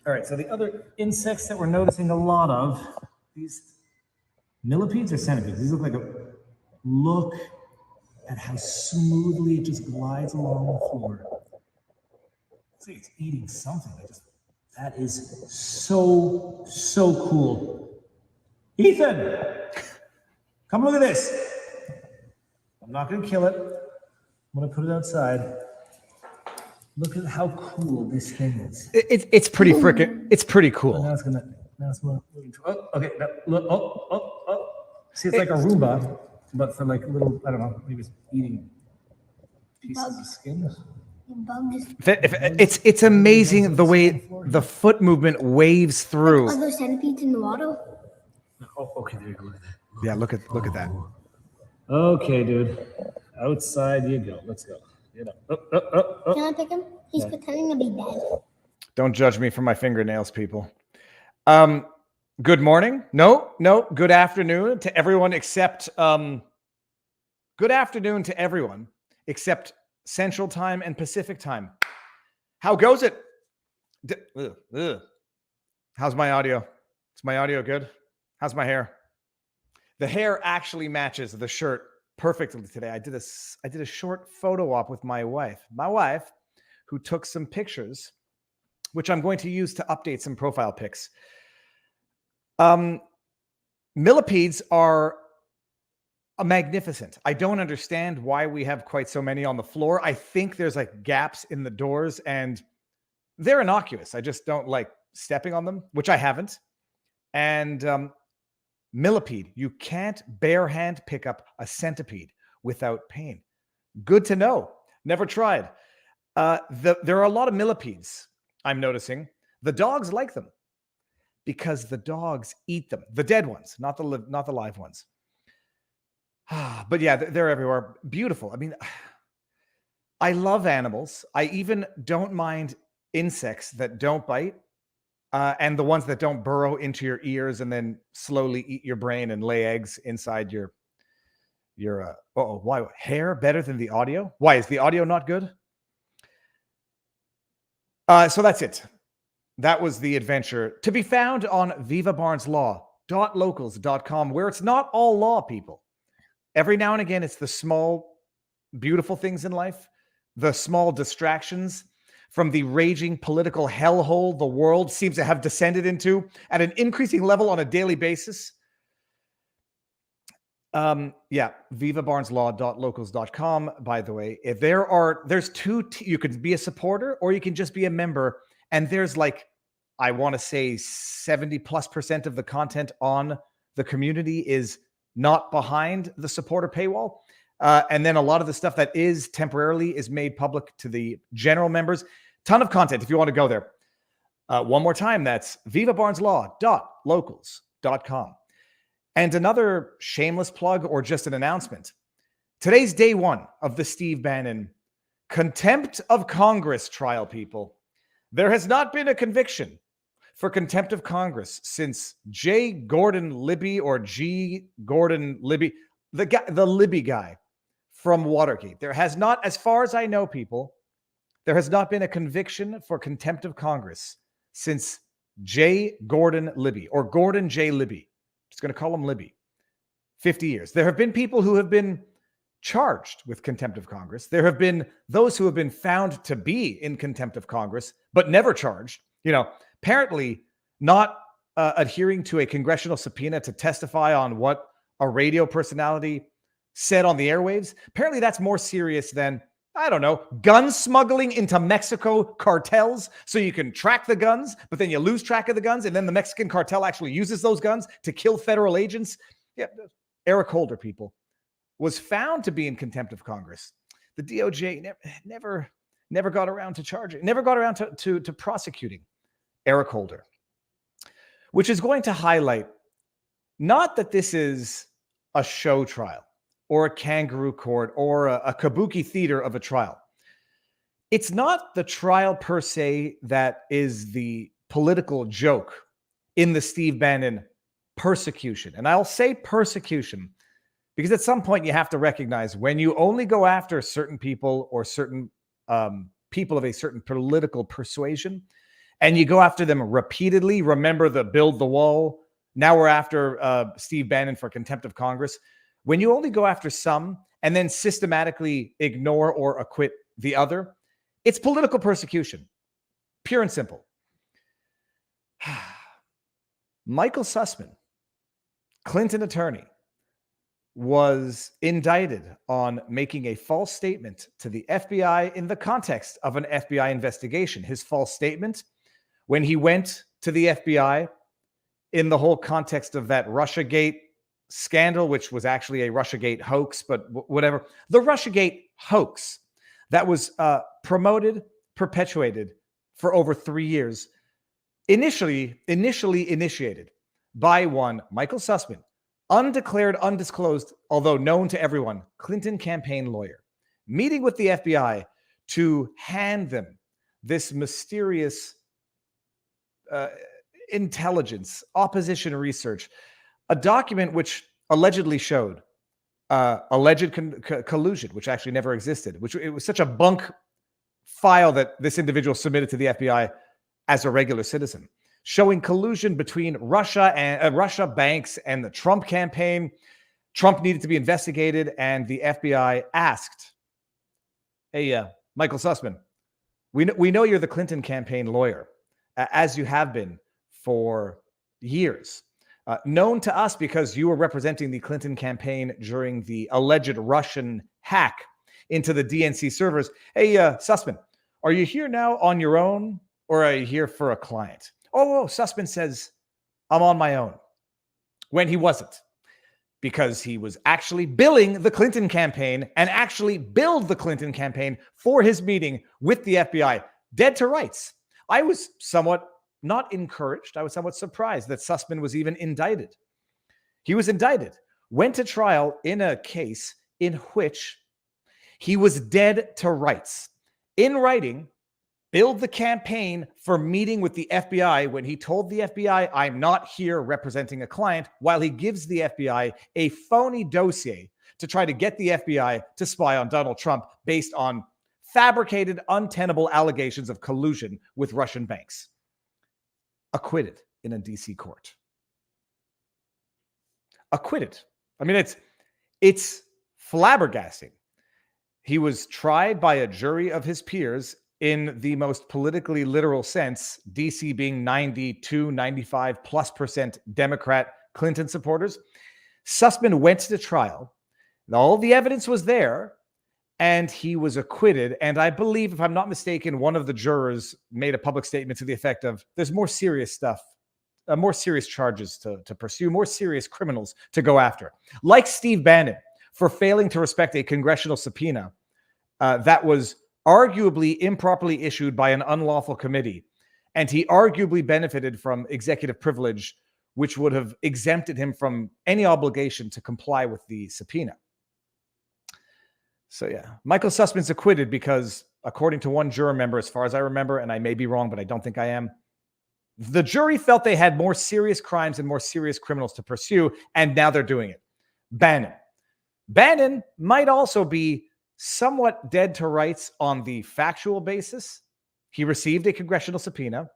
All right, so the other insects that we're noticing a lot of, these millipedes or centipedes, these look at how smoothly it just glides along the floor. See, it's eating something. That is so cool. Ethan, come look at this. I'm not gonna kill it. I'm gonna put it outside. Look at how cool this thing is. It's pretty freaking. It's pretty cool. Now it's moving. Oh, okay. Look. Oh. See, it's like a Roomba, but for like little. I don't know. Maybe it's eating pieces of skin. It's amazing the way the foot movement waves through. Are those centipedes in the water? Oh, okay. There you go. Look at that. Yeah, look at that. Okay, dude. Outside you go. Let's go. Get up. Can I pick him? He's pretending to be dead. Don't judge me for my fingernails, people. Good morning. No. Good afternoon to everyone except. Good afternoon to everyone except Central Time and Pacific Time. How goes it? How's my audio? Is my audio good? How's my hair? The hair actually matches the shirt perfectly today. I did a short photo op with my wife. My wife, who took some pictures, which I'm going to use to update some profile pics. Millipedes are magnificent. I don't understand why we have quite so many on the floor. I think there's like gaps in the doors and they're innocuous. I just don't like stepping on them, which I haven't. And millipede, you can't bare hand pick up a centipede without pain. Good to know. Never tried. There are a lot of millipedes, I'm noticing. The dogs like them because the dogs eat them. The dead ones, not the live ones. But yeah, they're everywhere. Beautiful. I mean, I love animals. I even don't mind insects that don't bite. And the ones that don't burrow into your ears and then slowly eat your brain and lay eggs inside your why hair better than the audio? Why is the audio not good? So that's it. That was the adventure to be found on vivabarneslaw.locals.com, where it's not all law, people. Every now and again, it's the small, beautiful things in life, the small distractions from the raging political hellhole the world seems to have descended into at an increasing level on a daily basis. vivabarneslaw.locals.com, by the way. If there's two, you can be a supporter or you can just be a member. And there's like, I want to say 70+% of the content on the community is not behind the supporter paywall. And then a lot of the stuff that is temporarily is made public to the general members. Ton of content if you want to go there. One more time, that's vivabarneslaw.locals.com. And another shameless plug or just an announcement. Today's day one of the Steve Bannon contempt of Congress trial, people. There has not been a conviction for contempt of Congress since J. Gordon Libby or G. Gordon Libby, the Libby guy from Watergate. There has not, as far as I know, people, there has not been a conviction for contempt of Congress since J. Gordon Libby or Gordon J. Libby. I'm just going to call him Libby. 50 years. There have been people who have been charged with contempt of Congress. There have been those who have been found to be in contempt of Congress, but never charged. Apparently not adhering to a congressional subpoena to testify on what a radio personality said on the airwaves. Apparently that's more serious than, I don't know, gun smuggling into Mexico cartels so you can track the guns, but then you lose track of the guns and then the Mexican cartel actually uses those guns to kill federal agents. Yeah, Eric Holder, people, was found to be in contempt of Congress. The DOJ never got around to charging, never got around to prosecuting Eric Holder, which is going to highlight not that this is a show trial or a kangaroo court or a kabuki theater of a trial. It's not the trial per se that is the political joke in the Steve Bannon persecution. And I'll say persecution because at some point you have to recognize when you only go after certain people or certain people of a certain political persuasion, and you go after them repeatedly. Remember the build the wall. Now we're after Steve Bannon for contempt of Congress. When you only go after some and then systematically ignore or acquit the other, it's political persecution, pure and simple. Michael Sussman, Clinton attorney, was indicted on making a false statement to the FBI in the context of an FBI investigation. His false statement, when he went to the FBI in the whole context of that Russiagate scandal, which was actually a Russiagate hoax, but whatever. The Russiagate hoax that was promoted, perpetuated for over 3 years, initially initiated by one Michael Sussman, undeclared, undisclosed, although known to everyone, Clinton campaign lawyer, meeting with the FBI to hand them this mysterious intelligence, opposition research, a document which allegedly showed alleged collusion, which actually never existed, which it was such a bunk file that this individual submitted to the FBI as a regular citizen, showing collusion between Russia and Russia banks and the Trump campaign. Trump needed to be investigated, and the FBI asked, "Hey, Michael Sussman, we know you're the Clinton campaign lawyer, as you have been for years, known to us because you were representing the Clinton campaign during the alleged Russian hack into the DNC servers. Hey, Sussman, are you here now on your own, or are you here for a client?" Oh, Sussman says, "I'm on my own," when he wasn't, because he was actually billing the Clinton campaign and actually billed the Clinton campaign for his meeting with the FBI. Dead to rights. I was somewhat not encouraged. I was somewhat surprised that Sussman was even indicted. He was indicted, went to trial in a case in which he was dead to rights. In writing, billed the campaign for meeting with the FBI when he told the FBI, "I'm not here representing a client," while he gives the FBI a phony dossier to try to get the FBI to spy on Donald Trump based on fabricated, untenable allegations of collusion with Russian banks. Acquitted in a DC court. Acquitted. I mean, it's flabbergasting. He was tried by a jury of his peers in the most politically literal sense, DC being 92, 95+% Democrat Clinton supporters. Sussman went to trial. All the evidence was there, and he was acquitted. And I believe, if I'm not mistaken, one of the jurors made a public statement to the effect of, there's more serious stuff, more serious charges to pursue, more serious criminals to go after. Like Steve Bannon for failing to respect a congressional subpoena that was arguably improperly issued by an unlawful committee. And he arguably benefited from executive privilege, which would have exempted him from any obligation to comply with the subpoena. So yeah, Michael Sussman's acquitted because, according to one juror member, as far as I remember, and I may be wrong, but I don't think I am, the jury felt they had more serious crimes and more serious criminals to pursue, and now they're doing it. Bannon might also be somewhat dead to rights on the factual basis. He received a congressional subpoena.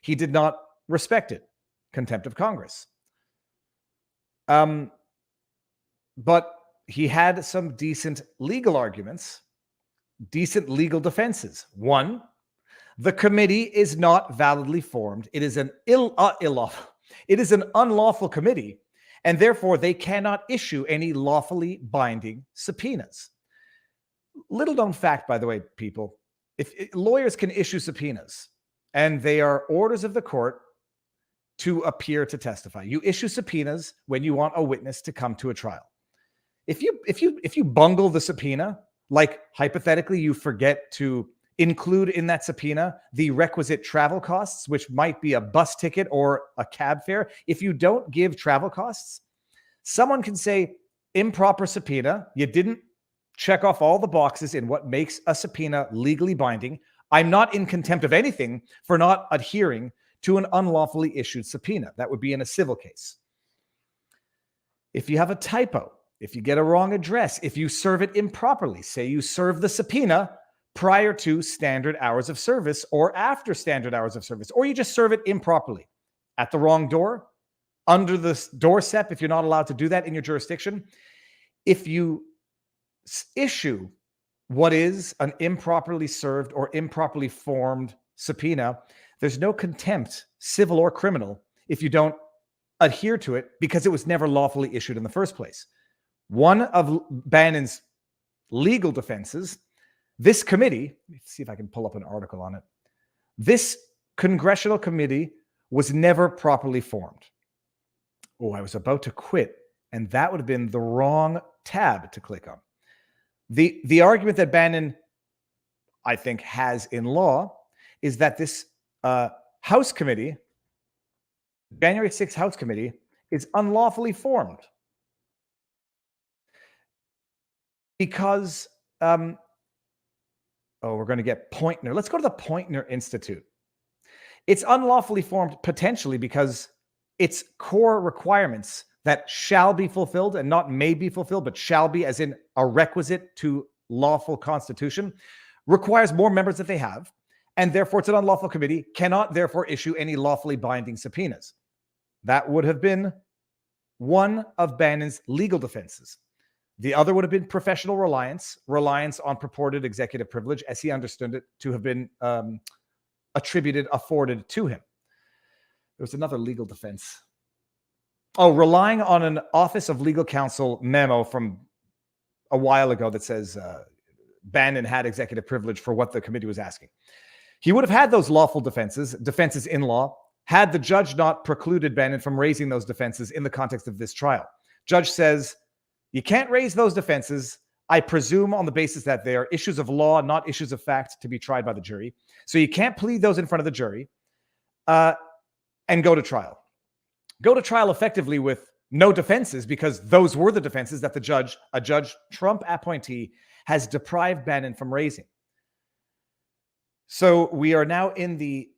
He did not respect it. Contempt of Congress. But he had some decent legal arguments, decent legal defenses. One, the committee is not validly formed. It is an unlawful committee, and therefore they cannot issue any lawfully binding subpoenas. Little known fact, by the way, people, if lawyers can issue subpoenas, and they are orders of the court to appear to testify. You issue subpoenas when you want a witness to come to a trial. If you bungle the subpoena, like hypothetically you forget to include in that subpoena the requisite travel costs, which might be a bus ticket or a cab fare. If you don't give travel costs, someone can say, improper subpoena, you didn't check off all the boxes in what makes a subpoena legally binding. I'm not in contempt of anything for not adhering to an unlawfully issued subpoena. That would be in a civil case. If you have a typo, if you get a wrong address, if you serve it improperly, say you serve the subpoena prior to standard hours of service or after standard hours of service, or you just serve it improperly at the wrong door, under the doorstep, if you're not allowed to do that in your jurisdiction. If you issue what is an improperly served or improperly formed subpoena, there's no contempt, civil or criminal, if you don't adhere to it because it was never lawfully issued in the first place. One of Bannon's legal defenses, this committee, let me see if I can pull up an article on it. This congressional committee was never properly formed. Oh, I was about to quit, and that would have been the wrong tab to click on. The argument that Bannon, I think, has in law is that this House committee, January 6th House committee, is unlawfully formed because, we're going to get Poynter. Let's go to the Poynter Institute. It's unlawfully formed potentially because its core requirements that shall be fulfilled, and not may be fulfilled, but shall be, as in a requisite to lawful constitution, requires more members than they have, and therefore it's an unlawful committee, cannot therefore issue any lawfully binding subpoenas. That would have been one of Bannon's legal defenses. The other would have been professional reliance on purported executive privilege, as he understood it to have been afforded to him. There was another legal defense. Oh, relying on an Office of Legal Counsel memo from a while ago that says Bannon had executive privilege for what the committee was asking. He would have had those lawful defenses in law, had the judge not precluded Bannon from raising those defenses in the context of this trial. Judge says, you can't raise those defenses, I presume on the basis that they are issues of law, not issues of fact to be tried by the jury. So you can't plead those in front of the jury and go to trial. Go to trial effectively with no defenses, because those were the defenses that a Judge Trump appointee, has deprived Bannon from raising. So we are now in the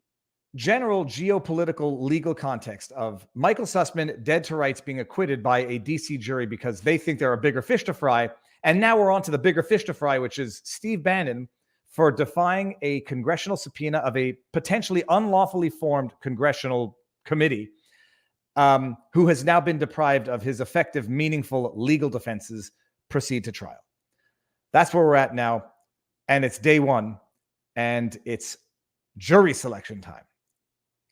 general geopolitical legal context of Michael Sussman, dead to rights, being acquitted by a DC jury because they think there are bigger fish to fry. And now we're on to the bigger fish to fry, which is Steve Bannon for defying a congressional subpoena of a potentially unlawfully formed congressional committee, who has now been deprived of his effective, meaningful legal defenses, proceed to trial. That's where we're at now. And it's day one, and it's jury selection time.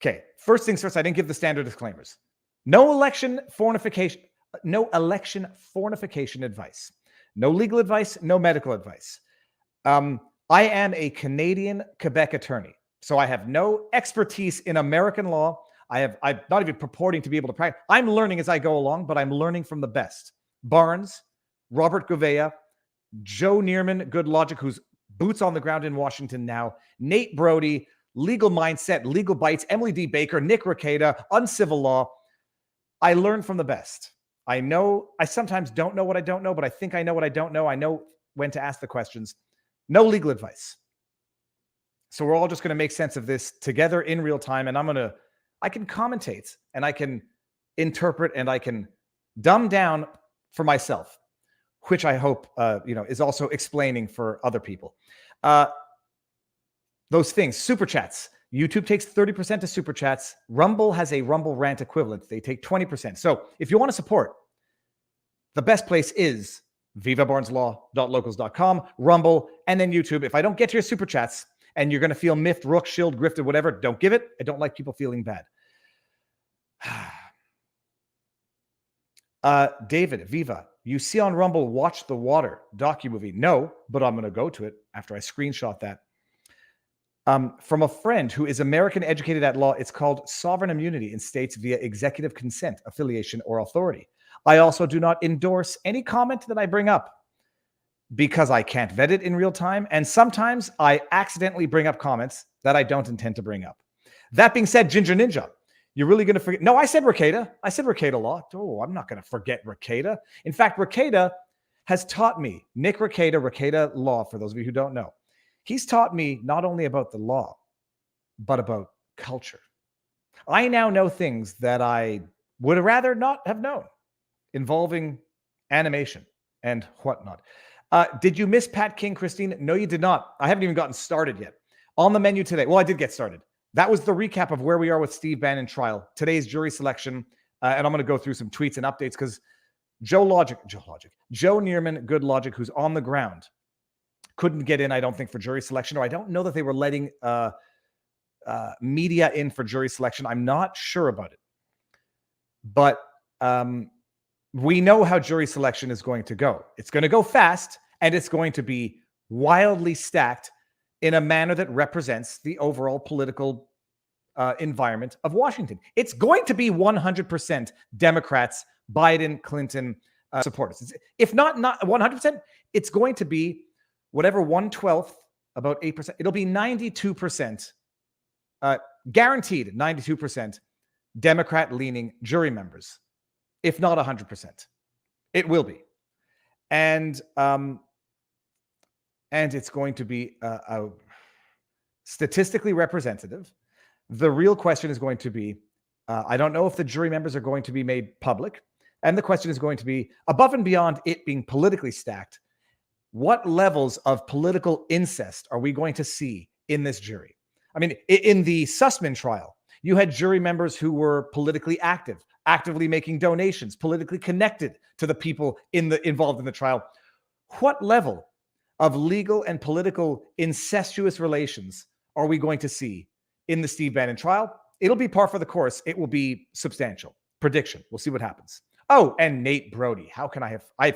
Okay, first things first, I didn't give the standard disclaimers. No election fornication advice. No legal advice, no medical advice. I am a Canadian Quebec attorney, so I have no expertise in American law. I'm not even purporting to be able to practice. I'm learning as I go along, but I'm learning from the best. Barnes, Robert Gouveia, Joe Neerman, Good Logic, who's boots on the ground in Washington now, Nate Brody, Legal Mindset, Legal Bites, Emily D. Baker, Nick Rekieta, Uncivil Law. I learn from the best. I sometimes don't know what I don't know, but I think I know what I don't know. I know when to ask the questions. No legal advice. So we're all just going to make sense of this together in real time. And I can commentate and I can interpret and I can dumb down for myself, which I hope, is also explaining for other people. Those things, super chats. YouTube takes 30% to super chats. Rumble has a Rumble rant equivalent. They take 20%. So if you want to support, the best place is vivabarneslaw.locals.com, Rumble, and then YouTube. If I don't get to your super chats and you're going to feel miffed, rook, shield, grifted, whatever, don't give it. I don't like people feeling bad. David, Viva, you see on Rumble, Watch the Water docu-movie. No, but I'm going to go to it after I screenshot that. From a friend who is American educated at law, it's called sovereign immunity in states via executive consent, affiliation, or authority. I also do not endorse any comment that I bring up because I can't vet it in real time. And sometimes I accidentally bring up comments that I don't intend to bring up. That being said, Ginger Ninja, you're really going to forget. No, I said Rekieta. I said Rekieta law. Oh, I'm not going to forget Rekieta. In fact, Rekieta has taught me, Nick Rekieta law, for those of you who don't know. He's taught me not only about the law, but about culture. I now know things that I would rather not have known involving animation and whatnot. Did you miss Pat King, Christine? No, you did not. I haven't even gotten started yet. On the menu today, well, I did get started. That was the recap of where we are with Steve Bannon trial. Today's jury selection, and I'm going to go through some tweets and updates because Joe Neerman, Good Logic, who's on the ground, couldn't get in, I don't think, for jury selection, or I don't know that they were letting media in for jury selection. I'm not sure about it. But we know how jury selection is going to go. It's going to go fast, and it's going to be wildly stacked in a manner that represents the overall political environment of Washington. It's going to be 100% Democrats, Biden, Clinton supporters. If not 100%, it's going to be whatever 1/12, about 8%. It'll be 92%, guaranteed 92% Democrat-leaning jury members, if not 100%. It will be. And it's going to be statistically representative. The real question is going to be, I don't know if the jury members are going to be made public. And the question is going to be, above and beyond it being politically stacked, what levels of political incest are we going to see in this jury? I mean, in the Sussman trial, you had jury members who were politically active, actively making donations, politically connected to the people involved in the trial. What level of legal and political incestuous relations are we going to see in the Steve Bannon trial? It'll be par for the course. It will be substantial. Prediction. We'll see what happens. Oh, and Nate Brody. How can I have... I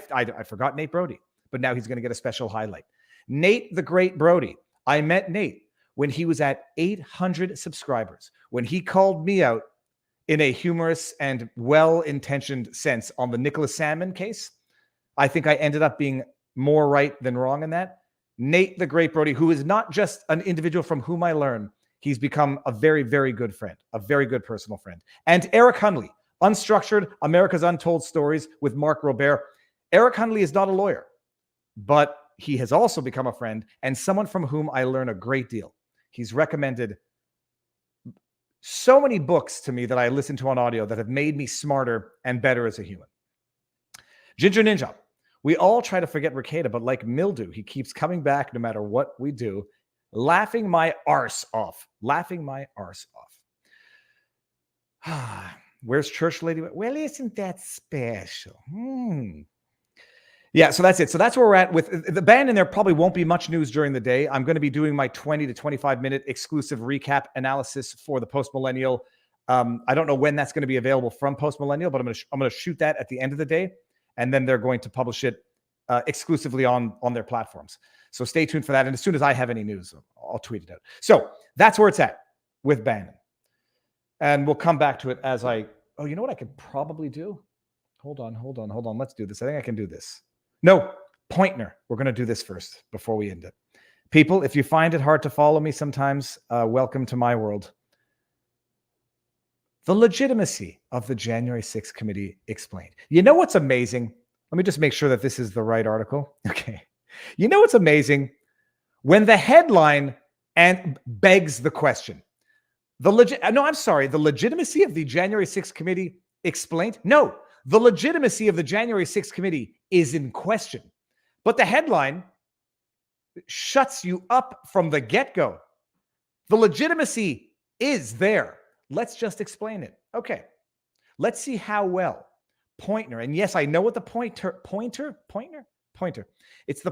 forgot Nate Brody, but now he's going to get a special highlight. Nate the Great Brody. I met Nate when he was at 800 subscribers, when he called me out in a humorous and well-intentioned sense on the Nicholas Salmon case. I think I ended up being more right than wrong in that. Nate the Great Brody, who is not just an individual from whom I learn, he's become a very, very good friend, a very good personal friend. And Eric Hundley, Unstructured, America's Untold Stories with Mark Robert. Eric Hundley is not a lawyer, but he has also become a friend and someone from whom I learn a great deal. He's recommended so many books to me that I listen to on audio that have made me smarter and better as a human. Ginger Ninja. We all try to forget Rekieta, but like mildew, he keeps coming back no matter what we do. Laughing my arse off. Laughing my arse off. Where's Church Lady? Well, isn't that special? Yeah, so that's it. So that's where we're at with the Bannon. There probably won't be much news during the day. I'm going to be doing my 20 to 25 minute exclusive recap analysis for the Post Millennial. I don't know when that's going to be available from Post Millennial, but I'm going to shoot that at the end of the day, and then they're going to publish it exclusively on their platforms. So stay tuned for that. And as soon as I have any news, I'll tweet it out. So that's where it's at with Bannon. And we'll come back to it as you know what I could probably do? Hold on. Let's do this. I think I can do this. No, Pointner. We're going to do this first before we end it. People, if you find it hard to follow me sometimes, welcome to my world. The legitimacy of the January 6th committee explained. You know what's amazing? Let me just make sure that this is the right article. Okay. You know what's amazing? When the headline begs the question. The legitimacy of the January 6th committee explained? No, the legitimacy of the January 6th committee is in question. But the headline shuts you up from the get-go. The legitimacy is there. Let's just explain it. Okay. Let's see how well Pointner, and yes, I know what the Pointer. It's the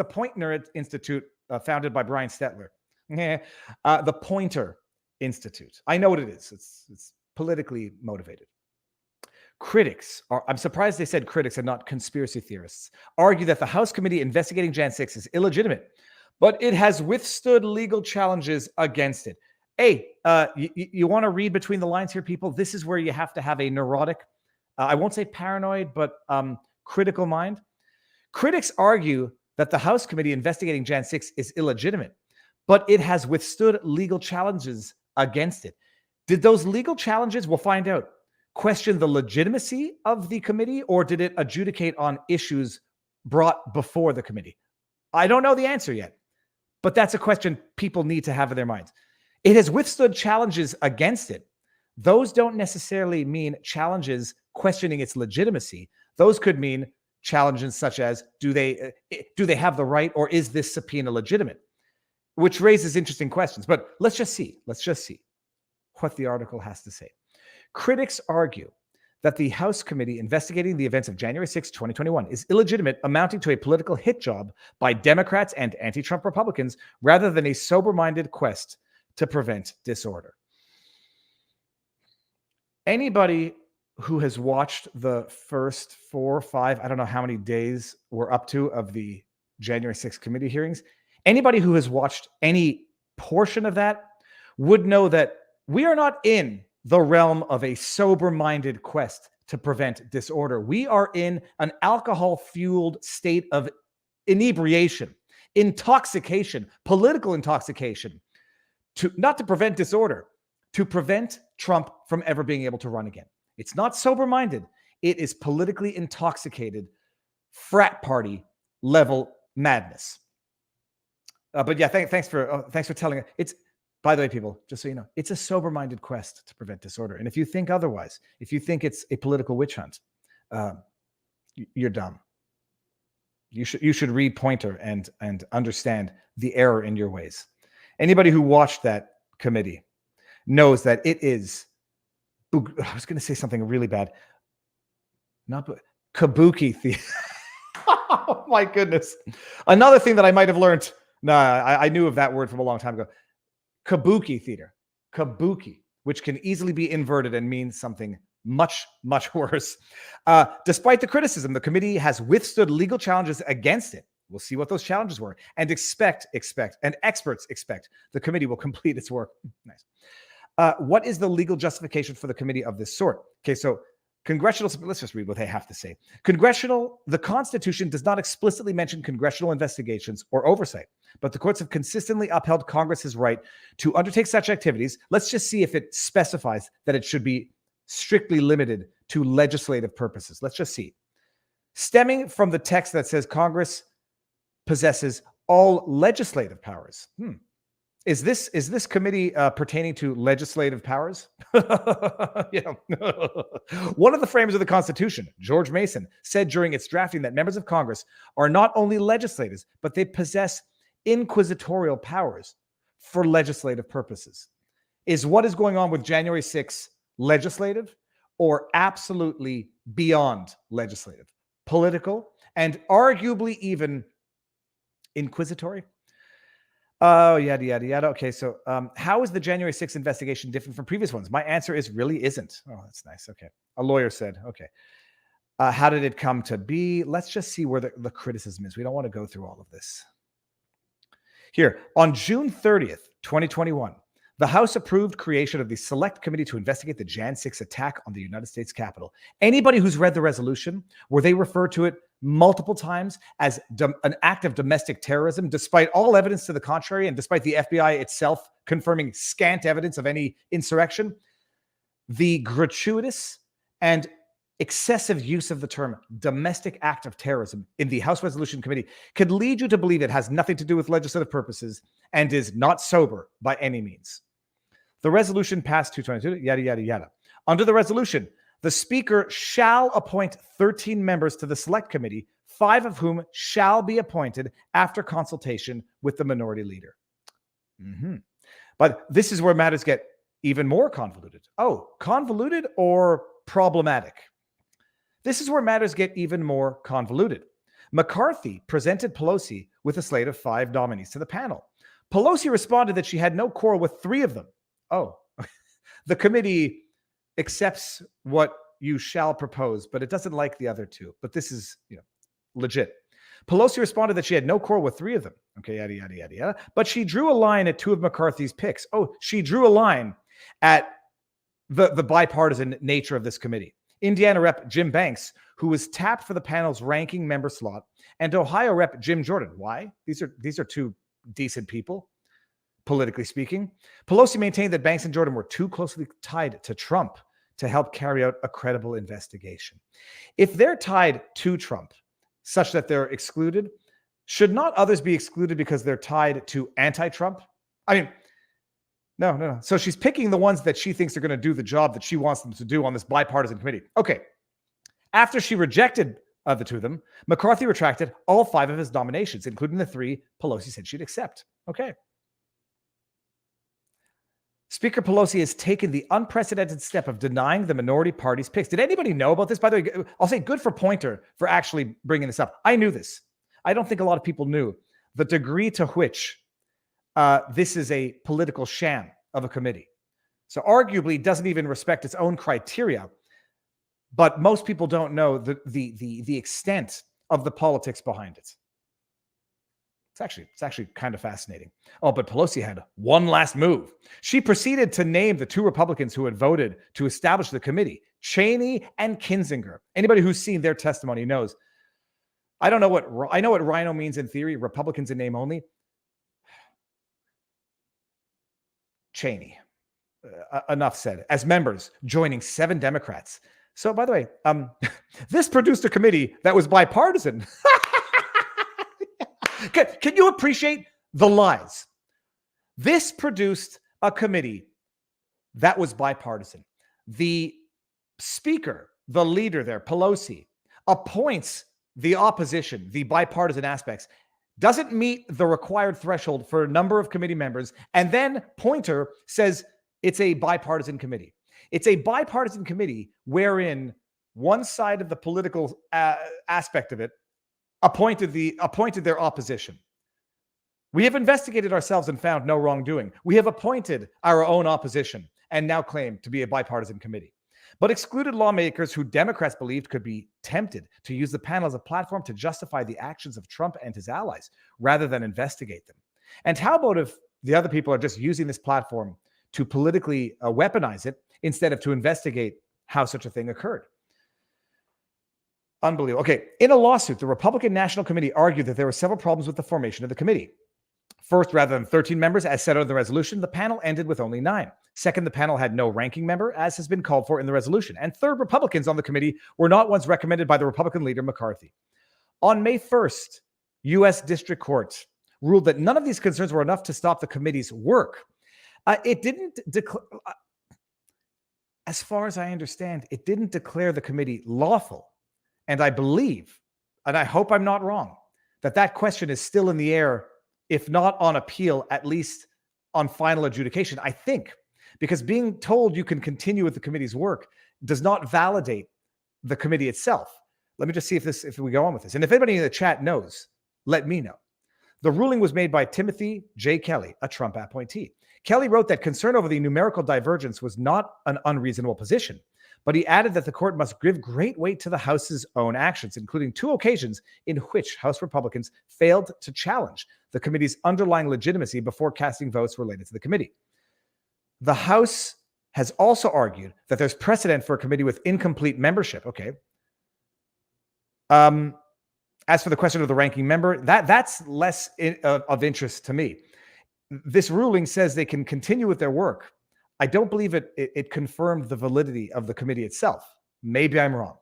Pointner Institute, founded by Brian Stetler. The Pointer Institute. I know what it is. It's politically motivated. Critics I'm surprised they said critics and not conspiracy theorists, argue that the House committee investigating Jan 6 is illegitimate, but it has withstood legal challenges against it. Hey, you want to read between the lines here, people? This is where you have to have a neurotic, I won't say paranoid, but critical mind. Critics argue that the House committee investigating Jan 6 is illegitimate, but it has withstood legal challenges against it. Did those legal challenges, we'll find out, question the legitimacy of the committee, or did it adjudicate on issues brought before the committee? I don't know the answer yet, but that's a question people need to have in their minds. It has withstood challenges against it. Those don't necessarily mean challenges questioning its legitimacy. Those could mean challenges such as, do they have the right, or is this subpoena legitimate? Which raises interesting questions. But let's just see what the article has to say. Critics argue that the House committee investigating the events of January 6, 2021 is illegitimate, amounting to a political hit job by Democrats and anti-Trump Republicans rather than a sober-minded quest to prevent disorder. Anybody who has watched the first 4 or 5, I don't know how many days we're up to of the January 6th committee hearings, anybody who has watched any portion of that would know that we are not in the realm of a sober-minded quest to prevent disorder. We are in an alcohol-fueled state of inebriation, intoxication, political intoxication, not to prevent disorder, to prevent Trump from ever being able to run again. It's not sober-minded. It is politically intoxicated, frat party level madness. But yeah, thanks for telling it. It's, by the way, people, just so you know, it's a sober-minded quest to prevent disorder. And if you think otherwise, if you think it's a political witch hunt, you're dumb. You should read Pointer and understand the error in your ways. Anybody who watched that committee knows that it is, I was going to say something really bad. Kabuki theater. Oh my goodness. Another thing that I might have learned. No, I knew of that word from a long time ago. Kabuki theater. Kabuki, which can easily be inverted and mean something much, much worse. Despite the criticism, the committee has withstood legal challenges against it. We'll see what those challenges were, and and experts expect the committee will complete its work. Nice. What is the legal justification for the committee of this sort? Okay, so let's just read what they have to say. The Constitution does not explicitly mention congressional investigations or oversight, but the courts have consistently upheld Congress's right to undertake such activities. Let's just see if it specifies that it should be strictly limited to legislative purposes. Let's just see. Stemming from the text that says Congress possesses all legislative powers. Is this committee pertaining to legislative powers? Yeah. One of the framers of the Constitution, George Mason, said during its drafting that members of Congress are not only legislators, but they possess inquisitorial powers for legislative purposes. Is what is going on with January 6th legislative, or absolutely beyond legislative, political, and arguably even inquisitory? Oh, yada, yada, yada. Okay, so how is the January 6th investigation different from previous ones? My answer is really isn't. Oh, that's nice. Okay. A lawyer said, okay. How did it come to be? Let's just see where the criticism is. We don't want to go through all of this. Here, on June 30th, 2021, the House approved creation of the Select Committee to investigate the Jan 6 attack on the United States Capitol. Anybody who's read the resolution, where they refer to it multiple times as an act of domestic terrorism, despite all evidence to the contrary, and despite the FBI itself confirming scant evidence of any insurrection, the gratuitous and excessive use of the term domestic act of terrorism in the House Resolution Committee could lead you to believe it has nothing to do with legislative purposes and is not sober by any means. The resolution passed 222, yada, yada, yada. Under the resolution, the Speaker shall appoint 13 members to the Select Committee, 5 of whom shall be appointed after consultation with the Minority Leader. But this is where matters get even more convoluted. Oh, convoluted or problematic? This is where matters get even more convoluted. McCarthy presented Pelosi with a slate of 5 nominees to the panel. Pelosi responded that she had no quarrel with 3 of them. Oh, the committee accepts what you shall propose, but it doesn't like the other 2. But this is, legit. Pelosi responded that she had no quarrel with 3 of them. Okay, yada, yada, yada, yada. But she drew a line at 2 of McCarthy's picks. Oh, she drew a line at the bipartisan nature of this committee. Indiana Rep. Jim Banks, who was tapped for the panel's ranking member slot, and Ohio Rep. Jim Jordan. Why? These are 2 decent people, politically speaking. Pelosi maintained that Banks and Jordan were too closely tied to Trump to help carry out a credible investigation. If they're tied to Trump, such that they're excluded, should not others be excluded because they're tied to anti-Trump? I mean, no. So she's picking the ones that she thinks are going to do the job that she wants them to do on this bipartisan committee. Okay. After she rejected the two of them, McCarthy retracted all 5 of his nominations, including the 3 Pelosi said she'd accept. Okay. Speaker Pelosi has taken the unprecedented step of denying the minority party's picks. Did anybody know about this? By the way, I'll say good for Pointer for actually bringing this up. I knew this. I don't think a lot of people knew the degree to which this is a political sham of a committee. So arguably doesn't even respect its own criteria, but most people don't know the extent of the politics behind it. It's actually kind of fascinating. Oh, but Pelosi had one last move. She proceeded to name the 2 Republicans who had voted to establish the committee, Cheney and Kinzinger. Anybody who's seen their testimony knows. I know what rhino means in theory, Republicans in name only. Cheney. Enough said. As members, joining 7 Democrats. So, by the way, this produced a committee that was bipartisan. Can you appreciate the lies? This produced a committee that was bipartisan. The speaker, the leader there, Pelosi, appoints the opposition, the bipartisan aspects, doesn't meet the required threshold for a number of committee members, and then Pointer says it's a bipartisan committee. It's a bipartisan committee wherein one side of the political aspect of it appointed their opposition. We have investigated ourselves and found no wrongdoing. We have appointed our own opposition and now claim to be a bipartisan committee, but excluded lawmakers who Democrats believed could be tempted to use the panel as a platform to justify the actions of Trump and his allies rather than investigate them. And how about if the other people are just using this platform to politically weaponize it instead of to investigate how such a thing occurred? Unbelievable. Okay, in a lawsuit, the Republican National Committee argued that there were several problems with the formation of the committee. First, rather than 13 members, as set out in the resolution, the panel ended with only 9. Second, the panel had no ranking member, as has been called for in the resolution. And third, Republicans on the committee were not ones recommended by the Republican leader, McCarthy. On May 1st, U.S. District Court ruled that none of these concerns were enough to stop the committee's work. It didn't declare, as far as I understand, it didn't declare the committee lawful. And I believe, and I hope I'm not wrong, that question is still in the air, if not on appeal, at least on final adjudication, I think, because being told you can continue with the committee's work does not validate the committee itself. Let me just see if we go on with this. And if anybody in the chat knows, let me know. The ruling was made by Timothy J. Kelly, a Trump appointee. Kelly wrote that concern over the numerical divergence was not an unreasonable position, but he added that the court must give great weight to the House's own actions, including 2 occasions in which House Republicans failed to challenge the committee's underlying legitimacy before casting votes related to the committee. The House has also argued that there's precedent for a committee with incomplete membership. Okay. As for the question of the ranking member, that's less of interest to me. This ruling says they can continue with their work. I don't believe it confirmed the validity of the committee itself. Maybe I'm wrong.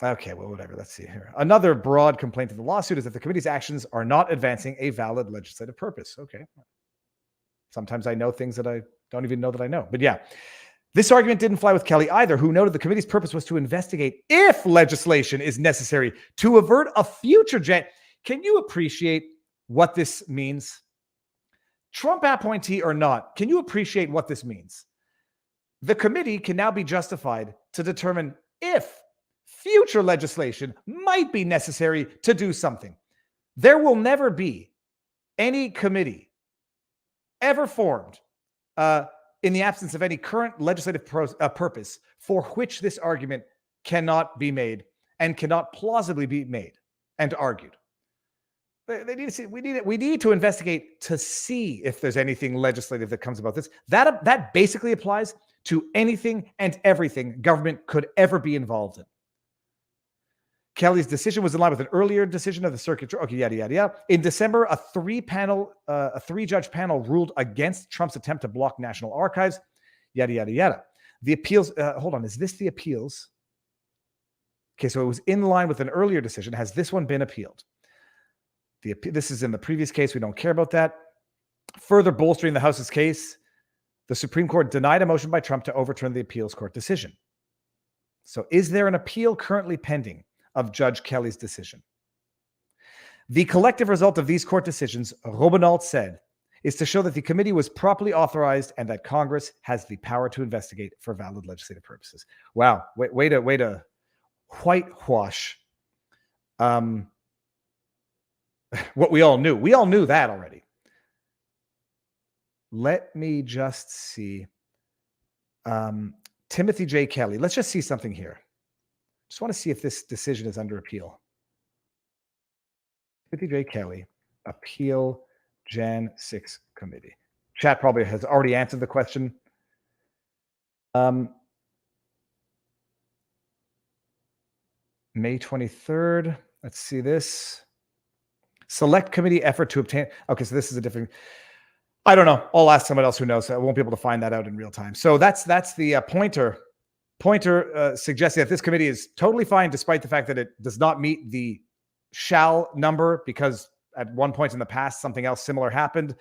Okay, well, whatever. Let's see here. Another broad complaint of the lawsuit is that the committee's actions are not advancing a valid legislative purpose. Okay. Sometimes I know things that I don't even know that I know. But yeah, this argument didn't fly with Kelly either, who noted the committee's purpose was to investigate if legislation is necessary to avert a future Can you appreciate what this means? Trump appointee or not, can you appreciate what this means? The committee can now be justified to determine if future legislation might be necessary to do something. There will never be any committee ever formed in the absence of any current legislative purpose for which this argument cannot be made and cannot plausibly be made and argued. They need to see. We need to investigate to see if there's anything legislative that comes about this. That basically applies to anything and everything government could ever be involved in. Kelly's decision was in line with an earlier decision of the circuit. Okay, yada yada yada. In December, a 3-judge panel ruled against Trump's attempt to block National Archives. Yada yada yada. The appeals. Hold on, is this the appeals? Okay, so it was in line with an earlier decision. Has this one been appealed? This is in the previous case. We don't care about that. Further bolstering the House's case, the Supreme Court denied a motion by Trump to overturn the appeals court decision. So is there an appeal currently pending of Judge Kelly's decision? The collective result of these court decisions, Robinault said, is to show that the committee was properly authorized and that Congress has the power to investigate for valid legislative purposes. Wow, way to whitewash what we all knew. We all knew that already. Let me just see. Timothy J. Kelly. Let's just see something here. Just want to see if this decision is under appeal. Timothy J. Kelly, appeal Jan 6 committee. Chat probably has already answered the question. May 23rd. Let's see this. Select committee effort to obtain. Okay, so this is a different. I don't know. I'll ask someone else who knows. I won't be able to find that out in real time. So that's the pointer suggesting that this committee is totally fine, despite the fact that it does not meet the shall number because at one point in the past something else similar happened.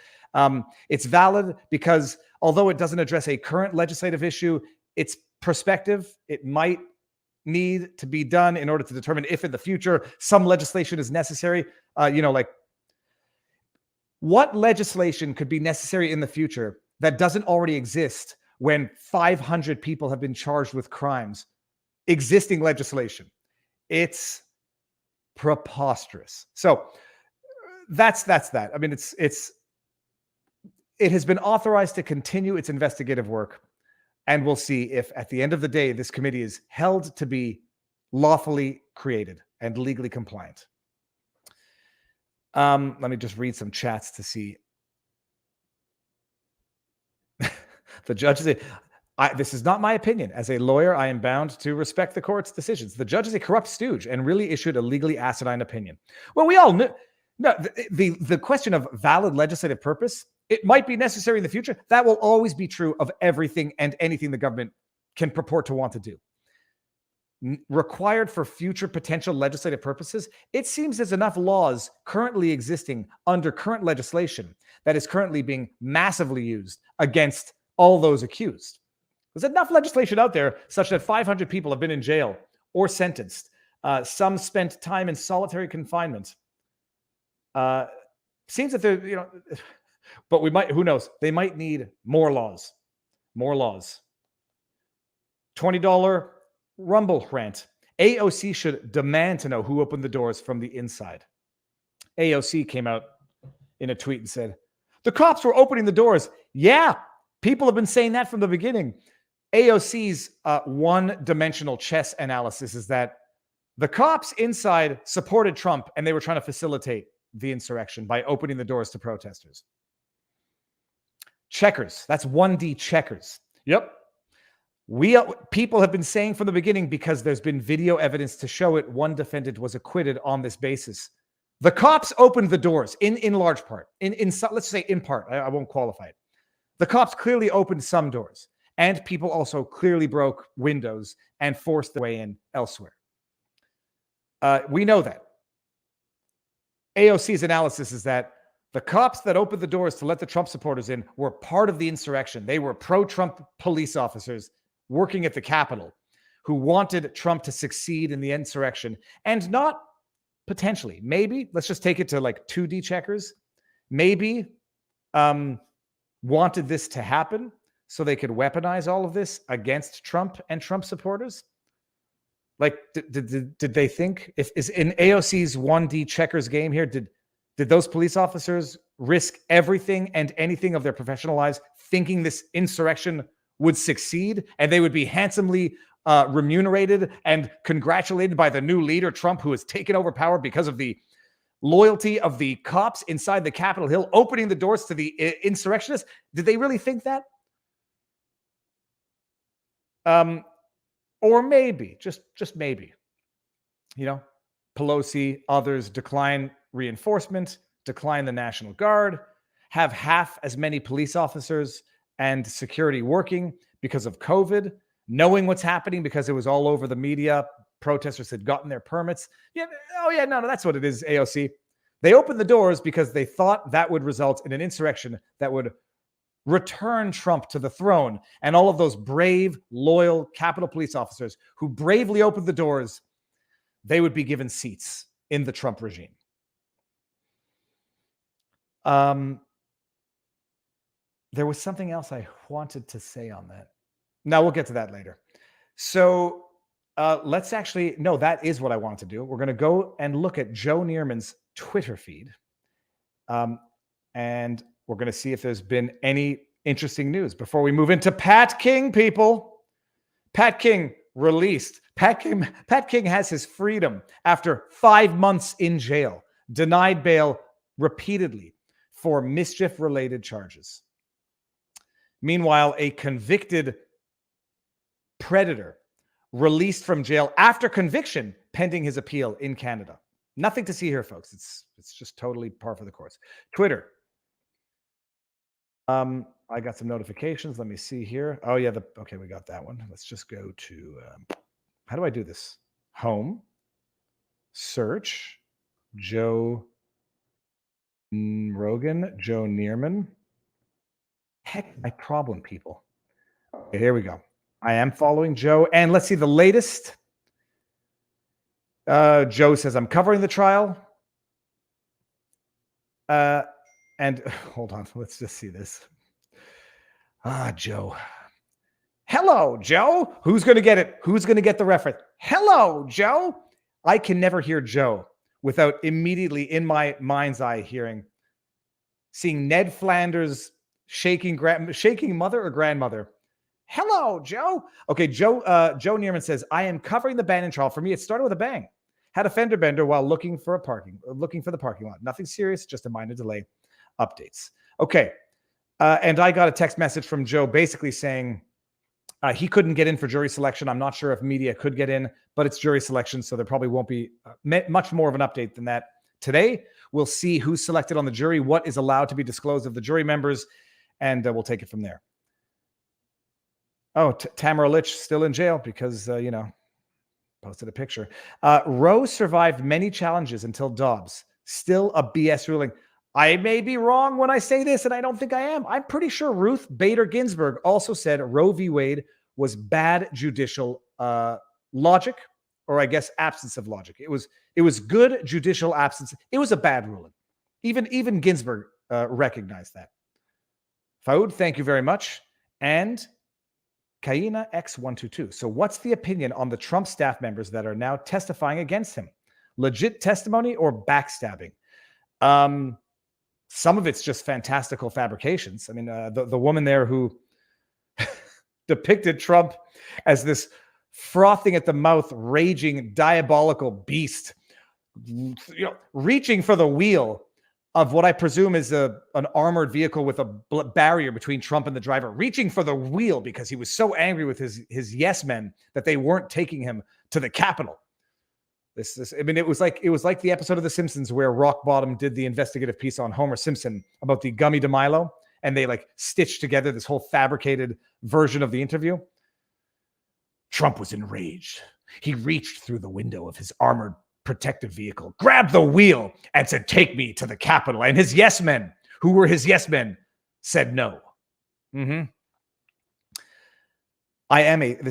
It's valid because although it doesn't address a current legislative issue, it's prospective. It might need to be done in order to determine if in the future some legislation is necessary. Like what legislation could be necessary in the future that doesn't already exist when 500 people have been charged with crimes? Existing legislation. It's preposterous. So that's that. I mean, it has been authorized to continue its investigative work, and we'll see if at the end of the day this committee is held to be lawfully created and legally compliant. Let me just read some chats to see. The judge is this is not my opinion. As a lawyer, I am bound to respect the court's decisions. The judge is a corrupt stooge and really issued a legally asinine opinion. Well, we all knew. No, the question of valid legislative purpose, it might be necessary in the future. That will always be true of everything and anything the government can purport to want to do. Required for future potential legislative purposes, it seems there's enough laws currently existing under current legislation that is currently being massively used against all those accused. There's enough legislation out there such that 500 people have been in jail or sentenced. Some spent time in solitary confinement. Seems that they're, but we might, who knows? They might need more laws. More laws. $20 Rumble rant. AOC should demand to know who opened the doors from the inside. AOC came out in a tweet and said, the cops were opening the doors. Yeah, people have been saying that from the beginning. AOC's one-dimensional chess analysis is that the cops inside supported Trump and they were trying to facilitate the insurrection by opening the doors to protesters. Checkers. That's 1D checkers. Yep. People have been saying from the beginning, because there's been video evidence to show it, one defendant was acquitted on this basis. The cops opened the doors in large part. Let's say in part. I won't qualify it. The cops clearly opened some doors, and people also clearly broke windows and forced their way in elsewhere. We know that. AOC's analysis is that the cops that opened the doors to let the Trump supporters in were part of the insurrection. They were pro-Trump police officers working at the Capitol who wanted Trump to succeed in the insurrection, and not potentially, maybe, let's just take it to like 2D checkers, maybe wanted this to happen so they could weaponize all of this against Trump and Trump supporters. Like, did they think, if is in AOC's 1D checkers game here, did those police officers risk everything and anything of their professional lives thinking this insurrection would succeed and they would be handsomely remunerated and congratulated by the new leader, Trump, who has taken over power because of the loyalty of the cops inside the Capitol Hill, opening the doors to the insurrectionists? Did they really think that? Or maybe, just maybe, Pelosi, others decline reinforcement, decline the National Guard, have half as many police officers and security working because of COVID, knowing what's happening because it was all over the media. Protesters had gotten their permits. Yeah, no, that's what it is, AOC. They opened the doors because they thought that would result in an insurrection that would return Trump to the throne, and all of those brave, loyal Capitol Police officers who bravely opened the doors, they would be given seats in the Trump regime. There was something else I wanted to say on that. Now we'll get to that later. So let's actually, no, that is what I want to do. We're going to go and look at Joe Neerman's Twitter feed. And we're going to see if there's been any interesting news before we move into Pat King, people. Pat King released. Pat King has his freedom after 5 months in jail, denied bail repeatedly for mischief-related charges. Meanwhile, a convicted predator released from jail after conviction pending his appeal in Canada. Nothing to see here, folks. It's just totally par for the course. Twitter. I got some notifications. Let me see here. Oh, yeah. Okay, we got that one. Let's just go to, how do I do this? Home. Search. Joe Rogan. Joe Neerman. Heck, my problem, people. Okay, here we go. I am following Joe. And let's see the latest. Joe says, I'm covering the trial. And hold on, let's just see this. Joe. Hello, Joe. Who's going to get it? Who's going to get the reference? Hello, Joe. I can never hear Joe without immediately in my mind's eye seeing Ned Flanders shaking mother or grandmother. Hello, Joe. Okay, Joe Neerman says, I am covering the Bannon trial. For me, it started with a bang. Had a fender bender while looking for the parking lot. Nothing serious, just a minor delay. Updates. Okay. And I got a text message from Joe basically saying he couldn't get in for jury selection. I'm not sure if media could get in, but it's jury selection, so there probably won't be much more of an update than that. Today, we'll see who's selected on the jury, what is allowed to be disclosed of the jury members, and we'll take it from there. Oh, Tamara Litch still in jail because, posted a picture. Roe survived many challenges until Dobbs. Still a BS ruling. I may be wrong when I say this, and I don't think I am. I'm pretty sure Ruth Bader Ginsburg also said Roe v. Wade was bad judicial logic, or I guess absence of logic. It was good judicial absence. It was a bad ruling. Even Ginsburg recognized that. Faoud, thank you very much. And Kaina X122. So what's the opinion on the Trump staff members that are now testifying against him? Legit testimony or backstabbing? Some of it's just fantastical fabrications. I mean, the woman there who depicted Trump as this frothing at the mouth, raging, diabolical beast, reaching for the wheel of what I presume is an armored vehicle with a barrier between Trump and the driver, reaching for the wheel because he was so angry with his yes men that they weren't taking him to the Capitol. It was like the episode of The Simpsons where Rock Bottom did the investigative piece on Homer Simpson about the Gummy DeMilo, and they stitched together this whole fabricated version of the interview. Trump was enraged. He reached through the window of his armored protective vehicle, grabbed the wheel, and said, "Take me to the Capitol." And his yes men, who were his yes men, said no. This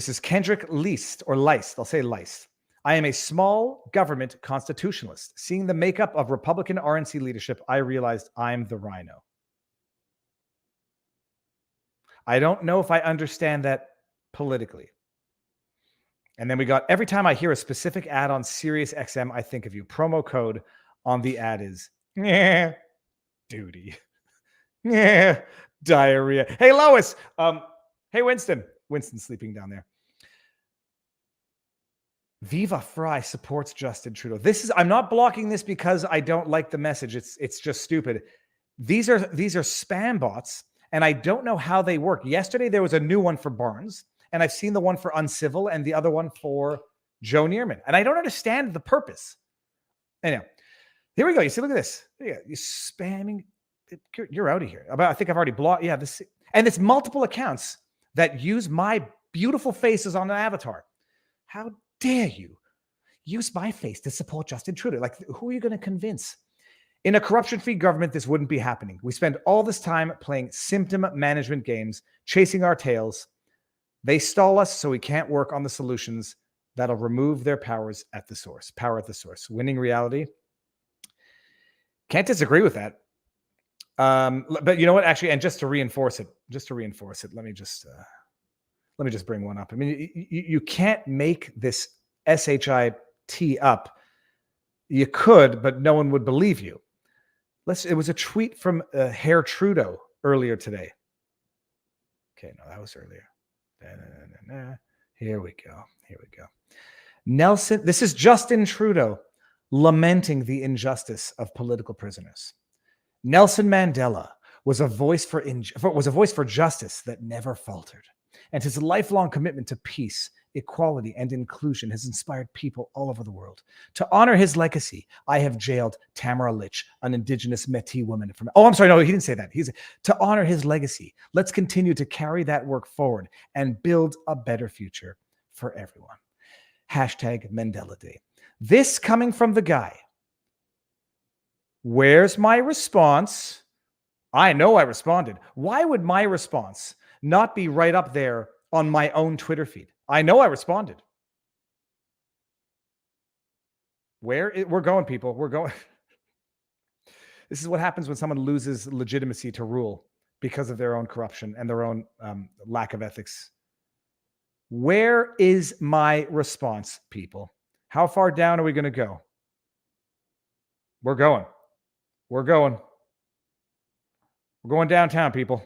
is Kendrick Leist, or Leist. I'll say Leist. I am a small government constitutionalist. Seeing the makeup of Republican RNC leadership, I realized I'm the rhino. I don't know if I understand that politically. And then we got, every time I hear a specific ad on Sirius XM, I think of you. Promo code on the ad is, duty. Diarrhea. Hey, Lois. Hey, Winston. Winston's sleeping down there. Viva Fry supports Justin Trudeau. I'm not blocking this because I don't like the message. It's just stupid. These are spam bots, and I don't know how they work. Yesterday, there was a new one for Barnes, and I've seen the one for Uncivil and the other one for Joe Neerman. And I don't understand the purpose. Anyhow, here we go. You see, look at this. Yeah, you're spamming. You're out of here. I think I've already blocked. Yeah, this, and it's multiple accounts that use my beautiful faces on an avatar. How dare you use my face to support Justin Trudeau? Like, who are you going to convince? In a corruption-free government, this wouldn't be happening. We spend all this time playing symptom management games, chasing our tails. They stall us so we can't work on the solutions that'll remove their powers at the source. Power at the source. Winning reality. Can't disagree with that. But you know what? Actually, and just to reinforce it, let me just bring one up. I mean, you can't make this shit up. You could, but no one would believe you. It was a tweet from Herr Trudeau earlier today. Okay, no, that was earlier. Here we go. Nelson, this is Justin Trudeau lamenting the injustice of political prisoners. Nelson Mandela was a voice for justice that never faltered, and his lifelong commitment to peace, equality, and inclusion has inspired people all over the world. To honor his legacy, I have jailed Tamara Litch, an indigenous Métis woman from... Oh, I'm sorry. No, he didn't say that. To honor his legacy, let's continue to carry that work forward and build a better future for everyone. Hashtag Mandela Day. This coming from the guy. Where's my response? I know I responded. Why would my response not be right up there on my own Twitter feed? I know I responded. We're going, people. We're going. This is what happens when someone loses legitimacy to rule because of their own corruption and their own lack of ethics. Where is my response, people? How far down are we going to go? We're going. We're going downtown, people.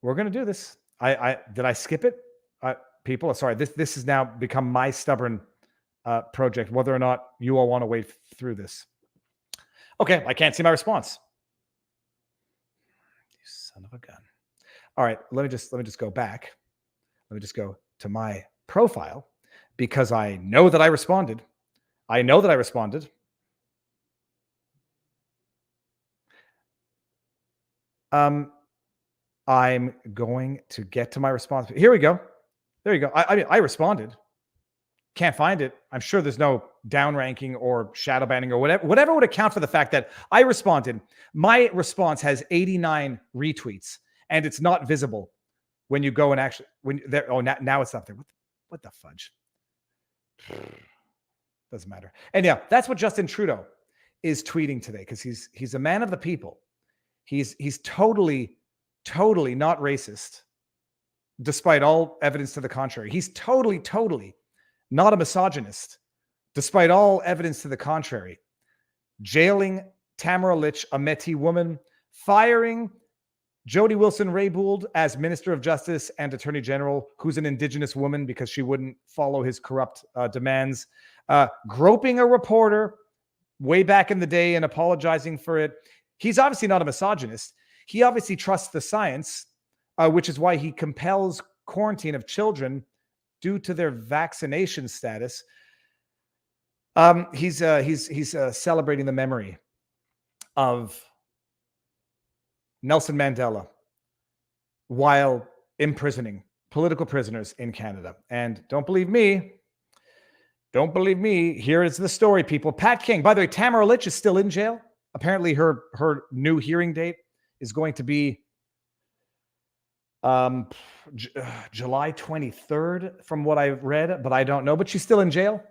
We're going to do this. Did I skip it? People, sorry. This has now become my stubborn project, whether or not you all want to wait through this. Okay, I can't see my response. You son of a gun. All right, let me just go back. Let me just go to my profile because I know that I responded. I'm going to get to my response. Here we go. There you go. I responded. Can't find it. I'm sure there's no downranking or shadow banning or whatever would account for the fact that I responded. My response has 89 retweets and it's not visible when you go and actually now it's up there. What the fudge? Doesn't matter. And yeah, that's what Justin Trudeau is tweeting today because he's a man of the people. He's totally not racist, despite all evidence to the contrary. He's totally not a misogynist, despite all evidence to the contrary. Jailing Tamara Litch, a Métis woman, firing Jody Wilson-Raybould as Minister of Justice and Attorney General, who's an Indigenous woman because she wouldn't follow his corrupt demands, groping a reporter way back in the day and apologizing for it. He's obviously not a misogynist. He obviously trusts the science, which is why he compels quarantine of children due to their vaccination status. He's celebrating the memory of Nelson Mandela while imprisoning political prisoners in Canada. And don't believe me. Here is the story, people. Pat King. By the way, Tamara Litch is still in jail. Apparently her new hearing date is going to be July 23rd from what I've read, but I don't know. But she's still in jail.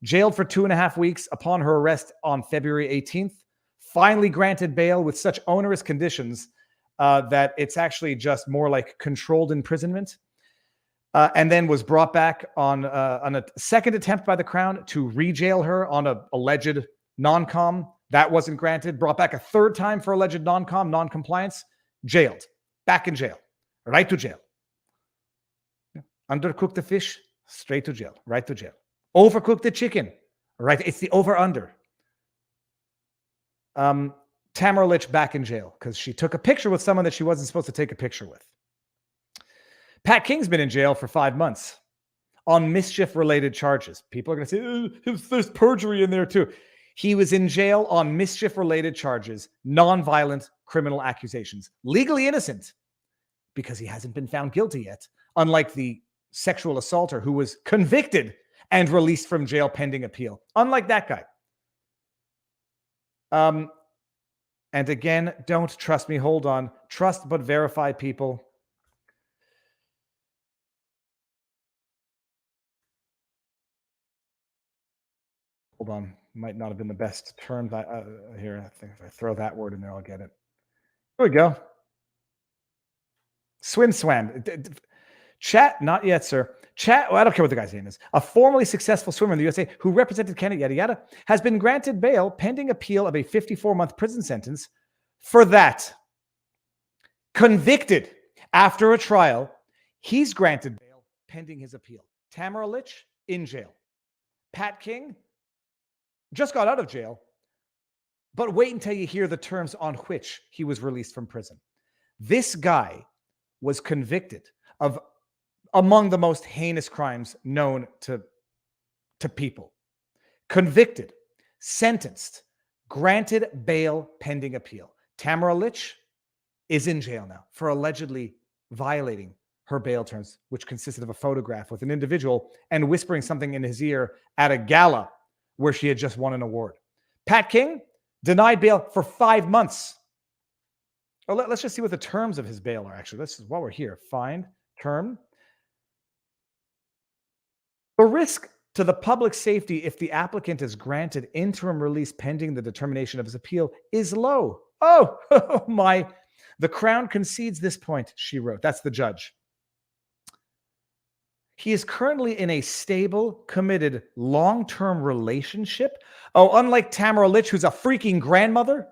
Jailed for 2.5 weeks upon her arrest on February 18th. Finally granted bail with such onerous conditions that it's actually just more like controlled imprisonment. And then was brought back on a second attempt by the Crown to re-jail her on an alleged non-com. That wasn't granted. Brought back a third time for alleged non-compliance. Jailed. Back in jail. Right to jail. Undercooked the fish, straight to jail. Right to jail. Overcooked the chicken. Right. It's the over-under. Tamara Litch back in jail because she took a picture with someone that she wasn't supposed to take a picture with. Pat King's been in jail for 5 months on mischief-related charges. People are going to say, there's perjury in there too. He was in jail on mischief-related charges, non-violent criminal accusations. Legally innocent because he hasn't been found guilty yet, unlike the sexual assaulter who was convicted and released from jail pending appeal. Unlike that guy. And again, don't trust me. Hold on. Trust but verify, people. Hold on. Might not have been the best term. Here, I think if I throw that word in there, I'll get it. Here we go. Swim swam. Chat, not yet, sir. Chat, well, I don't care what the guy's name is. A formerly successful swimmer in the USA who represented Canada, yada, yada, has been granted bail pending appeal of a 54-month prison sentence for that. Convicted after a trial, he's granted bail pending his appeal. Tamara Litch, in jail. Pat King just got out of jail, but wait until you hear the terms on which he was released from prison. This guy was convicted of among the most heinous crimes known to people. Convicted, sentenced, granted bail pending appeal. Tamara Litch is in jail now for allegedly violating her bail terms, which consisted of a photograph with an individual and whispering something in his ear at a gala where she had just won an award. Pat King denied bail for 5 months. Oh, let's just see what the terms of his bail are, actually. This is while we're here. Find term. The risk to the public safety if the applicant is granted interim release pending the determination of his appeal is low. Oh my. The Crown concedes this point, she wrote. That's the judge. He is currently in a stable, committed, long-term relationship. Oh, unlike Tamara Litch, who's a freaking grandmother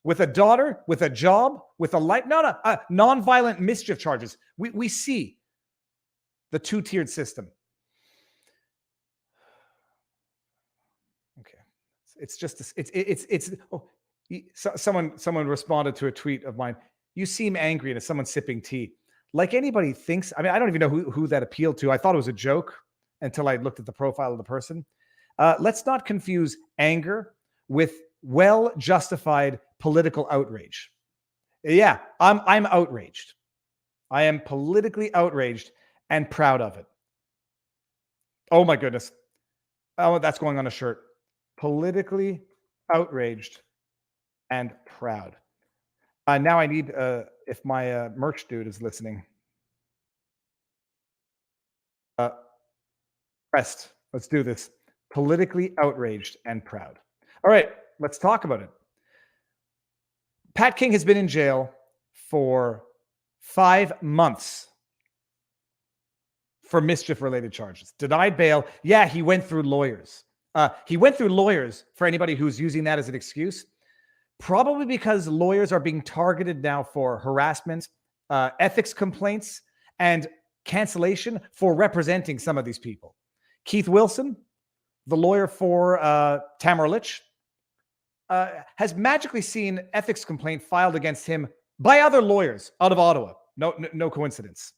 with a daughter, with a job, with a life. No, non-violent mischief charges. We see the two-tiered system. Okay. It's just, someone responded to a tweet of mine. You seem angry, and it's someone sipping tea. Like anybody thinks, I mean, I don't even know who that appealed to. I thought it was a joke until I looked at the profile of the person. Let's not confuse anger with well-justified political outrage. Yeah, I'm outraged. I am politically outraged and proud of it. Oh my goodness. Oh, that's going on a shirt. Politically outraged and proud. Now I need, if my merch dude is listening. Pressed. Let's do this. Politically outraged and proud. All right, let's talk about it. Pat King has been in jail for 5 months for mischief-related charges. Denied bail. Yeah, he went through lawyers. He went through lawyers, for anybody who's using that as an excuse. Probably because lawyers are being targeted now for harassment, ethics complaints, and cancellation for representing some of these people. Keith Wilson, the lawyer for Tamara Litch, has magically seen ethics complaint filed against him by other lawyers out of Ottawa. No coincidence.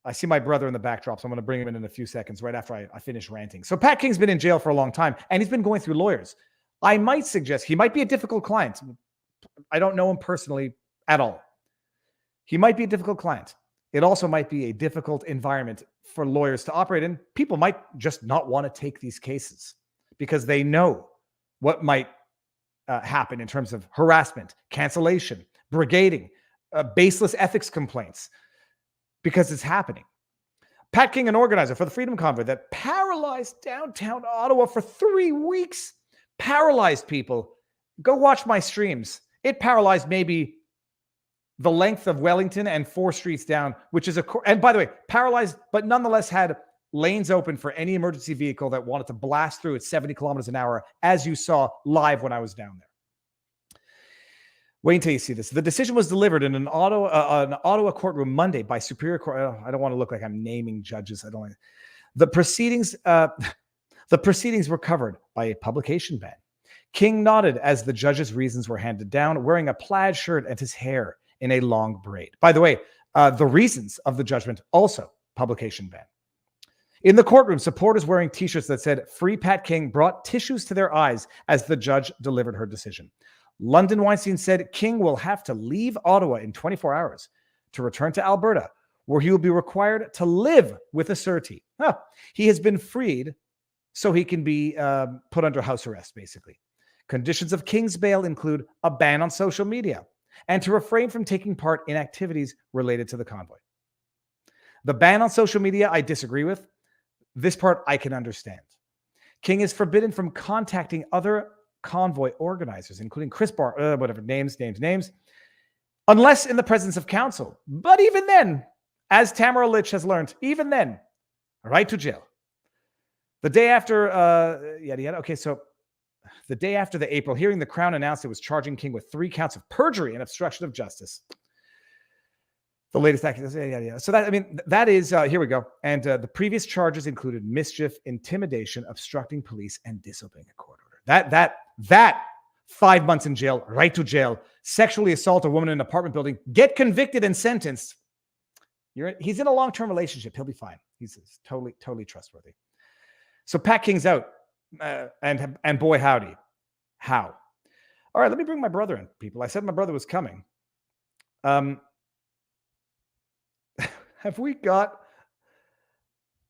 I see my brother in the backdrop, so I'm going to bring him in a few seconds right after I finish ranting. So Pat King's been in jail for a long time, and he's been going through lawyers. I might suggest he might be a difficult client. I don't know him personally at all. He might be a difficult client. It also might be a difficult environment for lawyers to operate in. People might just not want to take these cases because they know what might happen in terms of harassment, cancellation, brigading, baseless ethics complaints, because it's happening. Pat King, an organizer for the Freedom Convoy that paralyzed downtown Ottawa for 3 weeks. Paralyzed people. Go watch my streams. It paralyzed maybe the length of Wellington and 4 streets down, which is and by the way, paralyzed, but nonetheless had lanes open for any emergency vehicle that wanted to blast through at 70 kilometers an hour, as you saw live when I was down there. Wait until you see this. The decision was delivered in an Ottawa courtroom Monday by Superior Court. Oh, I don't want to look like I'm naming judges. I don't like the proceedings. The proceedings were covered by a publication ban. King nodded as the judge's reasons were handed down, wearing a plaid shirt and his hair in a long braid. By the way, the reasons of the judgment also publication ban. In the courtroom, supporters wearing t-shirts that said "Free Pat King" brought tissues to their eyes as the judge delivered her decision. London Weinstein said King will have to leave Ottawa in 24 hours to return to Alberta, where he will be required to live with a surety. He has been freed so he can be put under house arrest, basically. Conditions of King's bail include a ban on social media and to refrain from taking part in activities related to the convoy. The ban on social media, I disagree with. This part I can understand. King is forbidden from contacting other convoy organizers, including Chris Barr, names, unless in the presence of counsel. But even then, as Tamara Litch has learned, even then, right to jail. The day after, Okay, so the day after the April hearing, the Crown announced it was charging King with 3 counts of perjury and obstruction of justice. The latest accusation, So that is, here we go. And the previous charges included mischief, intimidation, obstructing police, and disobeying a court order. That 5 months in jail, right to jail, sexually assault a woman in an apartment building, get convicted and sentenced. He's in a long-term relationship. He'll be fine. He's totally trustworthy. So Pat King's out, and boy, howdy. How? All right, let me bring my brother in, people. I said my brother was coming. Have we got...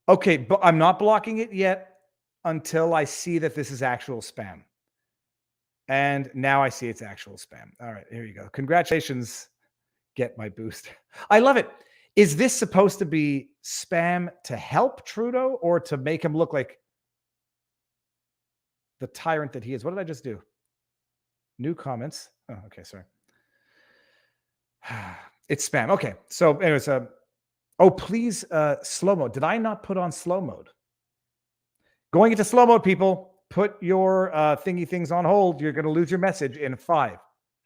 Okay, but I'm not blocking it yet until I see that this is actual spam. And now I see it's actual spam. All right, here you go. Congratulations. Get my boost. I love it. Is this supposed to be spam to help Trudeau or to make him look like the tyrant that he is? What did I just do? New comments. Oh, okay, sorry. It's spam. Okay, so anyways, please, slow mode. Did I not put on slow mode? Going into slow mode, people. Put your thingy things on hold. You're going to lose your message in 5,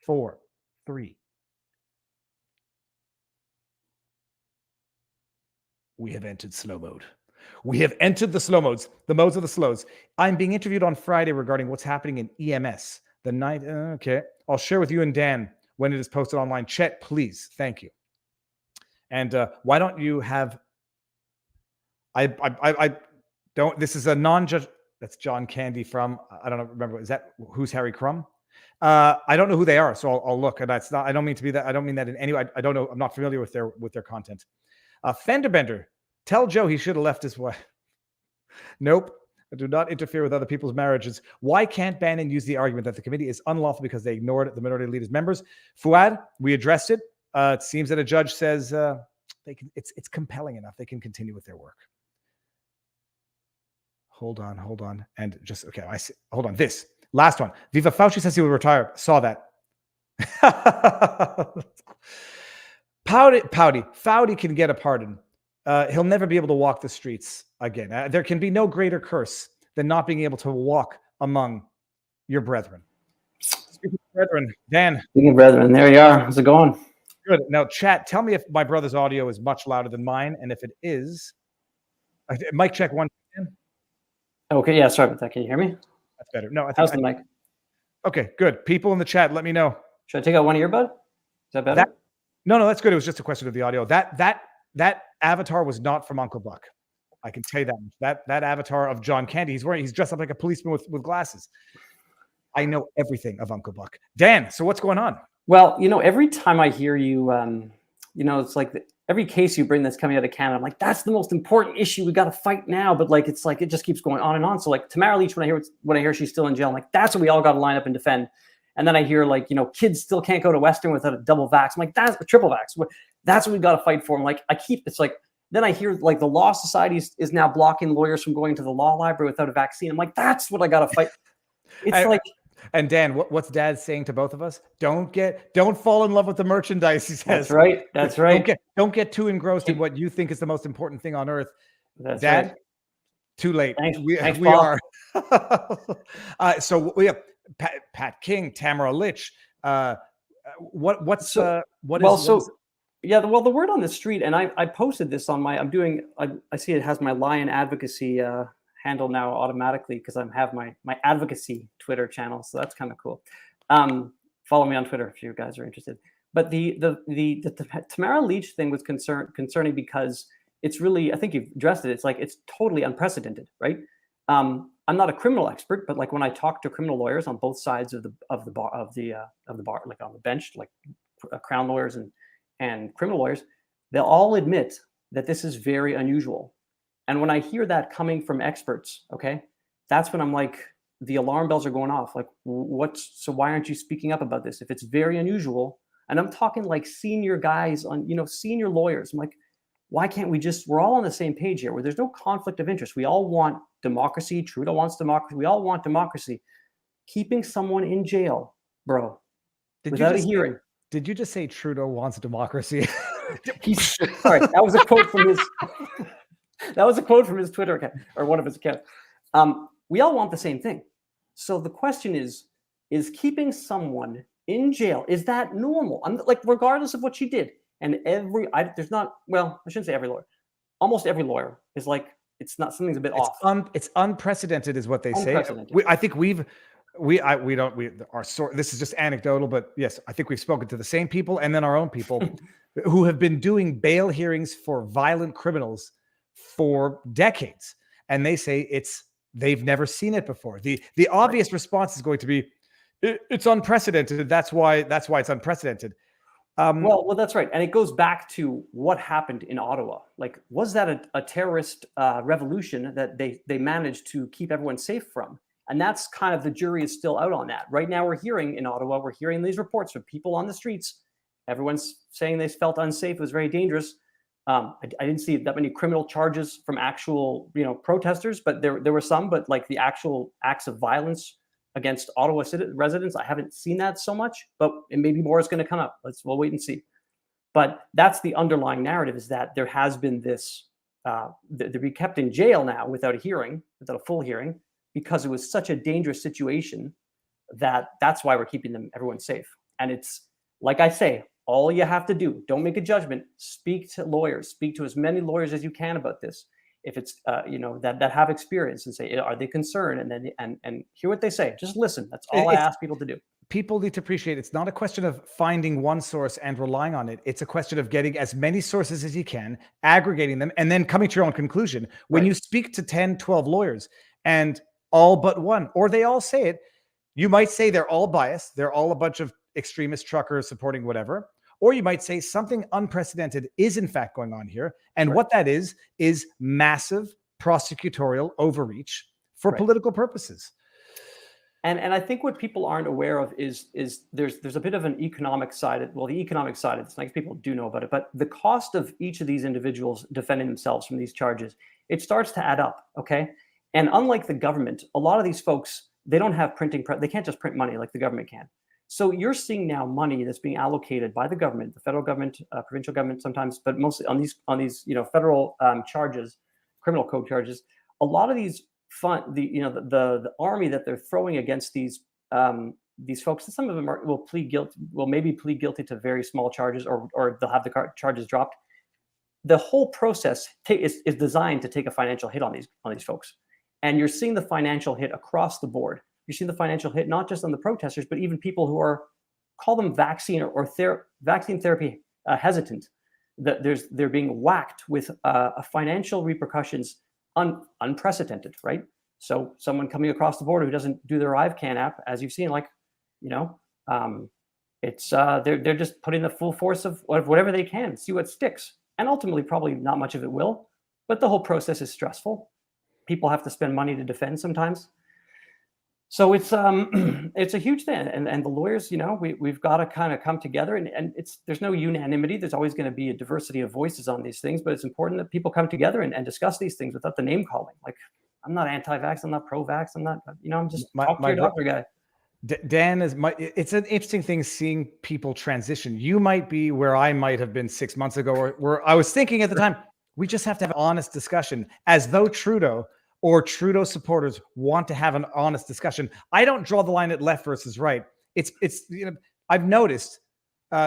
4, 3. We have entered slow mode. We have entered the slow modes, the modes of the slows. I'm being interviewed on Friday regarding what's happening in EMS. The night. Okay. I'll share with you and Dan when it is posted online. Chet, please. Thank you. And why don't you have... I don't... This is a non-judge... That's John Candy from... I don't know, remember, is that... Who's Harry Crumb? I don't know who they are, so I'll look. And that's not... I don't mean to be that... I don't mean that in any way. I don't know. I'm not familiar with their content. Fenderbender, tell Joe he should have left his wife. Nope. Do not interfere with other people's marriages. Why can't Bannon use the argument that the committee is unlawful because they ignored the minority leader's members? Fuad, we addressed it. It seems that a judge says they can. It's compelling enough. They can continue with their work. Hold on. And just, okay, I see. Hold on. This last one. Viva Fauci says he will retire. Saw that. Fauci can get a pardon. He'll never be able to walk the streets again. There can be no greater curse than not being able to walk among your brethren. Speaking of brethren, Dan. Speaking of brethren, there you are. How's it going? Good. Now, chat, tell me if my brother's audio is much louder than mine. And if it is, mic check 1. Okay, yeah, sorry about that. Can you hear me? That's better. No, how's the mic? Okay, good. People in the chat, let me know. Should I take out one earbud? Is that better? No, that's good. It was just a question of the audio. That avatar was not from Uncle Buck. I can tell you that. That avatar of John Candy, he's dressed up like a policeman with glasses. I know everything of Uncle Buck. Dan, so what's going on? Well, every time I hear you, it's like every case you bring that's coming out of Canada, I'm like, that's the most important issue we got to fight now. But it's like it just keeps going on and on. So like Tamara Litch, when I hear she's still in jail, I'm like, that's what we all got to line up and defend. And then I hear kids still can't go to Western without a double vax. I'm like, that's a triple vax. That's what we got to fight for. I'm like, then I hear the Law Society is now blocking lawyers from going to the law library without a vaccine. I'm like, that's what I got to fight. And Dan, what's Dad saying to both of us? Don't fall in love with the merchandise, he says. That's right. Don't get too engrossed in what you think is the most important thing on earth. That's Dad, right. Too late. Thanks, we Paul. are. So we have Pat King, Tamara Litch. Yeah, the word on the street, and I posted this on my, I see it has my Lion advocacy handle now automatically because I have my advocacy Twitter channel, so that's kind of cool. Follow me on Twitter if you guys are interested. But the Tamara Litch thing was concerning because it's really, I think you've addressed it. It's it's totally unprecedented, right? I'm not a criminal expert, but when I talk to criminal lawyers on both sides of the bar, like on the bench, like Crown lawyers and criminal lawyers, they'll all admit that this is very unusual. And when I hear that coming from experts, okay, that's when I'm like, the alarm bells are going off. Like, so why aren't you speaking up about this? If it's very unusual, and I'm talking like senior guys on, senior lawyers. I'm like, why can't we're all on the same page here where there's no conflict of interest. We all want democracy. Trudeau wants democracy. We all want democracy. Keeping someone in jail, bro, without a hearing. Did you just say Trudeau wants democracy? Sorry, that was a quote from his. That was a quote from his Twitter account, or one of his accounts. We all want the same thing. So the question is keeping someone in jail, is that normal? Like, regardless of what she did, and I shouldn't say every lawyer. Almost every lawyer is like, it's not, something's a bit off. It's unprecedented, is what they say. I think this is just anecdotal, but yes, I think we've spoken to the same people and then our own people who have been doing bail hearings for violent criminals for decades. And they say they've never seen it before. The obvious response is going to be, it's unprecedented. That's why it's unprecedented. Well, that's right. And it goes back to what happened in Ottawa. Like, was that a terrorist revolution that they managed to keep everyone safe from? And that's kind of, the jury is still out on that. Right now we're hearing in Ottawa, we're hearing these reports from people on the streets. Everyone's saying they felt unsafe. It was very dangerous. I didn't see that many criminal charges from actual, protesters, but there were some, but like the actual acts of violence against Ottawa residents, I haven't seen that so much, but maybe more is going to come up. We'll wait and see. But that's the underlying narrative, is that there has been this, they'll be kept in jail now without a full hearing, because it was such a dangerous situation that's why we're keeping everyone safe. And it's, like I say, all you have to do, don't make a judgment, speak to lawyers, speak to as many lawyers as you can about this. If it's, that have experience, and say, are they concerned? And then, and hear what they say. Just listen. That's all I ask people to do. People need to appreciate it's not a question of finding one source and relying on it. It's a question of getting as many sources as you can, aggregating them, and then coming to your own conclusion. When you speak to 10, 12 lawyers and all but one, or they all say it, you might say they're all biased. They're all a bunch of extremist truckers supporting whatever. Or you might say something unprecedented is in fact going on here. And what that is massive prosecutorial overreach for political purposes. And I think what people aren't aware of is there's a bit of an economic side. Well, the economic side of this, like, people do know about it, but the cost of each of these individuals defending themselves from these charges, it starts to add up, okay? And unlike the government, a lot of these folks, they don't have they can't just print money like the government can. So you're seeing now money that's being allocated by the government, the federal government, provincial government sometimes, but mostly on these federal charges, criminal code charges. A lot of these the army that they're throwing against these folks, some of them will maybe plead guilty to very small charges, or they'll have the charges dropped. The whole process is designed to take a financial hit on these folks, and you're seeing the financial hit across the board. You're seeing the financial hit not just on the protesters, but even people who call them vaccine or vaccine therapy hesitant. They're being whacked with financial repercussions unprecedented, right? So someone coming across the border who doesn't do their ArriveCan app, as you've seen, it's they're just putting the full force of whatever they can, see what sticks, and ultimately probably not much of it will. But the whole process is stressful. People have to spend money to defend sometimes. So it's a huge thing, and the lawyers, we've got to kind of come together, and there's no unanimity. There's always going to be a diversity of voices on these things, but it's important that people come together and discuss these things without the name calling. Like, I'm not anti-vax, I'm not pro-vax, I'm not, I'm just talk to your doctor guy. Dan it's an interesting thing seeing people transition. You might be where I might have been 6 months ago, or where I was thinking at the time, we just have to have an honest discussion, as though Trudeau or Trudeau supporters want to have an honest discussion. I don't draw the line at left versus right. It's I've noticed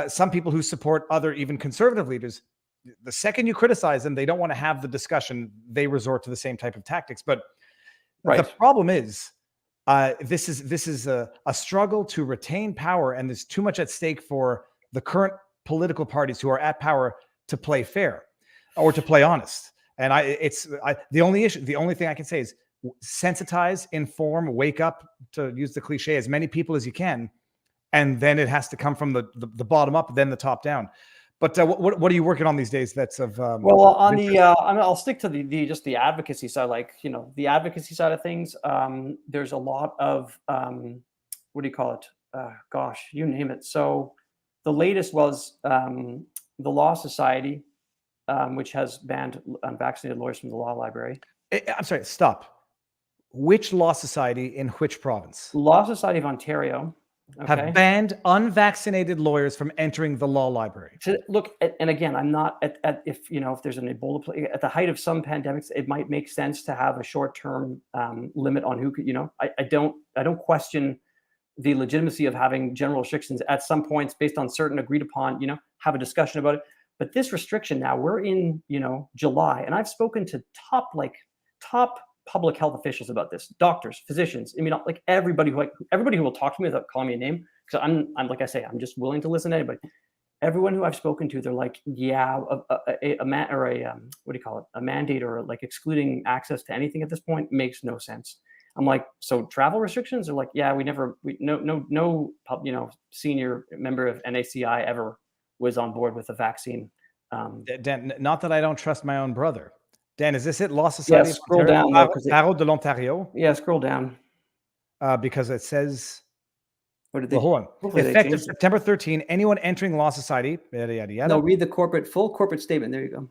some people who support other, even conservative leaders, the second you criticize them, they don't want to have the discussion. They resort to the same type of tactics. But the problem is, this is a struggle to retain power, and there's too much at stake for the current political parties who are at power to play fair or to play honest. And the only thing I can say is sensitize, inform, wake up, to use the cliche, as many people as you can. And then it has to come from the bottom up, then the top down. But what are you working on these days? That's of well, on the I'll stick to the just the advocacy side, like the advocacy side of things. There's a lot of what do you call it? Gosh, you name it. So the latest was the Law Society, which has banned unvaccinated lawyers from the law library. I'm sorry, stop. Which law society in which province? Law Society of Ontario. Okay. Have banned unvaccinated lawyers from entering the law library. To look at, and again, I'm not at if if there's an Ebola at the height of some pandemics, it might make sense to have a short-term limit on who could. I don't question the legitimacy of having general restrictions at some points based on certain agreed upon. Have a discussion about it. But this restriction now, we're in July, and I've spoken to top public health officials about this, doctors, physicians, everybody who will talk to me without calling me a name, because I'm like I say, I'm just willing to listen to anybody. Everyone who I've spoken to, they're like, yeah, a mandate or like excluding access to anything at this point makes no sense. I'm like, so travel restrictions? They're like, yeah, no senior member of NACI ever was on board with the vaccine. Dan, not that I don't trust my own brother. Dan, is this it? Law Society? Yeah, scroll down. Barreau de l'Ontario? Yeah, scroll down. Because it says, what did they? Hold on. Effective September 13, anyone entering Law Society, yada, yada, yada. No, read the full corporate statement. There you go.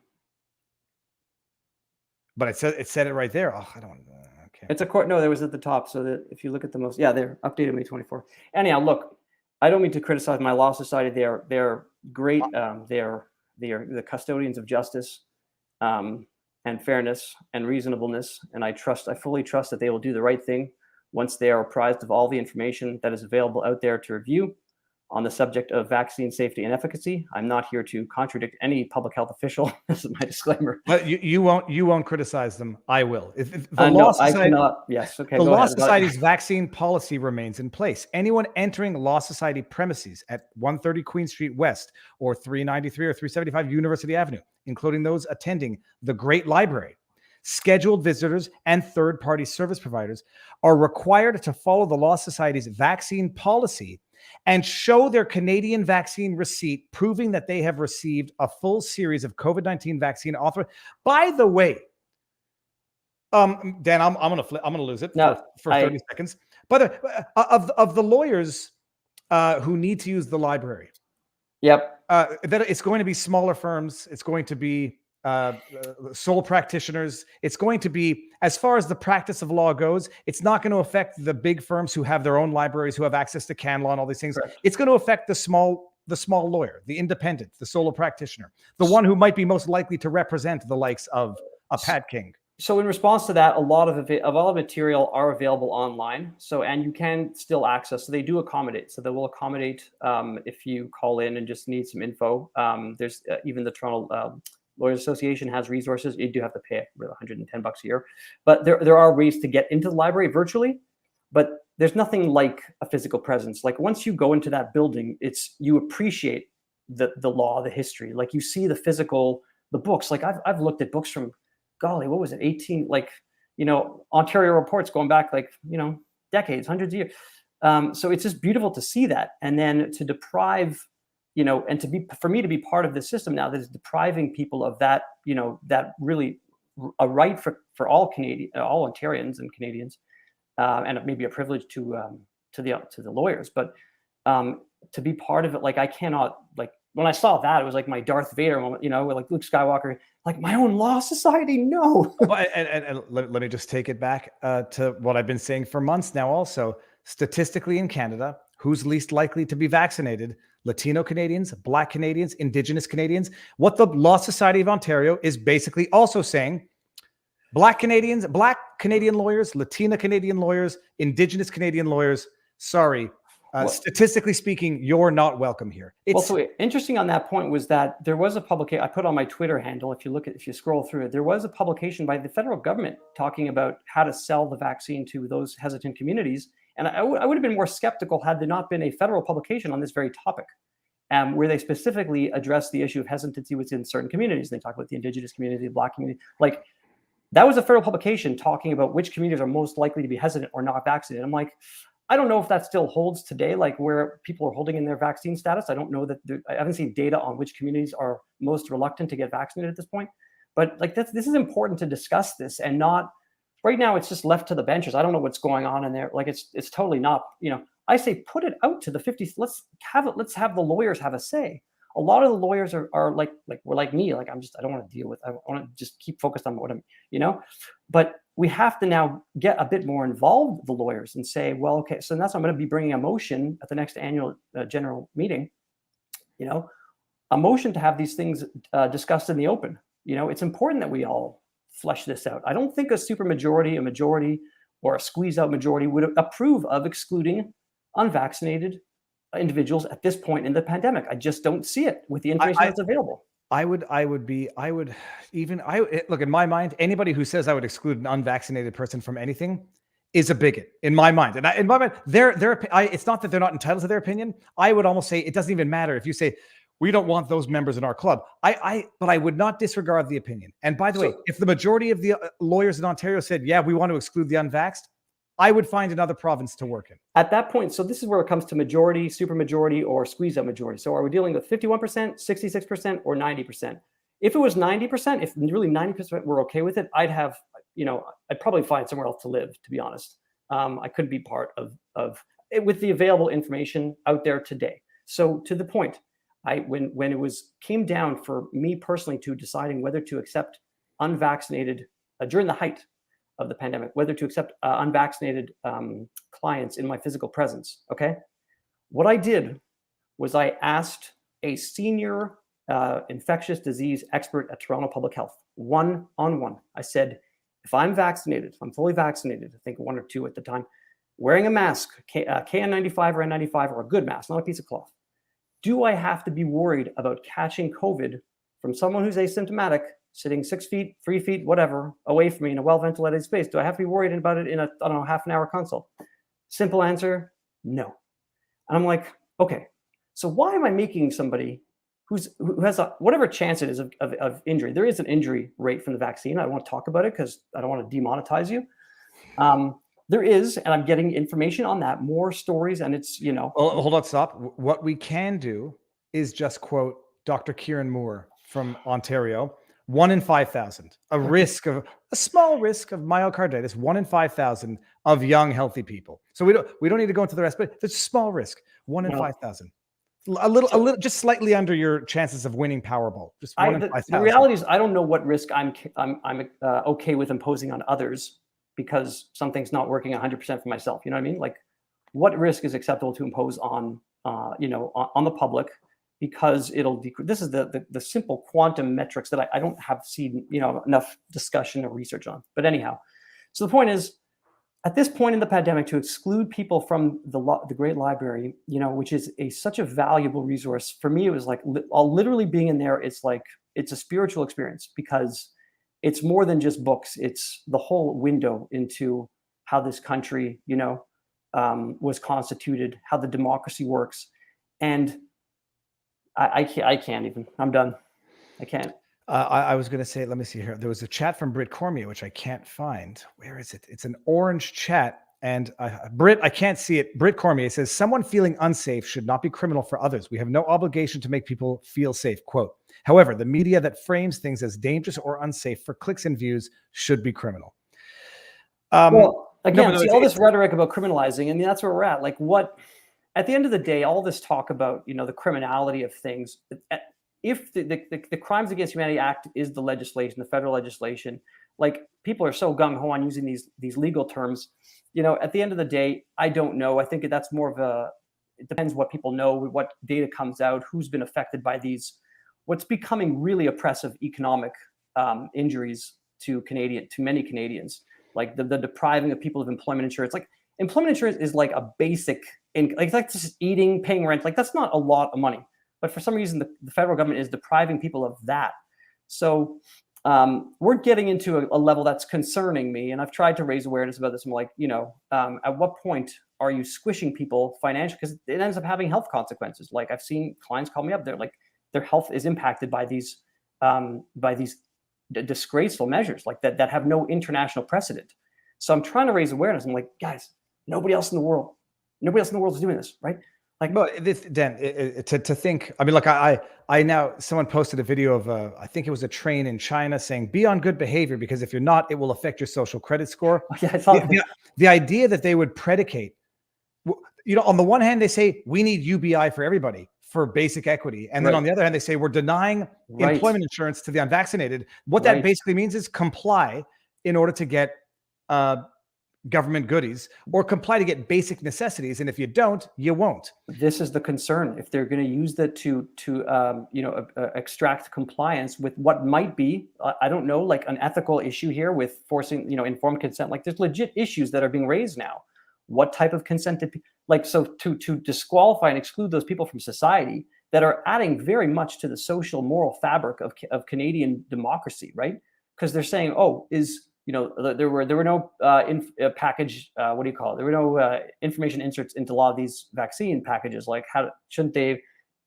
But it said it right there. Oh, I don't. Okay. It's a court. No, there was at the top. So that if you look at the most, they're updated May 24. Anyhow, look, I don't mean to criticize my Law Society. They're great. They're the custodians of justice. And fairness and reasonableness. And I fully trust that they will do the right thing once they are apprised of all the information that is available out there to review on the subject of vaccine safety and efficacy. I'm not here to contradict any public health official. This is my disclaimer. But you won't criticize them. I will. If the Law Society, I cannot. Yes. Okay. The Law Society's vaccine policy remains in place. Anyone entering Law Society premises at 130 Queen Street West or 393 or 375 University Avenue, including those attending the Great Library, scheduled visitors, and third-party service providers are required to follow the Law Society's vaccine policy and show their Canadian vaccine receipt proving that they have received a full series of COVID-19 vaccine authorized. By the way, Dan, I'm gonna lose it for 30 seconds. But of the lawyers who need to use the library, yep, that it's going to be smaller firms. It's going to be sole practitioners. It's going to be, as far as the practice of law goes, it's not going to affect the big firms who have their own libraries, who have access to CanLaw and all these things. Correct. It's going to affect the small lawyer, the independent, the solo practitioner, the one who might be most likely to represent the likes of a Pat King. So in response to that, a lot of all the material are available online. So, and you can still access. So they do accommodate. So they will accommodate if you call in and just need some info. There's even the Toronto Lawyers Association has resources. You do have to pay $110 a year, but there are ways to get into the library virtually. But there's nothing like a physical presence. Like once you go into that building, you appreciate the law, the history. Like you see the books. Like I've looked at books from, golly, what was it? Ontario reports going back decades, hundreds of years. So it's just beautiful to see that, and then to deprive. And for me to be part of the system now that is depriving people of that, that really a right for all Ontarians and Canadians, and it may be a privilege to the lawyers, but to be part of it, like I cannot, like when I saw that, it was like my Darth Vader moment, like Luke Skywalker, like my own Law Society, no. and let me just take it back to what I've been saying for months now. Also, statistically in Canada, who's least likely to be vaccinated? Latino Canadians, Black Canadians, Indigenous Canadians. What the Law Society of Ontario is basically also saying, Black Canadians, Black Canadian lawyers, Latina Canadian lawyers, Indigenous Canadian lawyers, sorry, statistically speaking, you're not welcome here. So interesting on that point was that there was a publication, I put on my Twitter handle, if you scroll through it, there was a publication by the federal government talking about how to sell the vaccine to those hesitant communities. And I would have been more skeptical had there not been a federal publication on this very topic, where they specifically address the issue of hesitancy within certain communities. They talk about the Indigenous community, the Black community. Like that was a federal publication talking about which communities are most likely to be hesitant or not vaccinated. I'm like, I don't know if that still holds today, like where people are holding in their vaccine status. I don't know that I haven't seen data on which communities are most reluctant to get vaccinated at this point. But like this is important to discuss this, and not right now. It's just left to the benches. I don't know what's going on in there. Like it's totally not. I say put it out to the 50s. Let's have it. Let's have the lawyers have a say. A lot of the lawyers are like we're like me. Like I don't want to deal with. I want to just keep focused on what I'm. But we have to now get a bit more involved with the lawyers and say, well, okay, so that's why I'm going to be bringing a motion at the next annual general meeting. A motion to have these things discussed in the open. It's important that we all flesh this out. I don't think a supermajority, a majority, or a squeeze out majority would approve of excluding unvaccinated individuals at this point in the pandemic. I just don't see it with the information that's available. Look, in my mind, anybody who says I would exclude an unvaccinated person from anything is a bigot in my mind. And in my mind, it's not that they're not entitled to their opinion. I would almost say it doesn't even matter if you say, we don't want those members in our club. But I would not disregard the opinion. And by the way, if the majority of the lawyers in Ontario said, yeah, we want to exclude the unvaxxed, I would find another province to work in. At that point, so this is where it comes to majority, supermajority, or squeeze-out majority. So are we dealing with 51%, 66%, or 90%? If it was 90%, if really 90% were okay with it, I'd probably find somewhere else to live, to be honest. I could be part of it with the available information out there today. So to the point, when it came down for me personally to deciding whether to accept unvaccinated during the height of the pandemic, whether to accept unvaccinated clients in my physical presence. Okay. What I did was I asked a senior infectious disease expert at Toronto Public Health, one-on-one. I said, if I'm vaccinated, if I'm fully vaccinated, I think 1 or 2 at the time, wearing a mask, KN95 or N95 or a good mask, not a piece of cloth, do I have to be worried about catching COVID from someone who's asymptomatic, sitting 6 feet, 3 feet, whatever, away from me in a well-ventilated space? Do I have to be worried about it in a, half an hour consult? Simple answer, no. And I'm like, okay, so why am I making somebody who has whatever chance it is of injury? There is an injury rate from the vaccine. I don't want to talk about it because I don't want to demonetize you. There is, and I'm getting information on that, more stories, and it's, Well, hold on, stop. What we can do is just quote Dr. Kieran Moore from Ontario. 1 in 5,000, a small risk of myocarditis, 1 in 5,000 of young, healthy people. So we don't need to go into the rest, but there's a small risk, 1 in 5,000. A little, just slightly under your chances of winning Powerball. Just 1 in 5,000. The reality is, I don't know what risk I'm okay with imposing on others because something's not working 100% for myself. You know what I mean? Like, what risk is acceptable to impose on on the public? Because it'll decrease. This is the simple quantum metrics that I don't have seen enough discussion or research on. But anyhow, so the point is, at this point in the pandemic, to exclude people from the Great Library, which is such a valuable resource for me, it was like literally being in there. It's like it's a spiritual experience because it's more than just books. It's the whole window into how this country, was constituted, how the democracy works, and I can't even. I'm done. I can't. I was going to say, let me see here. There was a chat from Britt Cormier, which I can't find. Where is it? It's an orange chat. And Britt, I can't see it. Britt Cormier says, someone feeling unsafe should not be criminal for others. We have no obligation to make people feel safe. Quote. However, the media that frames things as dangerous or unsafe for clicks and views should be criminal. Well, again, see all this rhetoric about criminalizing, and that's where we're at. Like, what? At the end of the day, all this talk about, the criminality of things, if the Crimes Against Humanity Act is the legislation, the federal legislation, like people are so gung-ho on using these legal terms, at the end of the day, I don't know. I think that's more of it depends what people know, what data comes out, who's been affected by what's becoming really oppressive economic injuries to many Canadians, like the depriving of people of employment insurance. Like, employment insurance is like a basic, like just eating, paying rent. Like, that's not a lot of money, but for some reason the federal government is depriving people of that. So we're getting into a level that's concerning me, and I've tried to raise awareness about this. I'm like, at what point are you squishing people financially? Because it ends up having health consequences. Like, I've seen clients call me up. They're like, their health is impacted by these disgraceful measures like that have no international precedent. So I'm trying to raise awareness. I'm like, guys, nobody else in the world Nobody else in the world is doing this, right? Like, But this, Dan, to think, I mean, like I now, someone posted a video of, I think it was a train in China saying, be on good behavior, because if you're not, it will affect your social credit score. yeah, I saw The idea that they would predicate, on the one hand, they say we need UBI for everybody for basic equity. And then on the other hand, they say we're denying employment insurance to the unvaccinated. What that basically means is comply in order to get government goodies, or comply to get basic necessities. And if you don't, you won't. This is the concern. If they're going to use that to extract compliance with what might be, I don't know, like an ethical issue here with forcing, informed consent. Like there's legit issues that are being raised now. What type of consent to disqualify and exclude those people from society that are adding very much to the social moral fabric of Canadian democracy, right? Because they're saying, there were no package. What do you call it? There were no information inserts into a lot of these vaccine packages. Like, how shouldn't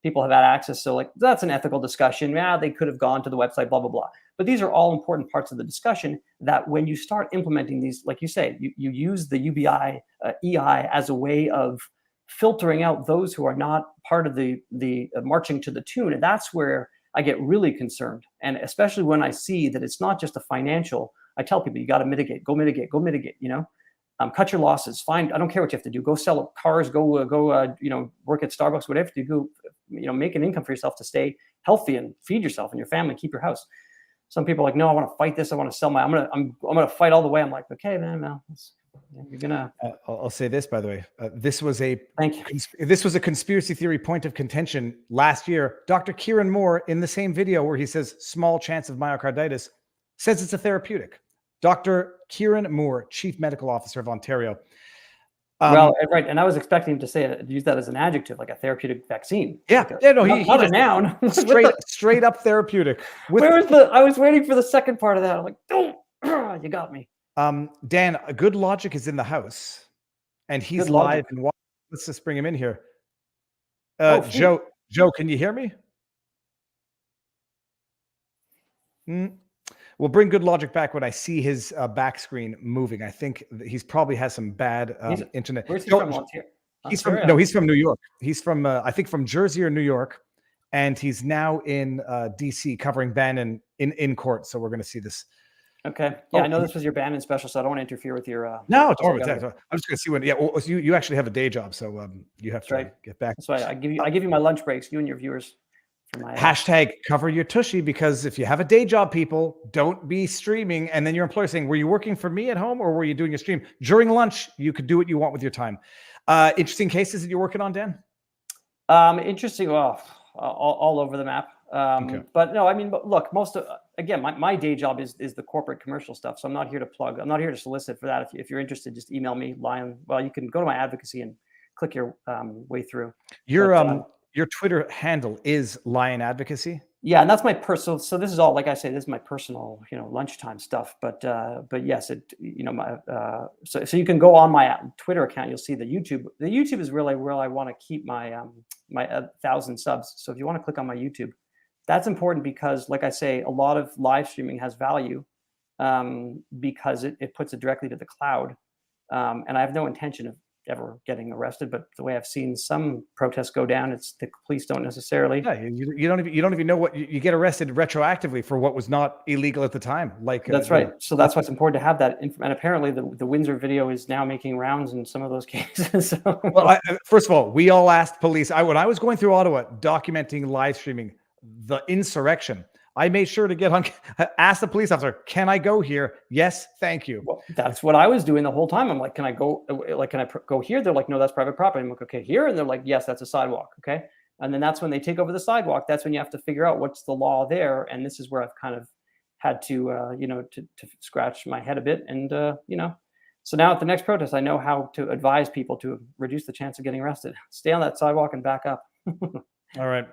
people have had access? So, like, that's an ethical discussion. Yeah, they could have gone to the website, blah blah blah. But these are all important parts of the discussion. That when you start implementing these, like you say, you use the UBI, EI as a way of filtering out those who are not part of the marching to the tune, and that's where I get really concerned. And especially when I see that it's not just a financial. I tell people, you got to mitigate, go mitigate, cut your losses. I don't care what you have to do. Go sell cars, go work at Starbucks, whatever you do, make an income for yourself to stay healthy and feed yourself and your family, keep your house. Some people are like, no, I want to fight this. I want to sell I'm going to fight all the way. I'm like, okay, man, no, you're gonna. I'll say this, by the way, this was a conspiracy theory point of contention last year. Dr. Kieran Moore, in the same video where he says small chance of myocarditis, says it's a therapeutic. Dr. Kieran Moore, Chief Medical Officer of Ontario. Right, and I was expecting him to use that as an adjective, like a therapeutic vaccine. Yeah, not a noun. straight up therapeutic. I was waiting for the second part of that. I'm like, oh, you got me. Dan, Good Logic is in the house, and he's live and watching. Let's just bring him in here. Joe, can you hear me? We'll bring Good Logic back when I see his back screen moving. I think he's probably has some bad internet. Where's he from? He's from New York. He's from I think from Jersey or New York, and he's now in DC covering Bannon in court. So we're going to see this. Okay. Yeah, I know this was your Bannon special, so I don't want to interfere with your. No, don't worry. I'm just going to see when. Yeah, well, so you actually have a day job, so you have to get back. That's why I give you my lunch breaks, you and your viewers. Hashtag cover your tushy, because if you have a day job, people, don't be streaming and then your employer saying, were you working for me at home or were you doing a stream? During lunch, you could do what you want with your time. Interesting cases that you're working on, Dan? Interesting. Well, all over the map. Okay. But no, I mean, look, again, my day job is the corporate commercial stuff. So I'm not here to plug. I'm not here to solicit for that. If you're interested, just email me, Lion. Well, you can go to my advocacy and click your way through. Your Twitter handle is Lion Advocacy. Yeah, and that's my personal. So this is all, like I say, this is my personal, lunchtime stuff. But yes, so you can go on my Twitter account. You'll see the YouTube. The YouTube is really where I want to keep my 1,000 subs. So if you want to click on my YouTube, that's important because, like I say, a lot of live streaming has value because it puts it directly to the cloud. And I have no intention of ever getting arrested, but the way I've seen some protests go down, it's the police don't necessarily. Yeah, you don't even know what you get arrested retroactively for what was not illegal at the time. Like that's right. So that's why it's important to have that. And apparently, the Windsor video is now making rounds in some of those cases. So. Well, first of all, we all asked police. When I was going through Ottawa documenting live streaming the insurrection, I made sure to ask the police officer, can I go here? Yes, thank you. Well, that's what I was doing the whole time. I'm like, can I go? Like, can I go here? They're like, no, that's private property. I'm like, okay, here. And they're like, yes, that's a sidewalk. Okay. And then that's when they take over the sidewalk. That's when you have to figure out what's the law there. And this is where I've kind of had to, to scratch my head a bit. And, so now at the next protest, I know how to advise people to reduce the chance of getting arrested. Stay on that sidewalk and back up. All right.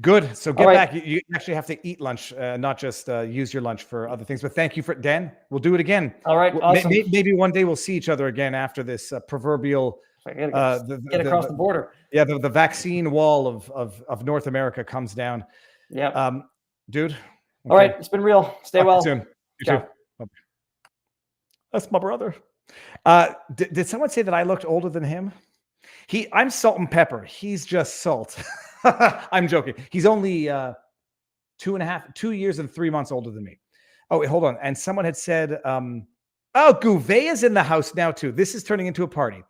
Good. So get back. You actually have to eat lunch, not just use your lunch for other things. But thank you for Dan. We'll do it again. All right. Awesome. Maybe one day we'll see each other again after this proverbial get across the border. Yeah, the vaccine wall of North America comes down. Yeah. Dude. Okay. All right. It's been real. Stay well. Soon. You too. Okay. That's my brother. Did someone say that I looked older than him? I'm salt and pepper. He's just salt. I'm joking. He's only 2 years and 3 months older than me. Oh, wait, hold on. And someone had said, oh, Gouvet is in the house now too. This is turning into a party.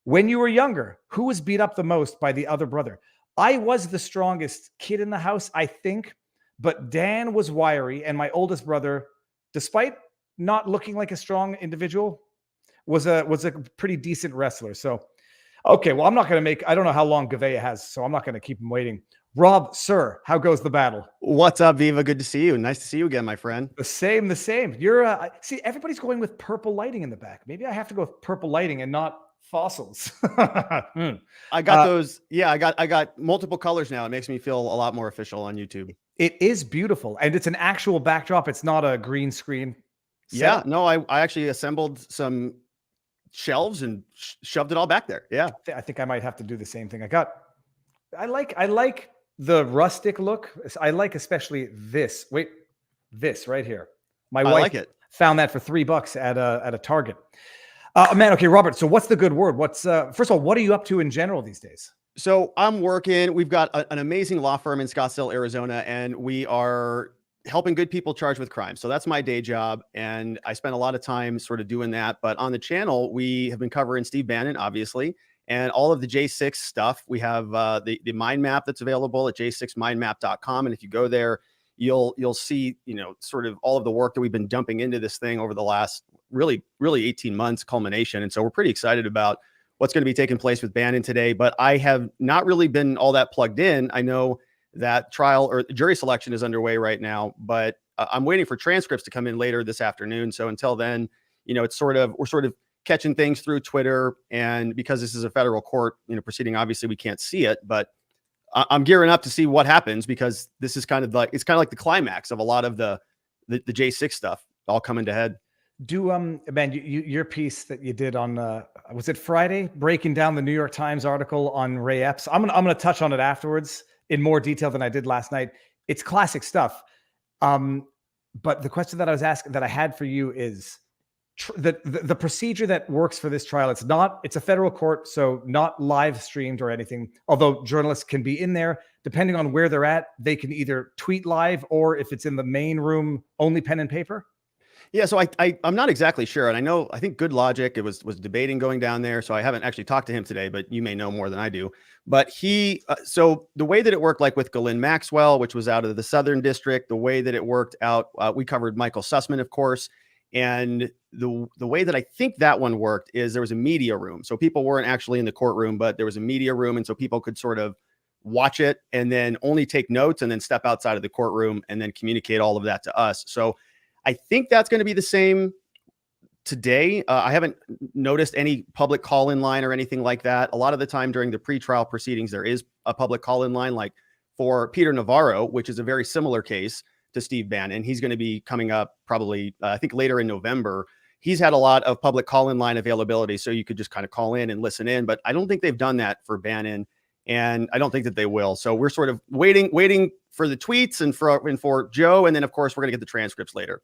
When you were younger, who was beat up the most by the other brother? I was the strongest kid in the house, I think, but Dan was wiry, and my oldest brother, despite not looking like a strong individual, was a pretty decent wrestler. So, okay, well, I'm not going to I don't know how long Gouvet has, so I'm not going to keep him waiting. Rob, sir, how goes the battle? What's up, Viva? Good to see you. Nice to see you again, my friend. The same. You're see, everybody's going with purple lighting in the back. Maybe I have to go with purple lighting and not fossils. I got those. Yeah, I got multiple colors now. It makes me feel a lot more official on YouTube. It is beautiful, and it's an actual backdrop. It's not a green screen. Yeah, no, I actually assembled some shelves and shoved it all back there. Yeah, I think I might have to do the same thing. I like the rustic look. I like especially this. Wait, this right here. My wife like it. Found that for $3 at a Target. Man, okay, Robert. So what's the good word? What's first of all, what are you up to in general these days? So I'm working. We've got an amazing law firm in Scottsdale, Arizona, and we are helping good people charged with crime. So that's my day job, and I spend a lot of time sort of doing that. But on the channel, we have been covering Steve Bannon, obviously, and all of the J6 stuff. We have the mind map that's available at j6mindmap.com, and if you go there, you'll see, you know, sort of all of the work that we've been dumping into this thing over the last really 18 months culmination. And so we're pretty excited about what's going to be taking place with Bannon today, but I have not really been all that plugged in. I know that trial or jury selection is underway right now, but I'm waiting for transcripts to come in later this afternoon. So until then, you know, we're sort of catching things through Twitter, and because this is a federal court, you know, proceeding, obviously we can't see it, but I'm gearing up to see what happens, because this is kind of like the climax of a lot of the J6 stuff all coming to head. Man, your piece that you did on was it Friday, breaking down the New York Times article on Ray Epps. I'm gonna touch on it afterwards in more detail than I did last night. It's classic stuff. But the question that I had for you is the procedure that works for this trial. It's a federal court, so not live streamed or anything. Although journalists can be in there, depending on where they're at, they can either tweet live, or if it's in the main room, only pen and paper. Yeah, so I'm not exactly sure, and I think Good Logic was debating going down there, so I haven't actually talked to him today, but you may know more than I do. But so the way that it worked, like with Ghislaine Maxwell, which was out of the Southern District, the way that it worked out, we covered Michael Sussman, of course, and the way that I think that one worked is there was a media room, so people weren't actually in the courtroom, but there was a media room, and so people could sort of watch it and then only take notes and then step outside of the courtroom and then communicate all of that to us. So I think that's going to be the same today. I haven't noticed any public call-in line or anything like that. A lot of the time during the pretrial proceedings, there is a public call-in line, like for Peter Navarro, which is a very similar case to Steve Bannon. He's going to be coming up probably, I think, later in November. He's had a lot of public call-in line availability, so you could just kind of call in and listen in. But I don't think they've done that for Bannon, and I don't think that they will. So we're sort of waiting for the tweets and for Joe, and then of course we're going to get the transcripts later.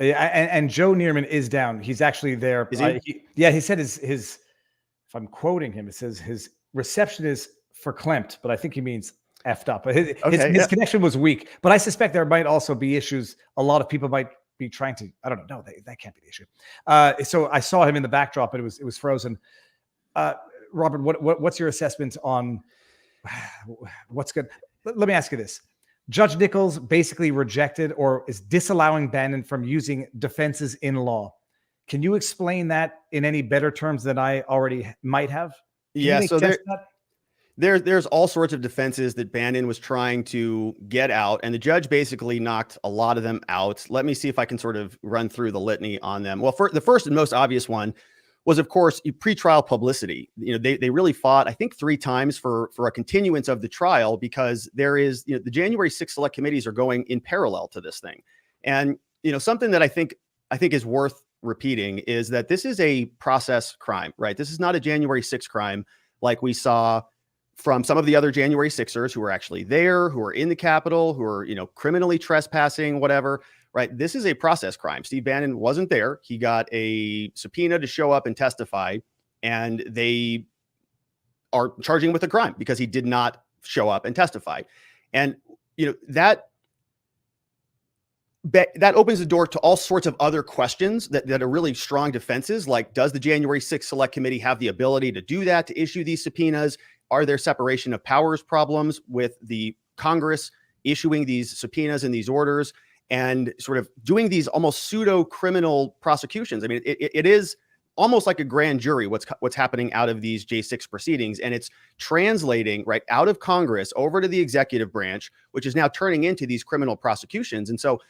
Yeah, and Joe Neerman is down. He's actually there. Is he? He said his, if I'm quoting him, it says his reception is verklempt, but I think he means effed up. His connection was weak, but I suspect there might also be issues. A lot of people might be trying to, I don't know. No, that can't be the issue. So I saw him in the backdrop, but it was frozen. Robert, what's your assessment on what's good? Let me ask you this. Judge Nichols basically rejected or is disallowing Bannon from using defenses in law. Can you explain that in any better terms than I already might have? Yeah, so there's all sorts of defenses that Bannon was trying to get out, and the judge basically knocked a lot of them out. Let me see if I can sort of run through the litany on them. Well, the first and most obvious one was, of course, pretrial publicity. You know, they really fought, I think, 3 times for a continuance of the trial, because there is, you know, the January 6th select committees are going in parallel to this thing. And, you know, something that I think is worth repeating is that this is a process crime, right? This is not a January 6th crime like we saw from some of the other January 6ers who were actually there, who were in the Capitol, who are, you know, criminally trespassing, whatever. Right. This is a process crime. Steve Bannon wasn't there. He got a subpoena to show up and testify, and they are charging him with a crime because he did not show up and testify. And, you know, that opens the door to all sorts of other questions that are really strong defenses. Like, does the January 6th Select Committee have the ability to do that, to issue these subpoenas? Are there separation of powers problems with the Congress issuing these subpoenas and these orders and sort of doing these almost pseudo criminal prosecutions? I mean, it is almost like a grand jury what's happening out of these J6 proceedings, and it's translating right out of Congress over to the executive branch, which is now turning into these criminal prosecutions. And so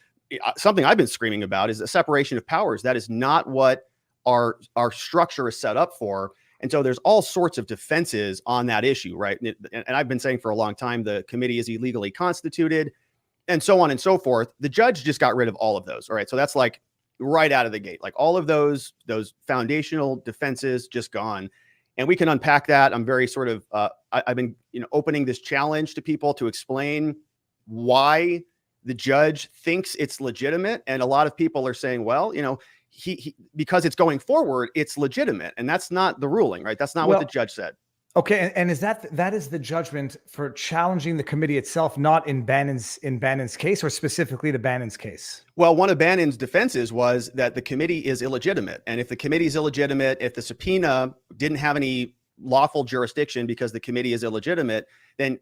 something I've been screaming about is a separation of powers. That is not what our structure is set up for. And so there's all sorts of defenses on that issue, right? And I've been saying for a long time, the committee is illegally constituted and so on and so forth. The judge just got rid of all of those. All right. So that's like right out of the gate, like all of those foundational defenses just gone. And we can unpack that. I'm very sort of, I've been, opening this challenge to people to explain why the judge thinks it's legitimate. And a lot of people are saying, well, he because it's going forward, it's legitimate. And that's not the ruling, right? That's not what the judge said. Okay. And is that is the judgment for challenging the committee itself, not in Bannon's case, or specifically to Bannon's case? Well, one of Bannon's defenses was that the committee is illegitimate. And if the committee is illegitimate, if the subpoena didn't have any lawful jurisdiction because the committee is illegitimate, then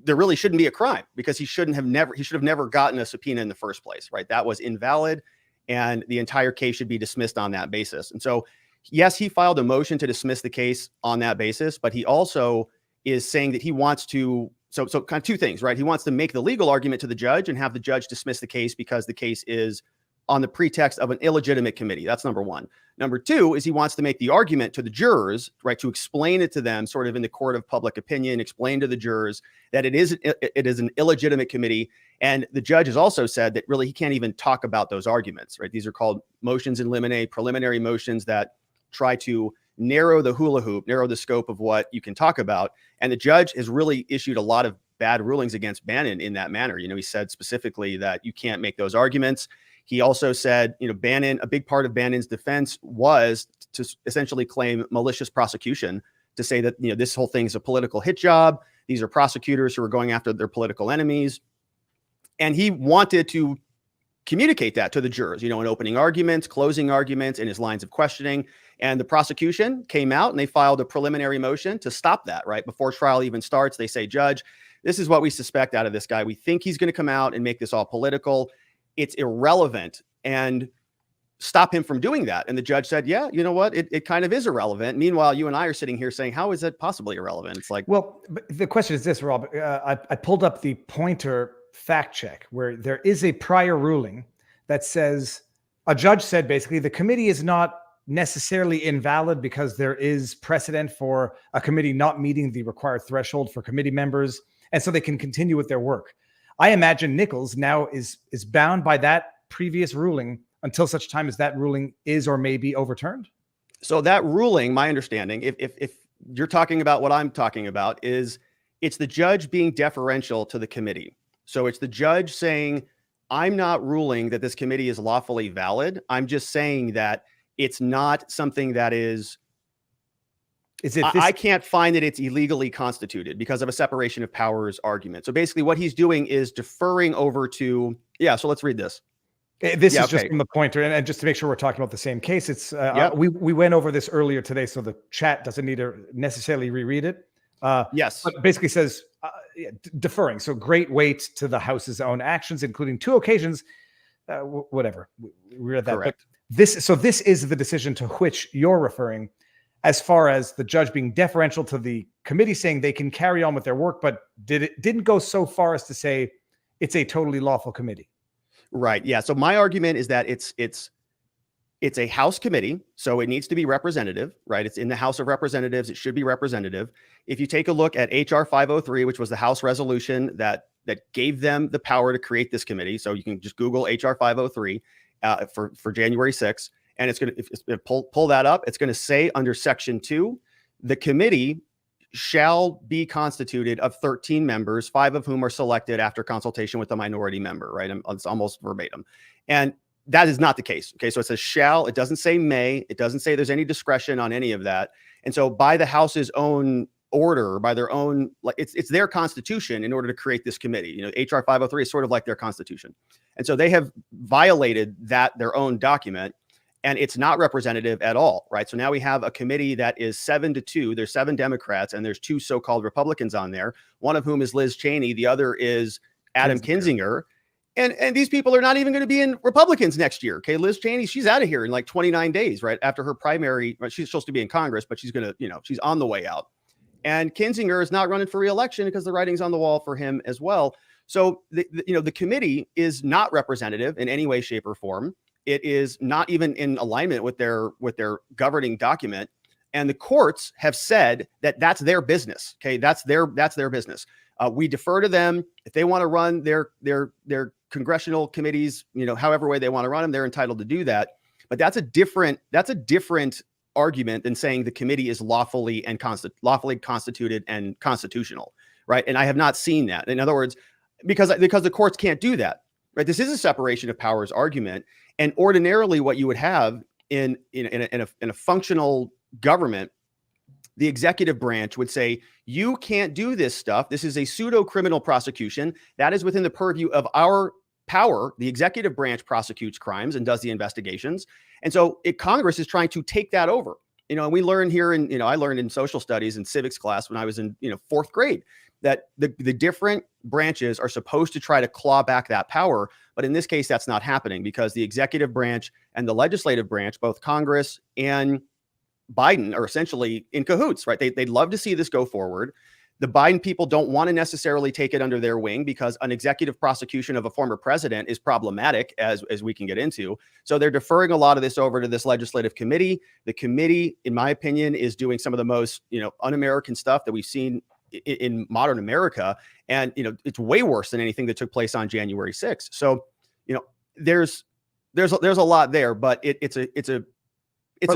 there really shouldn't be a crime, because he should have never gotten a subpoena in the first place, right? That was invalid, and the entire case should be dismissed on that basis. And so, yes, he filed a motion to dismiss the case on that basis, but he also is saying that he wants to, so kind of two things, right? He wants to make the legal argument to the judge and have the judge dismiss the case because the case is on the pretext of an illegitimate committee. That's number one. Number two is he wants to make the argument to the jurors, right, to explain it to them sort of in the court of public opinion, explain to the jurors that it is an illegitimate committee. And the judge has also said that really he can't even talk about those arguments, right? These are called motions in limine, preliminary motions that try to narrow the hula hoop, narrow the scope of what you can talk about. And the judge has really issued a lot of bad rulings against Bannon in that manner. He said specifically that you can't make those arguments. He also said, Bannon, a big part of Bannon's defense was to essentially claim malicious prosecution, to say that, this whole thing is a political hit job. These are prosecutors who are going after their political enemies. And he wanted to communicate that to the jurors, in opening arguments, closing arguments, in his lines of questioning. And the prosecution came out and they filed a preliminary motion to stop that, right? Before trial even starts, they say, Judge, this is what we suspect out of this guy. We think he's going to come out and make this all political. It's irrelevant, and stop him from doing that. And the judge said, yeah, you know what? It kind of is irrelevant. Meanwhile, you and I are sitting here saying, how is it possibly irrelevant? It's like, well, but the question is this, Rob. I pulled up the Pointer fact check where there is a prior ruling that says a judge said basically the committee is not necessarily invalid because there is precedent for a committee not meeting the required threshold for committee members, and so they can continue with their work. I imagine Nichols now is bound by that previous ruling until such time as that ruling is or may be overturned. So that ruling, my understanding, if you're talking about what I'm talking about, is it's the judge being deferential to the committee. So it's the judge saying, I'm not ruling that this committee is lawfully valid. I'm just saying that it's not something that is I can't find that it's illegally constituted because of a separation of powers argument. So basically what he's doing is deferring over to, so let's read this. This is just from the Pointer, and just to make sure we're talking about the same case. It's we went over this earlier today, so the chat doesn't need to necessarily reread it. Yes. But basically says deferring. So great weight to the House's own actions, including two occasions, whatever. We read that. Correct. But this is the decision to which you're referring, as far as the judge being deferential to the committee saying they can carry on with their work, but didn't go so far as to say it's a totally lawful committee. Right. Yeah. So my argument is that it's a House committee, so it needs to be representative, right? It's in the House of Representatives. It should be representative. If you take a look at HR 503, which was the House resolution that gave them the power to create this committee. So you can just Google HR 503 for January 6th. And it's going to pull that up. It's going to say under Section 2, the committee shall be constituted of 13 members, 5 of whom are selected after consultation with a minority member, right? It's almost verbatim. And that is not the case. Okay. So it says shall, it doesn't say may, it doesn't say there's any discretion on any of that. And so by the House's own order, by their own, like it's their constitution in order to create this committee. You know, HR 503 is sort of like their constitution. And so they have violated that, their own document, and it's not representative at all, right? So now we have a committee that is 7-2. There's 7 Democrats and there's 2 so-called Republicans on there, one of whom is Liz Cheney, the other is Adam Kinzinger. And these people are not even going to be in Republicans next year. Okay. Liz Cheney, she's out of here in like 29 days, right? After her primary, she's supposed to be in Congress, but she's going to, you know, she's on the way out. And Kinzinger is not running for re-election because the writing's on the wall for him as well. So, the committee is not representative in any way, shape, or form. It is not even in alignment with their governing document. And the courts have said that that's their business. Okay. That's their business. We defer to them. If they want to run their congressional committees, you know, however way they want to run them, they're entitled to do that. But that's a different argument than saying the committee is lawfully constituted and constitutional, right? And I have not seen that. In other words, because the courts can't do that, right? This is a separation of powers argument, and ordinarily, what you would have in a functional government, the executive branch would say, you can't do this stuff. This is a pseudo criminal prosecution that is within the purview of our power. The executive branch prosecutes crimes and does the investigations. And so Congress is trying to take that over. You know, and we learn here I learned in social studies and civics class when I was in, 4th grade, that the different branches are supposed to try to claw back that power. But in this case, that's not happening because the executive branch and the legislative branch, both Congress and Biden, are essentially in cahoots, right? They'd love to see this go forward. The Biden people don't want to necessarily take it under their wing because an executive prosecution of a former president is problematic, as we can get into. So they're deferring a lot of this over to this legislative committee. The committee, in my opinion, is doing some of the most, un-American stuff that we've seen in modern America. And, it's way worse than anything that took place on January 6th. So, there's a lot there, but it's a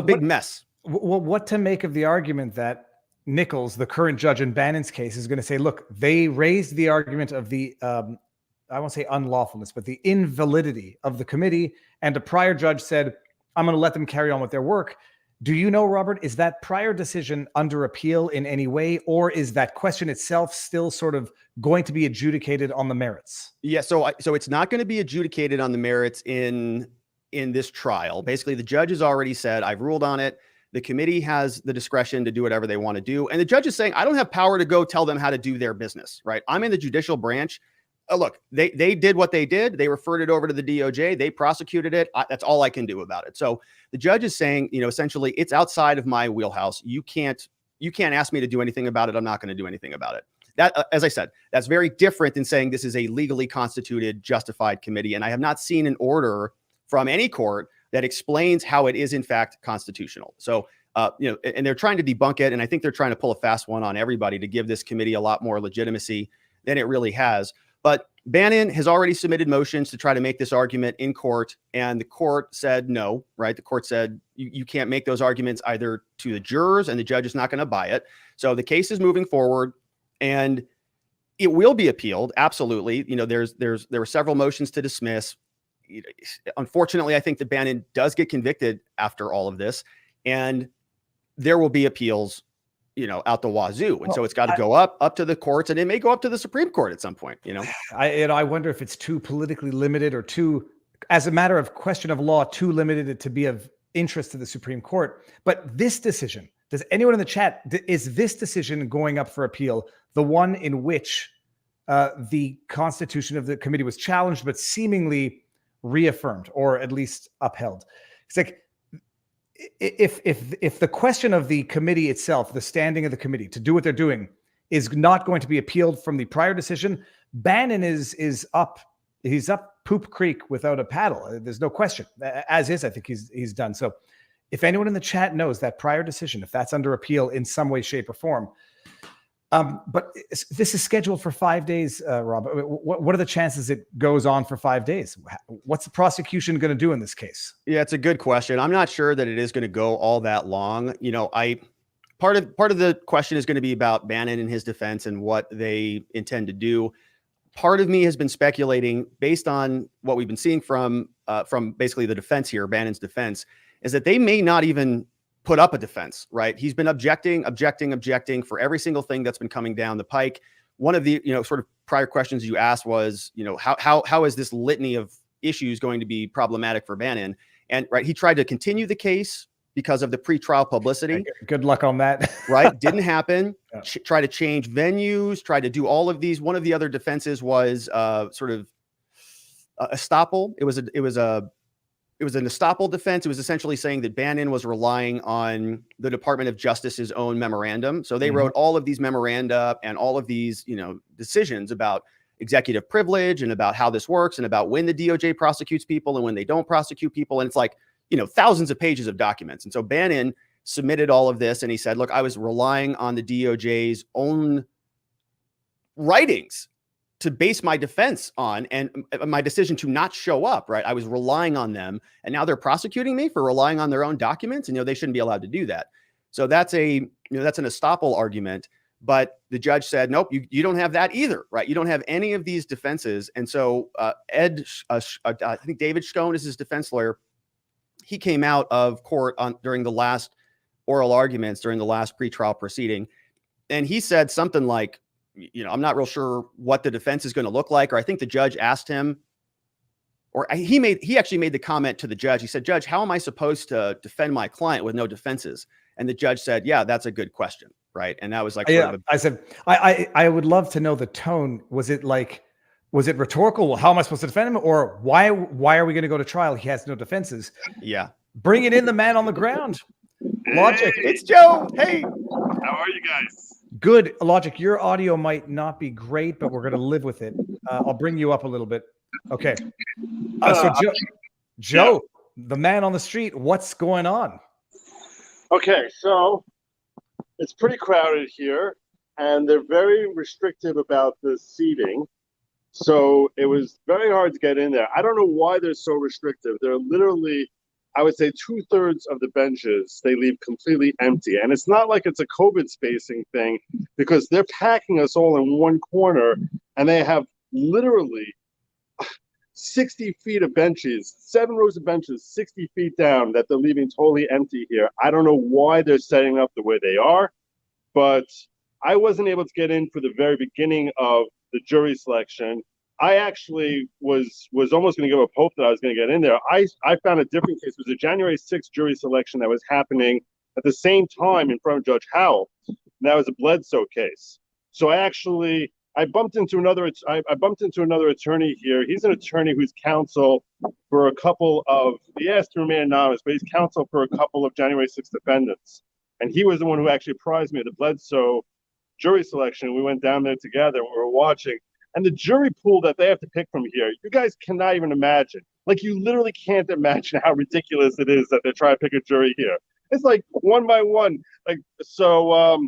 big mess. Well, what to make of the argument that Nichols, the current judge in Bannon's case, is going to say, look, they raised the argument of the, I won't say unlawfulness, but the invalidity of the committee. And a prior judge said, I'm going to let them carry on with their work. Do you know, Robert, is that prior decision under appeal in any way, or is that question itself still sort of going to be adjudicated on the merits? Yeah, so it's not going to be adjudicated on the merits in this trial. Basically, the judge has already said, I've ruled on it. The committee has the discretion to do whatever they want to do. And the judge is saying, I don't have power to go tell them how to do their business, right? I'm in the judicial branch. Look, they did what they did. They referred it over to the DOJ. They prosecuted it. That's all I can do about it. So the judge is saying, essentially, it's outside of my wheelhouse. You can't ask me to do anything about it. I'm not going to do anything about it. That, as I said, that's very different than saying this is a legally constituted, justified committee. And I have not seen an order from any court that explains how it is in fact constitutional. So, and they're trying to debunk it. And I think they're trying to pull a fast one on everybody to give this committee a lot more legitimacy than it really has. But Bannon has already submitted motions to try to make this argument in court. And the court said no, right? The court said you can't make those arguments either to the jurors, and the judge is not going to buy it. So the case is moving forward and it will be appealed. Absolutely. There were several motions to dismiss. Unfortunately, I think that Bannon does get convicted after all of this, and there will be appeals, out the wazoo. And so it's got to go up to the courts, and it may go up to the Supreme Court at some point, I wonder if it's too politically limited or too, as a matter of question of law, too limited to be of interest to the Supreme Court. But this decision, does anyone in the chat, is this decision going up for appeal the one in which the constitution of the committee was challenged, but seemingly reaffirmed or at least upheld? It's like, if the question of the committee itself, the standing of the committee to do what they're doing, is not going to be appealed from the prior decision, Bannon is up. He's up poop creek without a paddle. There's no question. As is, I think he's done. So if anyone in the chat knows that prior decision, if that's under appeal in some way, shape, or form, but this is scheduled for 5 days, Rob. What are the chances it goes on for 5 days? What's the prosecution going to do in this case? Yeah, it's a good question. I'm not sure that it is going to go all that long. Part of the question is going to be about Bannon and his defense and what they intend to do. Part of me has been speculating, based on what we've been seeing from basically the defense here, Bannon's defense, is that they may not even put up a defense, right? He's been objecting for every single thing that's been coming down the pike. One of the, sort of prior questions you asked was, how is this litany of issues going to be problematic for Bannon? And right, he tried to continue the case because of the pretrial publicity. Good luck on that. Right? Didn't happen. Yeah. Try to change venues, try to do all of these. One of the other defenses was sort of estoppel. It was an estoppel defense. It was essentially saying that Bannon was relying on the Department of Justice's own memorandum. So they wrote all of these memoranda and all of these, decisions about executive privilege and about how this works and about when the DOJ prosecutes people and when they don't prosecute people. And it's like, thousands of pages of documents. And so Bannon submitted all of this and he said, look, I was relying on the DOJ's own writings to base my defense on, and my decision to not show up, right? I was relying on them, and now they're prosecuting me for relying on their own documents, and they shouldn't be allowed to do that. So that's that's an estoppel argument. But the judge said, nope, you don't have that either, right? You don't have any of these defenses. And so I think David Scone is his defense lawyer. He came out of court during the last oral arguments, during the last pretrial proceeding, and he said something like, I'm not real sure what the defense is going to look like. Or I think the judge asked him, or he actually made the comment to the judge. He said, Judge, how am I supposed to defend my client with no defenses? And the judge said, yeah, that's a good question. Right. And that was like, I said, I would love to know the tone. Was it rhetorical? Well, how am I supposed to defend him? Or why are we going to go to trial? He has no defenses. Yeah. Bring it in, the man on the ground. Logic. Hey. It's Joe. Hey. How are you guys? Good. Logic, your audio might not be great, but we're going to live with it. I'll bring you up a little bit. Okay. So Joe, the man on the street, what's going on? Okay, so it's pretty crowded here, and they're very restrictive about the seating. So it was very hard to get in there. I don't know why they're so restrictive. They're literally, I would say 2/3 of the benches they leave completely empty. And it's not like it's a COVID spacing thing, because they're packing us all in one corner, and they have literally 60 feet of benches, 7 rows of benches, 60 feet down, that they're leaving totally empty here. I don't know why they're setting up the way they are, but I wasn't able to get in for the very beginning of the jury selection. I actually was almost going to give up hope that I was going to get in there. I found a different case. It was a January 6th jury selection that was happening at the same time in front of Judge Howell. And that was a Bledsoe case. So I bumped into another attorney here. He's an attorney who's counsel for a couple of, he asked to remain anonymous, but he's counsel for a couple of January 6th defendants. And he was the one who actually apprised me of the Bledsoe jury selection. We went down there together and we were watching. And the jury pool that they have to pick from here, you guys cannot even imagine. Like, you literally can't imagine how ridiculous it is that they're trying to pick a jury here. It's like one by one. Like, so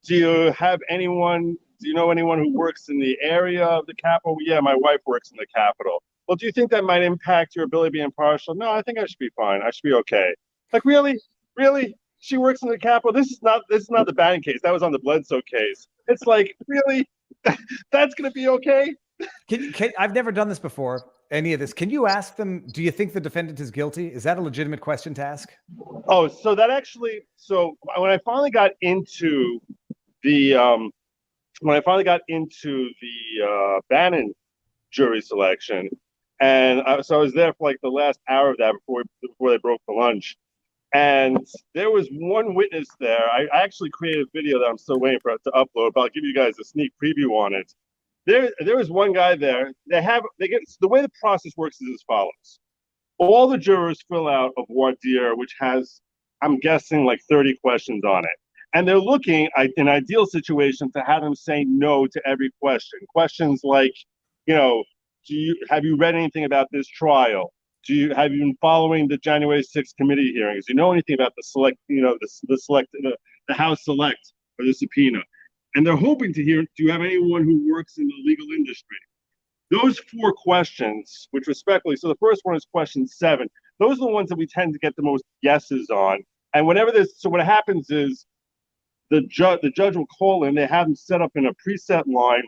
do you know anyone who works in the area of the Capitol? Yeah, my wife works in the Capitol. Well, do you think that might impact your ability to be impartial? No, I think I should be fine. I should be okay. Like, really? She works in the Capitol? This is not the Bannon case. That was on the Bledsoe case. It's like, really? That's going to be okay? I've never done this before, any of this. Can you ask them, do you think the defendant is guilty? Is that a legitimate question to ask? Oh, so when I finally got into the Bannon jury selection, and I was there for like the last hour of that before they broke for lunch. And there was one witness there. I actually created a video that I'm still waiting for it to upload, but I'll give you guys a sneak preview on it. There was one guy there. The way the process works is as follows. All the jurors fill out a voir dire, which has, I'm guessing, like 30 questions on it. And they're looking, in an ideal situation, to have them say no to every question. Questions like, have you read anything about this trial? Have you been following the January 6th committee hearings? Do you know anything about the House Select or the subpoena? And they're hoping to hear, do you have anyone who works in the legal industry? Those 4 questions, which respectfully, so the first one is question 7. Those are the ones that we tend to get the most yeses on. And so what happens is the judge will call in, they have them set up in a preset line.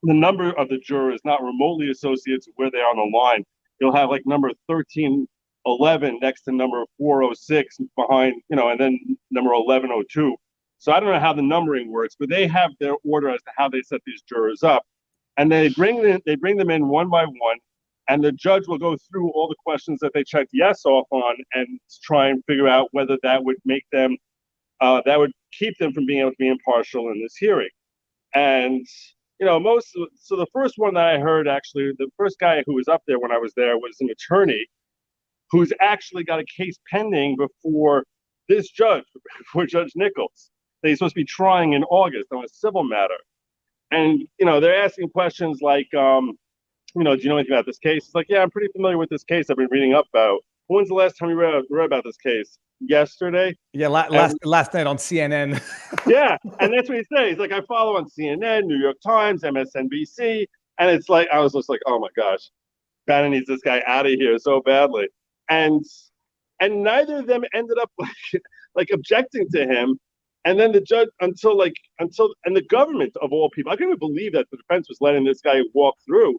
The number of the jurors not remotely associated with where they are on the line. You'll have like number 13 11 next to number 406 behind, and then number 1102. So I don't know how the numbering works, but they have their order as to how they set these jurors up. And they bring them in one by one, and the judge will go through all the questions that they checked yes off on and try and figure out whether that would make them, that would keep them from being able to be impartial in this hearing. And, so the first one that I heard, actually, the first guy who was up there when I was there was an attorney who's actually got a case pending before this judge, before Judge Nichols, that he's supposed to be trying in August on a civil matter. And, they're asking questions like, do you know anything about this case? It's like, yeah, I'm pretty familiar with this case. I've been reading up about. When's the last time you read about this case? Yesterday? Yeah, last night on CNN. Yeah, and that's what he said. He's like, I follow on CNN, New York Times, MSNBC. And it's like, I was just like, oh my gosh, Bannon needs this guy out of here so badly. And neither of them ended up like objecting to him. And then the judge, until the government of all people, I couldn't believe that the defense was letting this guy walk through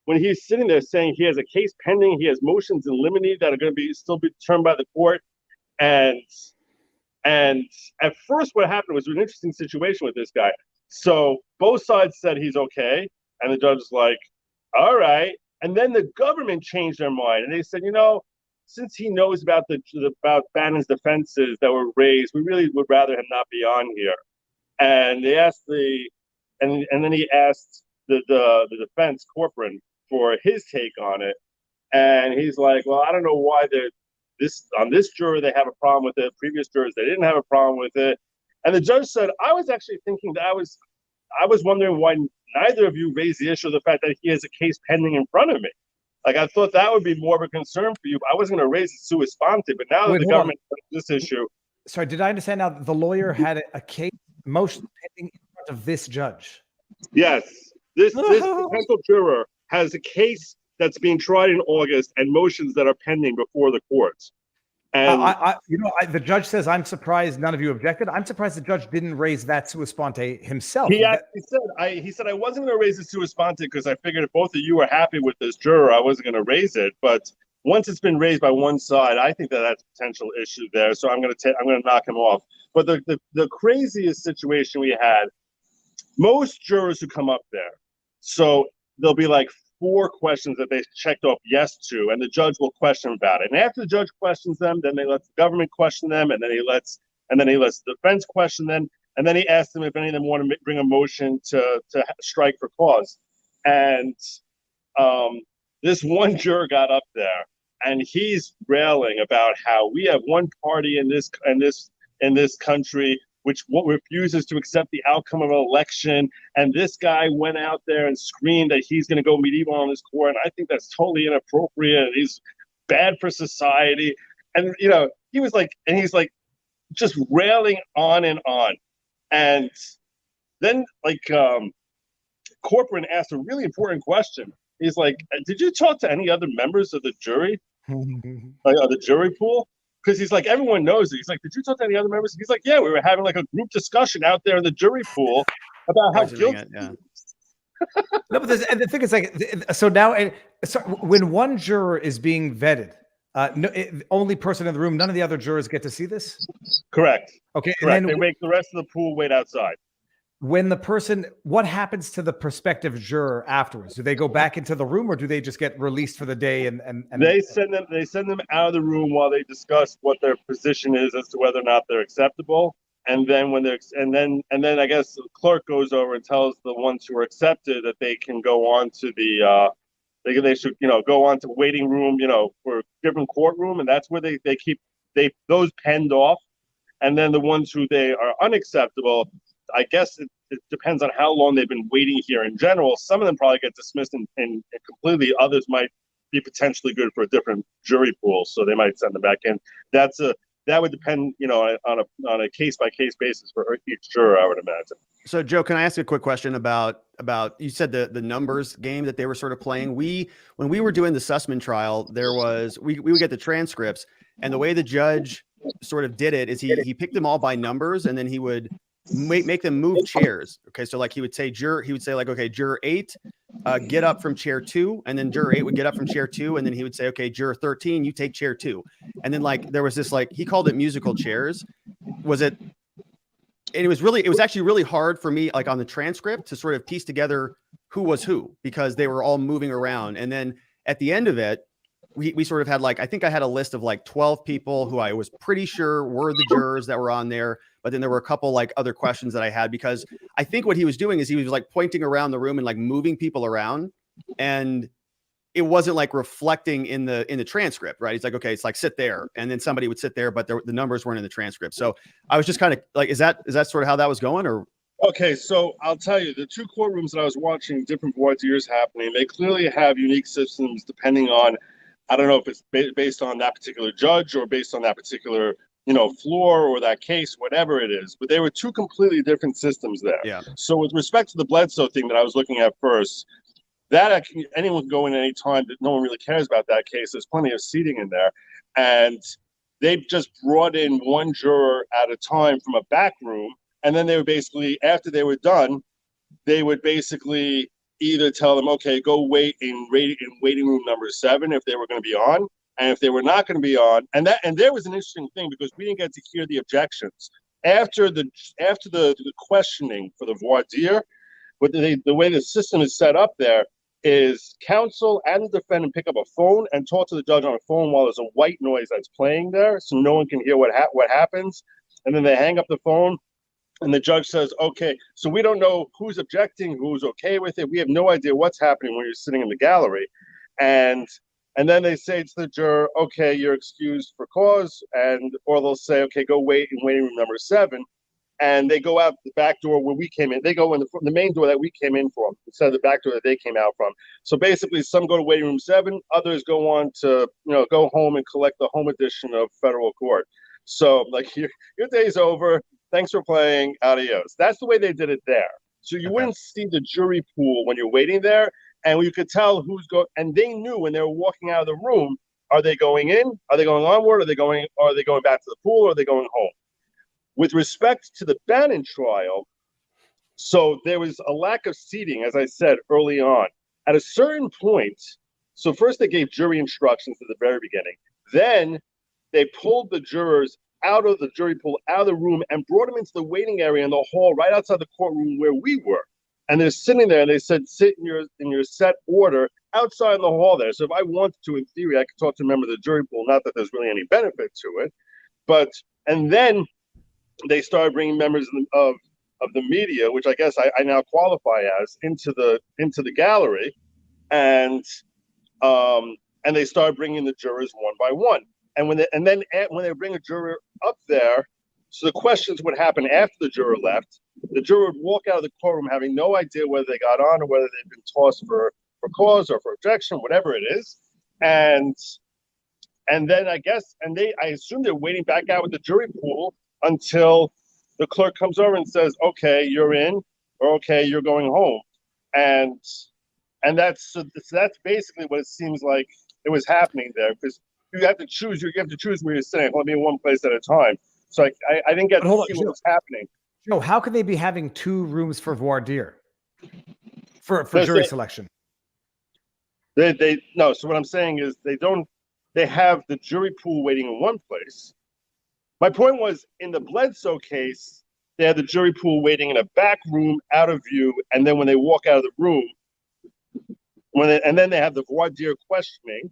when he's sitting there saying he has a case pending, he has motions in limine that are going to still be determined by the court. And at first what happened was an interesting situation with this guy. So both sides said he's okay. And the judge was like, all right. And then the government changed their mind. And they said, since he knows about about Bannon's defenses that were raised, we really would rather him not be on here. And they asked and then he asked the defense Corcoran for his take on it. And he's like, well, I don't know why on this juror they have a problem with it. Previous jurors, they didn't have a problem with it. And the judge said, I was actually thinking that I was wondering why neither of you raised the issue of the fact that he has a case pending in front of me. Like, I thought that would be more of a concern for you. I wasn't going to raise it sua sponte, but now that the government has this issue. Sorry, did I understand now that the lawyer had a case motion pending in front of this judge? Yes. This potential juror has a case that's being tried in August and motions that are pending before the courts. And the judge says, I'm surprised none of you objected. I'm surprised the judge didn't raise that sua sponte himself. He actually said, I wasn't going to raise it sua sponte because I figured if both of you were happy with this juror, I wasn't going to raise it. But once it's been raised by one side, I think that's a potential issue there. So I'm going to knock him off. But the craziest situation we had, most jurors who come up there, so there'll be like 4 questions that they checked off yes to, and the judge will question about it. And after the judge questions them, then they let the government question them, and then he lets the defense question them, and then he asks them if any of them want to bring a motion to strike for cause. And this one juror got up there, and he's railing about how we have one party in this country which refuses to accept the outcome of an election. And this guy went out there and screamed that he's going to go medieval on his court. And I think that's totally inappropriate. And he's bad for society. And, he's like, just railing on and on. And then, Corcoran asked a really important question. He's like, did you talk to any other members of the jury? The jury pool? Because he's like, everyone knows it. He's like, did you talk to any other members? He's like, yeah, we were having like a group discussion out there in the jury pool about how guilty. Yeah. No, but the thing is, so now, when one juror is being vetted, only person in the room, none of the other jurors get to see this? Correct. Okay. Correct. And then they make the rest of the pool wait outside. When what happens to the prospective juror afterwards? Do they go back into the room, or do they just get released for the day? And they send them out of the room while they discuss what their position is as to whether or not they're acceptable. And then and then I guess the clerk goes over and tells the ones who are accepted that they can go on to they should go on to waiting room for a different courtroom, and that's where they keep those penned off. And then the ones who they are unacceptable, I guess it depends on how long they've been waiting here in general. Some of them probably get dismissed and completely. Others might be potentially good for a different jury pool, so they might send them back in. That would depend, on a case by case basis for each juror, I would imagine. So, Joe, can I ask a quick question about you said the numbers game that they were sort of playing? When we were doing the Sussman trial, we would get the transcripts, and the way the judge sort of did it is he picked them all by numbers, and then he would make them move chairs. Okay, so like he would say juror 8 get up from chair 2, and then juror 8 would get up from chair 2, and then he would say, okay, juror 13, you take chair 2. And then like there was this, like, he called it musical chairs. It was actually really hard for me, like on the transcript, to sort of piece together who was who, because they were all moving around. And then at the end of it, we sort of had, like, I think I had a list of like 12 people who I was pretty sure were the jurors that were on there. But then there were a couple like other questions that I had, because I think what he was doing is he was like pointing around the room and like moving people around, and it wasn't like reflecting in the transcript, right? He's like, okay, it's like sit there, and then somebody would sit there, but the numbers weren't in the transcript. So I was just kind of like, is that sort of how that was going, or? Okay, so I'll tell you, the two courtrooms that I was watching different voir dires happening, they clearly have unique systems depending on, I don't know if it's based on that particular judge or based on that particular, floor or that case, whatever it is. But they were two completely different systems there. Yeah. So with respect to the Bledsoe thing that I was looking at first, anyone can go in any time. That no one really cares about that case. There's plenty of seating in there, and they just brought in one juror at a time from a back room, and then they would basically, after they were done, they would basically either tell them, okay, go wait in waiting room number 7 if they were going to be on, and if they were not going to be on, and there was an interesting thing, because we didn't get to hear the objections after the questioning for the voir dire. But the way the system is set up there is counsel and the defendant pick up a phone and talk to the judge on a phone while there's a white noise that's playing there, so no one can hear what happens, and then they hang up the phone. And the judge says, okay, so we don't know who's objecting, who's okay with it. We have no idea what's happening when you're sitting in the gallery. And then they say to the juror, okay, you're excused for cause. Or they'll say, okay, go wait in waiting room number 7. And they go out the back door where we came in. They go in the main door that we came in from instead of the back door that they came out from. So basically, some go to waiting room 7. Others go on to, go home and collect the home edition of federal court. So like your day's over. Thanks for playing. Adios. That's the way they did it there. So you wouldn't see the jury pool when you're waiting there, and you could tell who's going. And they knew when they were walking out of the room, are they going in? Are they going onward? Are they going back to the pool? Or are they going home? With respect to the Bannon trial, so there was a lack of seating, as I said early on. At a certain point, so first they gave jury instructions at the very beginning. Then they pulled the jurors out of the jury pool, out of the room, and brought them into the waiting area in the hall right outside the courtroom where we were. And they're sitting there, and they said, sit in your set order outside in the hall there. So if I wanted to, in theory, I could talk to a member of the jury pool, not that there's really any benefit to it. And then they started bringing members of the media, which I guess I now qualify as, into the gallery. And they started bringing the jurors one by one. And when they bring a juror up there, so the questions would happen after the juror left. The juror would walk out of the courtroom having no idea whether they got on or whether they'd been tossed for cause or for objection, whatever it is. And then I assume they're waiting back out with the jury pool until the clerk comes over and says, okay, you're in, or okay, you're going home. And that's basically what it seems like it was happening there, because you have to choose where you're sitting. Let me in one place at a time. So I didn't get to see what was happening. Joe, how could they be having 2 rooms for voir dire for jury selection? No. So what I'm saying is they have the jury pool waiting in one place. My point was, in the Bledsoe case, they had the jury pool waiting in a back room out of view, and then when they walk out of the room, and then they have the voir dire questioning.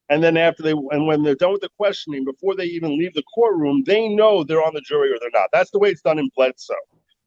And then when they're done with the questioning, before they even leave the courtroom, they know they're on the jury or they're not. That's the way it's done in Bledsoe.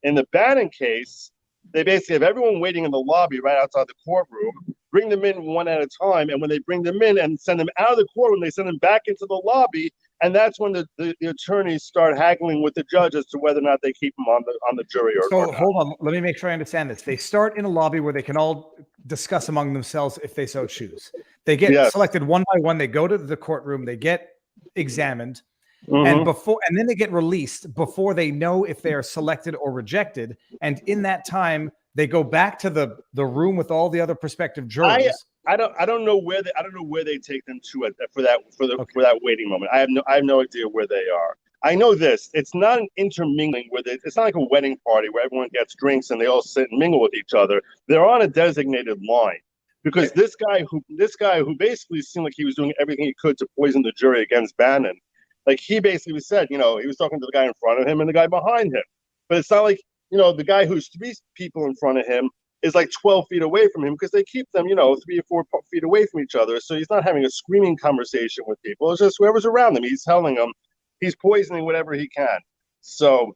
In the Bannon case, they basically have everyone waiting in the lobby right outside the courtroom, bring them in one at a time, and when they bring them in and send them out of the courtroom, they send them back into the lobby, and that's when the attorneys start haggling with the judge as to whether or not they keep them on the jury or not. Hold on, let me make sure I understand this. They start in a lobby where they can all discuss among themselves if they so choose. They get selected one by one. They go to the courtroom. They get examined, and then they get released before they know if they are selected or rejected. And in that time, they go back to the room with all the other prospective jurors. I don't know where they take them to for that waiting moment. I have no idea where they are. I know this. It's not an intermingling with it. It's not like a wedding party where everyone gets drinks and they all sit and mingle with each other. They're on a designated line because this guy who basically seemed like he was doing everything he could to poison the jury against Bannon, like he basically said, he was talking to the guy in front of him and the guy behind him. But it's not like, the guy who's 3 people in front of him is like 12 feet away from him because they keep them, 3 or 4 feet away from each other. So he's not having a screaming conversation with people. It's just whoever's around him. He's telling them he's poisoning whatever he can. So,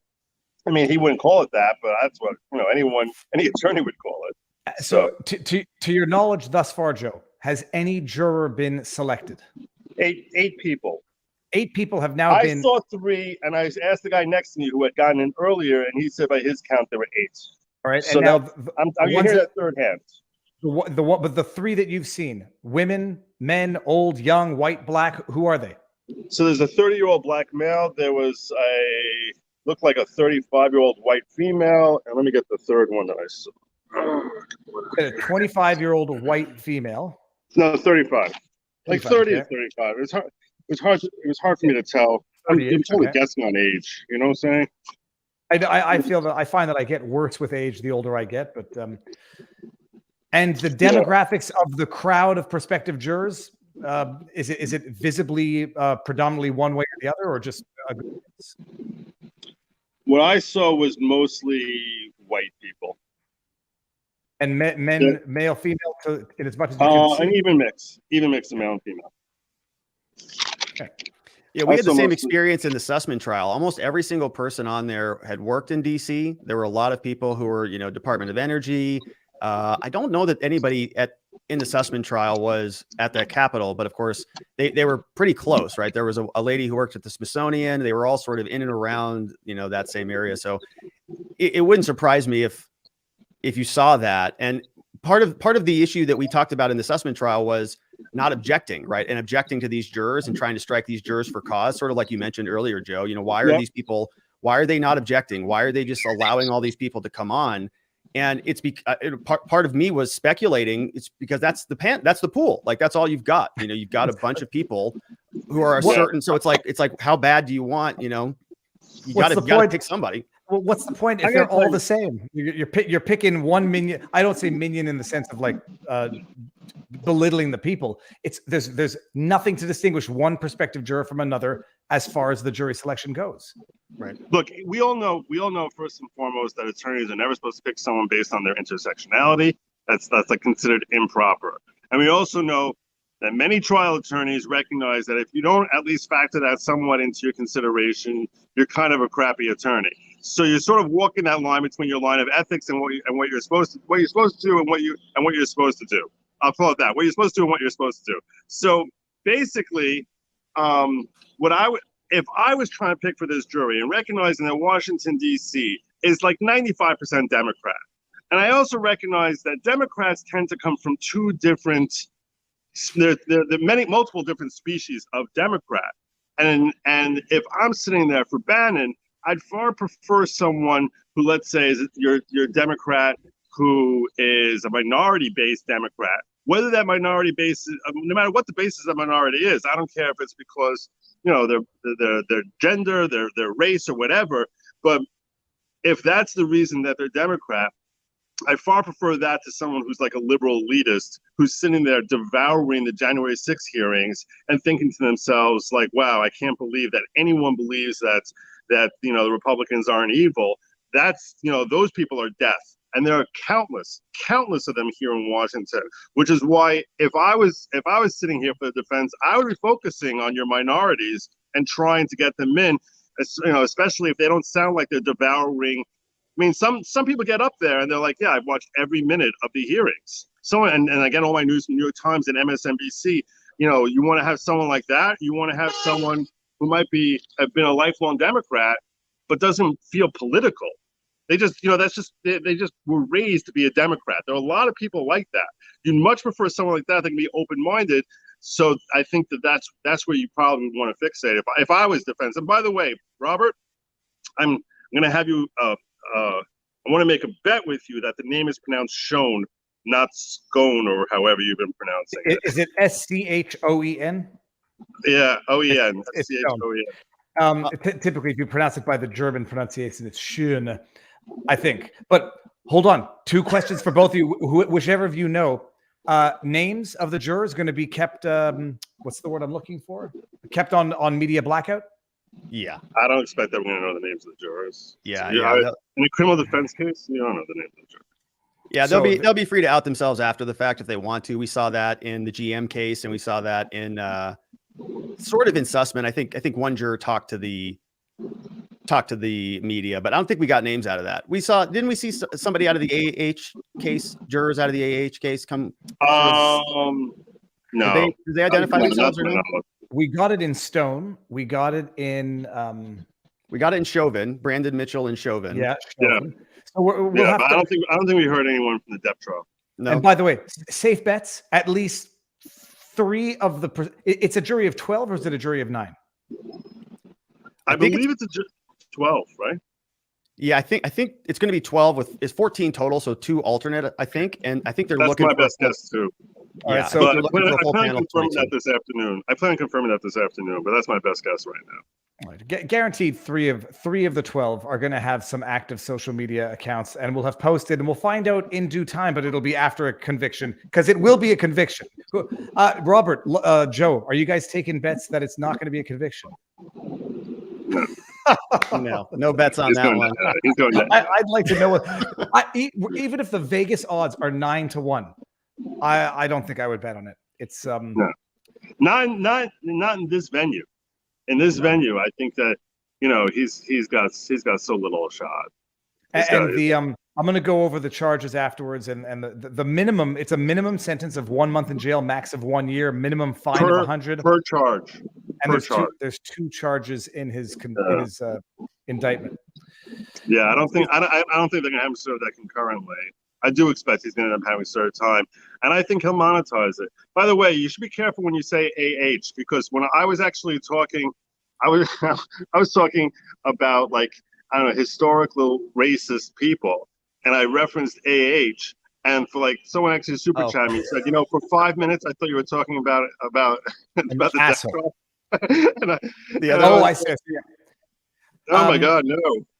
I mean, he wouldn't call it that, but that's what, any attorney would call it. So to your knowledge thus far, Joe, has any juror been selected? 8 people. 8 people have now been. I saw 3, and I asked the guy next to me who had gotten in earlier, and he said by his count there were 8. All right, so and now I'm hearing that third hand. But the 3 that you've seen, women, men, old, young, white, black, who are they? So there's a 30-year-old black male. There was looked like a 35-year-old white female, and let me get the third one that I saw. A 25-year-old white female. No, 35. Like 30 okay. to 35. It was hard for me to tell. I'm totally guessing on age. You know what I'm saying? I find that I get worse with age the older I get, but and the demographics of the crowd of prospective jurors, is it visibly predominantly one way or the other, or just a good mix? What I saw was mostly white people. And men, male, female, in as much as you can see. An even mix of male and female. Okay. Yeah, we had the same experience in the Sussman trial. Almost every single person on there had worked in DC. There were a lot of people who were, Department of Energy. I don't know that anybody in the Sussman trial was at the Capitol, but of course they were pretty close, right? There was a lady who worked at the Smithsonian. They were all sort of in and around, that same area. So it wouldn't surprise me if you saw that. And part of the issue that we talked about in the Sussman trial was not objecting, right? And objecting to these jurors and trying to strike these jurors for cause, sort of like you mentioned earlier, Joe. Why are these people? Why are they not objecting? Why are they just allowing all these people to come on? And it's part of me was speculating. It's because that's the pool. Like that's all you've got. You've got a bunch of people who are certain. So it's like how bad do you want? You got to pick somebody. Well, what's the point if they're all the same? You're picking one minion. I don't say minion in the sense of like belittling the people. There's nothing to distinguish one prospective juror from another as far as the jury selection goes. Right. Look, we all know first and foremost that attorneys are never supposed to pick someone based on their intersectionality. That's like considered improper. And we also know that many trial attorneys recognize that if you don't at least factor that somewhat into your consideration, you're kind of a crappy attorney. So you're sort of walking that line between your line of ethics and what you're supposed to do and what you're supposed to do. I'll call it that. What you're supposed to do and what you're supposed to do. So basically, if I was trying to pick for this jury and recognizing that Washington D.C. is like 95% Democrat, and I also recognize that Democrats tend to come from two different. There are multiple different species of Democrat, and if I'm sitting there for Bannon, I'd far prefer someone who, let's say, is your Democrat who is a minority-based Democrat. Whether that minority base, no matter what the basis of minority is, I don't care if it's because their gender, their race, or whatever. But if that's the reason that they're Democrat, I far prefer that to someone who's like a liberal elitist who's sitting there devouring the January 6th hearings and thinking to themselves like, wow, I can't believe that anyone believes that the Republicans aren't evil. That's, those people are deaf. And there are countless of them here in Washington, which is why if I was sitting here for the defense, I would be focusing on your minorities and trying to get them in, especially if they don't sound like they're devouring. I mean, some people get up there and they're like, yeah, I've watched every minute of the hearings. So, and I get all my news from New York Times and MSNBC. You want to have someone like that. You want to have someone who have been a lifelong Democrat, but doesn't feel political. They just, they just were raised to be a Democrat. There are a lot of people like that. You'd much prefer someone like that can be open-minded. So I think that's where you probably want to fixate. If I was defense. And by the way, Robert, I'm going to have you. I want to make a bet with you that the name is pronounced Schoen, not Scone, or however you've been pronouncing it. Is it Schoen? Yeah, O-E-N. Schoen. Typically, if you pronounce it by the German pronunciation, it's schön, I think. But hold on, 2 questions for both of you. Whichever of you know, names of the jurors going to be kept. What's the word I'm looking for? Kept on media blackout. Yeah. I don't expect that we're going to know the names of the jurors. Yeah. So, Yeah. in a criminal defense case, you don't know the names of the jurors. Yeah, So they'll be free to out themselves after the fact if they want to. We saw that in the GM case, and we saw that in sort of in Sussman. I think one juror talked to the media, but I don't think we got names out of that. Didn't we see somebody out of the AAH case, jurors out of the AAH case come? No. Did they identify themselves or no? We got it in Stone. We got it in Chauvin, Brandon Mitchell and Chauvin. Yeah. Chauvin. So we'll have to, I don't think we heard anyone from the depth trial. No. And by the way, safe bets, at least 3 of the it's a jury of 12 or is it a jury of 9? I believe it's 12, right? Yeah, I think it's going to be 12 it's 14 total, so 2 alternate, I think, and I think they're looking. That's my best guess too. All right, so I plan on confirming that this afternoon. But that's my best guess right now. All right. Guaranteed 3 of the 12 are going to have some active social media accounts, and we'll have posted, and we'll find out in due time, but it'll be after a conviction because it will be a conviction. Robert, Joe, are you guys taking bets that it's not going to be a conviction? No bets on that one. He's going down. I'd like to know even if the Vegas odds are 9-1, I don't think I would bet on it. It's no. Not in this venue. In this venue, I think that he's got so little shot. I'm going to go over the charges afterwards, and the minimum. It's a minimum sentence of 1 month in jail, max of 1 year, minimum fine of 100 per charge. And there's two charges in his indictment. Yeah, I don't think they're going to have him serve that concurrently. I do expect he's going to end up having served time, and I think he'll monetize it. By the way, you should be careful when you say AH, because when I was actually talking, I was talking about, like, I don't know, historical racist people, and I referenced AH, and for like someone actually super chatted me said, for 5 minutes I thought you were talking about the asshole. I see. Oh my God,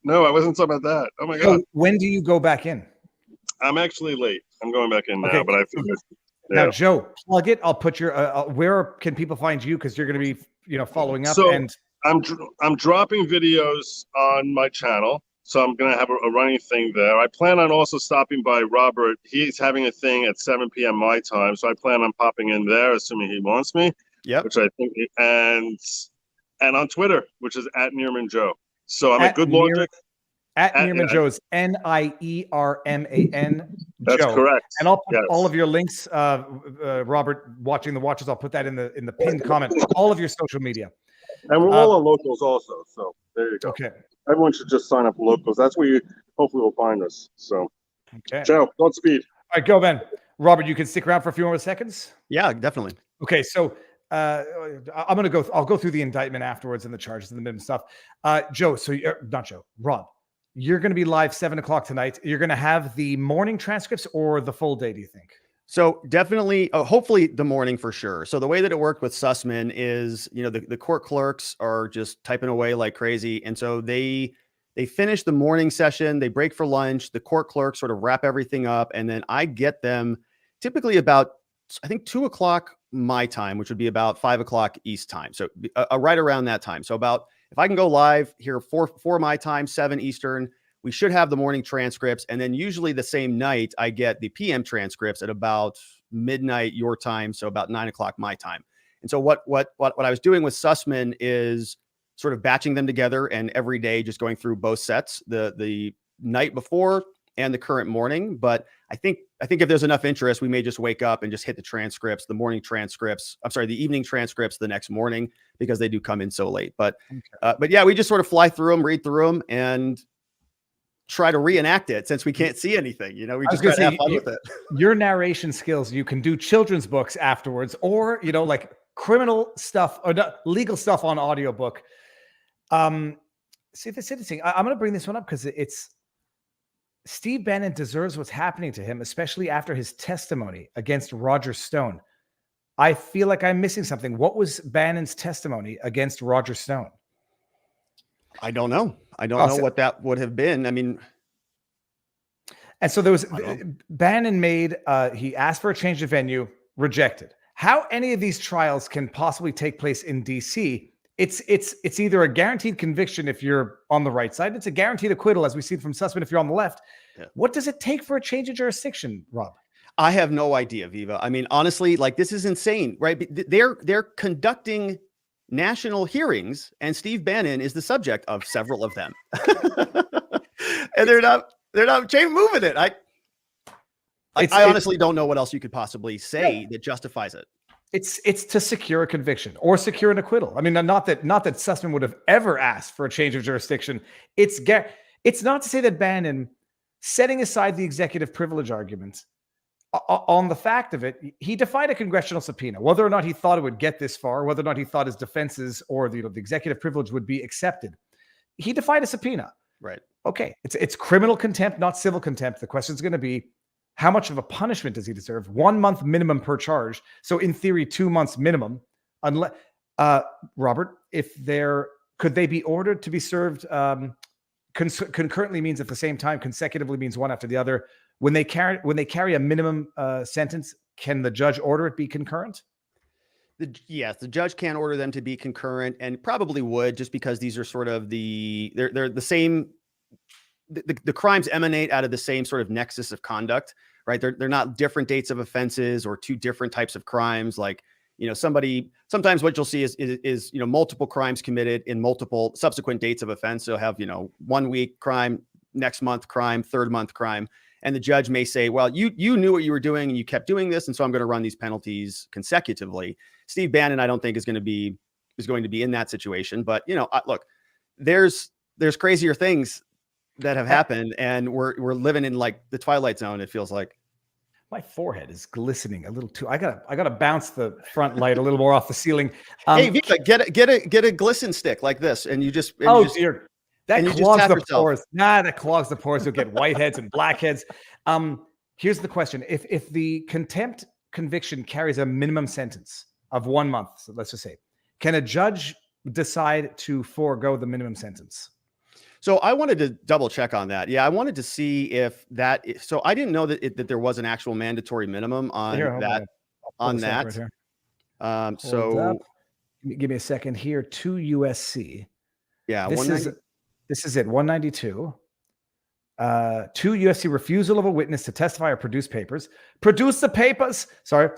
no, I wasn't talking about that. Oh my God. When do you go back in? I'm actually late. I'm going back in now, but I figured. Yeah. Now, Joe, plug it. I'll put your. Where can people find you? Because you're going to be, following up. So and I'm dropping videos on my channel, so I'm going to have a running thing there. I plan on also stopping by Robert. He's having a thing at 7 p.m. my time, so I plan on popping in there, assuming he wants me. Yep. Which I think, and on Twitter, which is @NearmanJoe. So I'm at Good Logic. At Nearman Joe is NIERMAN. That's correct. And I'll put all of your links, Robert, watching the watches. I'll put that in the pinned comment. All of your social media. And we're all on Locals also. So there you go. Okay. Everyone should just sign up for Locals. That's where you hopefully will find us. So, okay. Joe, Godspeed. All right, go, Ben. Robert, you can stick around for a few more seconds. Yeah, definitely. Okay, so I'm gonna go. I'll go through the indictment afterwards and the charges and the minimum stuff. Joe, not Joe, Rob. You're going to be live 7 o'clock tonight. You're going to have the morning transcripts or the full day, do you think? So definitely, hopefully the morning for sure. So the way that it worked with Sussman is, the court clerks are just typing away like crazy. And so they finish the morning session, they break for lunch, the court clerks sort of wrap everything up. And then I get them typically about, I think 2 o'clock my time, which would be about 5 o'clock East time. So right around that time. So if I can go live here, 4 my time, 7 Eastern, we should have the morning transcripts. And then usually the same night, I get the PM transcripts at about midnight your time. So about 9 o'clock my time. And so what I was doing with Sussman is sort of batching them together and every day just going through both sets, the night before and the current morning. But I think if there's enough interest, we may just wake up and just hit the transcripts, the evening transcripts the next morning, because they do come in so late. But yeah, we just sort of fly through them, read through them, and try to reenact it since we can't see anything. We just try to have fun with it. Your narration skills, you can do children's books afterwards, or like criminal stuff or legal stuff on audiobook. See, that's interesting. I'm going to bring this one up because it's Steve Bannon deserves what's happening to him, especially after his testimony against Roger Stone. I feel like I'm missing something. What was Bannon's testimony against Roger Stone? I don't know. I don't know what that would have been. I mean, and so there was Bannon made. He asked for a change of venue, rejected. How any of these trials can possibly take place in D.C.? It's either a guaranteed conviction if you're on the right side. It's a guaranteed acquittal, as we see from Sussman, if you're on the left. Yeah. What does it take for a change of jurisdiction, Rob? I have no idea, Viva. I mean, honestly, like this is insane, right? They're conducting national hearings, and Steve Bannon is the subject of several of them, and they're not moving it. I honestly don't know what else you could possibly say that justifies it. It's to secure a conviction or secure an acquittal. I mean, not that Sussman would have ever asked for a change of jurisdiction. It's not to say that Bannon, setting aside the executive privilege argument, on the fact of it, he defied a congressional subpoena. Whether or not he thought it would get this far, whether or not he thought his defenses or the executive privilege would be accepted, he defied a subpoena. Right. Okay. It's criminal contempt, not civil contempt. The question is going to be, how much of a punishment does he deserve? 1 month minimum per charge. So in theory, 2 months minimum. Unless, Robert, could they be ordered to be served concurrently? Means at the same time. Consecutively means one after the other. When they carry a minimum sentence, can the judge order it be concurrent? Yes, the judge can order them to be concurrent, and probably would, just because these are sort of they're the same. The crimes emanate out of the same sort of nexus of conduct, right? They're not different dates of offenses or two different types of crimes. Like, sometimes what you'll see is multiple crimes committed in multiple subsequent dates of offense. So have 1 week crime, next month crime, third month crime. And the judge may say, well, you knew what you were doing and you kept doing this, and so I'm going to run these penalties consecutively. Steve Bannon, I don't think is going to be in that situation. But look, there's crazier things that have happened, and we're living in like the Twilight Zone. It feels like. My forehead is glistening a little too. I gotta bounce the front light a little more off the ceiling. Hey, Viva, get a glisten stick like this, and you just. Dear. That clogs the pores. That clogs the pores. You'll get whiteheads and blackheads. Here's the question: If the contempt conviction carries a minimum sentence of 1 month, so let's just say, can a judge decide to forego the minimum sentence? So I wanted to double check on that. Yeah, I wanted to see if that. So I didn't know that there was an actual mandatory minimum on that. Right, so give me a second here. 2 USC. Yeah, this is it. 192. 2 USC refusal of a witness to testify or produce papers. Produce the papers. Sorry.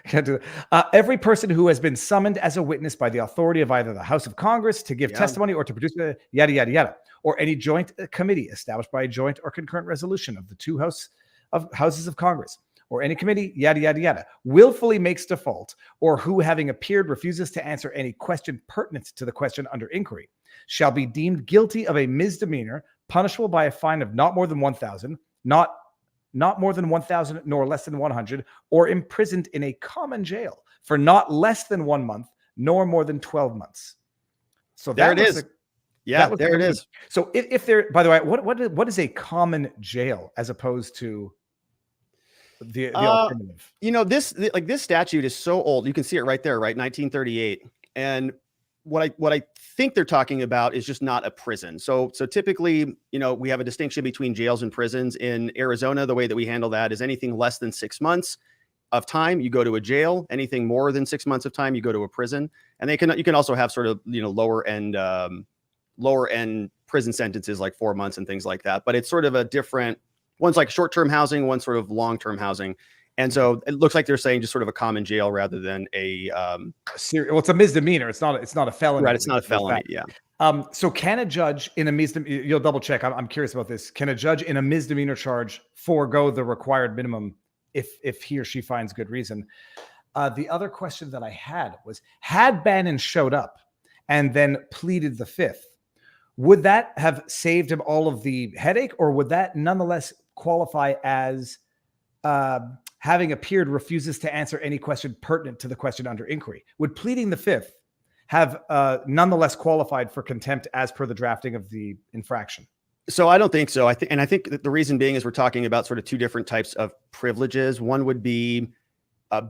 Can't do that. Every person who has been summoned as a witness by the authority of either the House of Congress to give testimony or to produce yada, yada, yada, or any joint committee established by a joint or concurrent resolution of the two houses of Congress, or any committee, yada, yada, yada, willfully makes default, or who, having appeared, refuses to answer any question pertinent to the question under inquiry, shall be deemed guilty of a misdemeanor, punishable by a fine of not more than 1,000, not more than 1,000, nor less than 100, or imprisoned in a common jail for not less than 1 month, nor more than 12 months. So there it is. There it is. So if there, by the way, what is a common jail as opposed to the alternative? This statute is so old. You can see it right there, right? 1938. And what I think they're talking about is just not a prison. So typically, we have a distinction between jails and prisons. In Arizona, the way that we handle that is anything less than 6 months of time, you go to a jail. Anything more than 6 months of time, you go to a prison. And you can also have sort of lower end prison sentences like 4 months and things like that. But it's sort of a different. One's like short-term housing, one's sort of long-term housing. And so it looks like they're saying just sort of a common jail rather than it's a misdemeanor. It's not a felony. Right. It's not a felony. Yeah. So can a judge in a misdemeanor, you'll double check. I'm curious about this. Can a judge in a misdemeanor charge forego the required minimum if he or she finds good reason? The other question that I had was, had Bannon showed up and then pleaded the fifth, would that have saved him all of the headache, or would that nonetheless qualify as having appeared refuses to answer any question pertinent to the question under inquiry? Would pleading the fifth have nonetheless qualified for contempt as per the drafting of the infraction? So I don't think so. I think that the reason being is we're talking about sort of two different types of privileges. One would be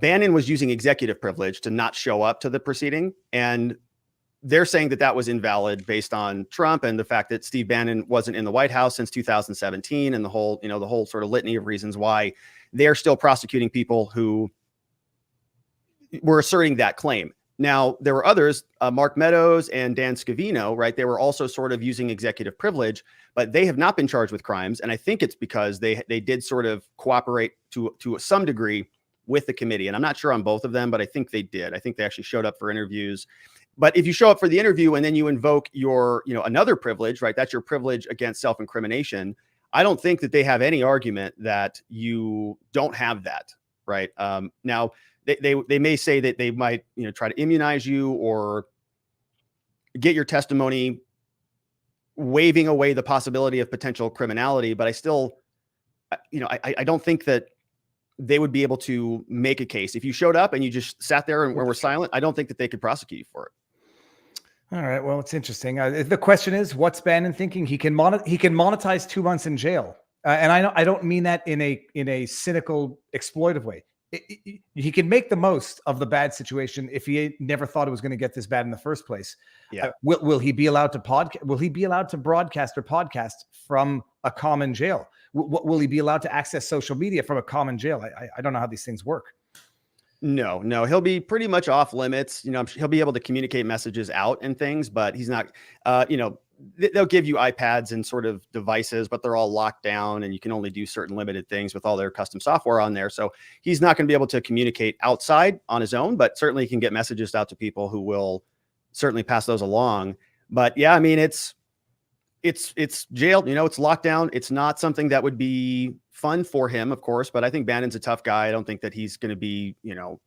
Bannon was using executive privilege to not show up to the proceeding, and they're saying that that was invalid based on Trump and the fact that Steve Bannon wasn't in the White House since 2017 and the whole sort of litany of reasons why they're still prosecuting people who were asserting that claim. Now, there were others, Mark Meadows and Dan Scavino, right? They were also sort of using executive privilege, but they have not been charged with crimes. And I think it's because they did sort of cooperate to some degree with the committee. And I'm not sure on both of them, but I think they did. I think they actually showed up for interviews. But if you show up for the interview and then you invoke your, another privilege, right? That's your privilege against self-incrimination. I don't think that they have any argument that you don't have that, right? Now, they may say that they might, try to immunize you or get your testimony waving away the possibility of potential criminality. But I still, I don't think that they would be able to make a case. If you showed up and you just sat there and were silent, I don't think that they could prosecute you for it. All right. Well, it's interesting. The question is, what's Bannon thinking? He can monetize 2 months in jail, and I don't mean that in a cynical, exploitive way. He can make the most of the bad situation if he never thought it was going to get this bad in the first place. Yeah. Will he be allowed to podcast? Will he be allowed to broadcast or podcast from a common jail? Will he be allowed to access social media from a common jail? I don't know how these things work. No, he'll be pretty much off limits. He'll be able to communicate messages out and things, but he's not, they'll give you iPads and sort of devices, but they're all locked down and you can only do certain limited things with all their custom software on there. So he's not going to be able to communicate outside on his own, but certainly he can get messages out to people who will certainly pass those along. But yeah, I mean, it's jail, it's locked down. It's not something that would be fun for him, of course, but I think Bannon's a tough guy. I don't think that he's going to be,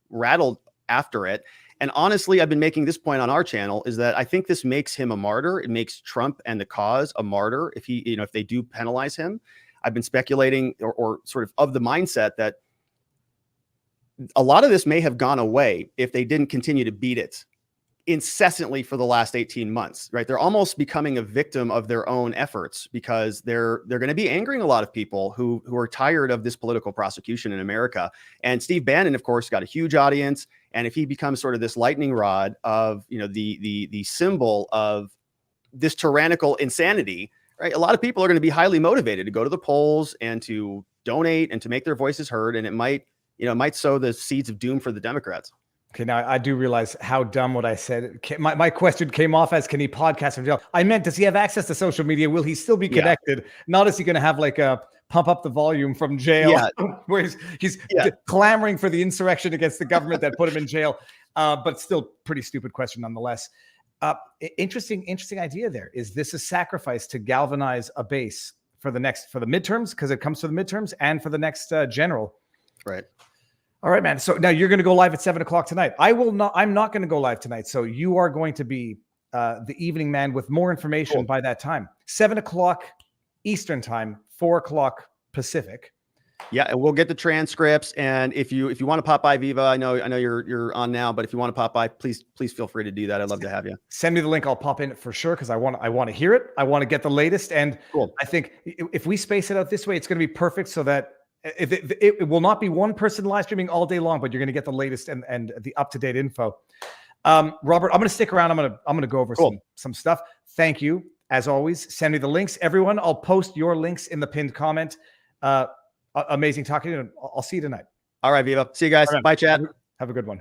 rattled after it. And honestly, I've been making this point on our channel is that I think this makes him a martyr. It makes Trump and the cause a martyr if if they do penalize him. I've been speculating or sort of the mindset that a lot of this may have gone away if they didn't continue to beat it incessantly for the last 18 months, right? They're almost becoming a victim of their own efforts because they're going to be angering a lot of people who are tired of this political prosecution in America. And Steve Bannon, of course, got a huge audience. And if he becomes sort of this lightning rod of, the symbol of this tyrannical insanity, right? A lot of people are going to be highly motivated to go to the polls and to donate and to make their voices heard. And it might sow the seeds of doom for the Democrats. Okay, now I do realize how dumb what I said. My question came off as, can he podcast from jail? I meant, does he have access to social media? Will he still be connected? Yeah. Not is he going to have like a pump up the volume from jail, where he's clamoring for the insurrection against the government that put him in jail. But still pretty stupid question nonetheless. Interesting idea there. Is this a sacrifice to galvanize a base for the midterms? Because it comes to the midterms and for the next general. Right. All right, man. So now you're going to go live at 7:00 tonight. I'm not going to go live tonight. So you are going to be the evening man with more information by that time. 7:00 Eastern time, 4:00 Pacific. Yeah, and we'll get the transcripts. And if you want to pop by Viva, I know you're on now, but if you want to pop by, please feel free to do that. I'd love to have you. Send me the link. I'll pop in for sure because I want to hear it. I want to get the latest. And I think if we space it out this way, it's going to be perfect so that it will not be one person live streaming all day long, but you're going to get the latest and the up-to-date info. Robert, I'm going to stick around. I'm going to go over some stuff. Thank you. As always, send me the links. Everyone, I'll post your links in the pinned comment. Amazing talking to you. I'll see you tonight. All right, Viva. See you guys. Right, bye, Chad. Have a good one.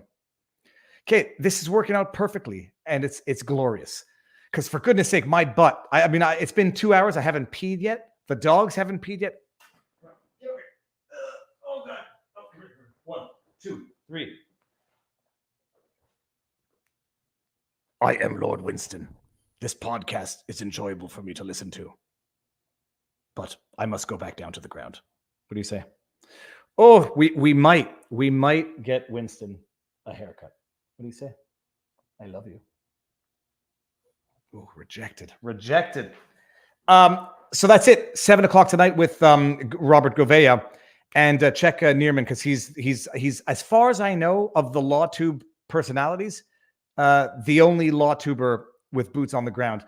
Okay, this is working out perfectly, and it's glorious. Because for goodness sake, my butt. It's been 2 hours. I haven't peed yet. The dogs haven't peed yet. Oh God! 1, 2, 3. I am Lord Winston. This podcast is enjoyable for me to listen to, but I must go back down to the ground. What do you say? Oh, we might get Winston a haircut. What do you say? I love you. Oh, rejected. So that's it. 7:00 tonight with Robert Gouveia, and check Neerman because he's as far as I know of the LawTube personalities, the only LawTuber with boots on the ground.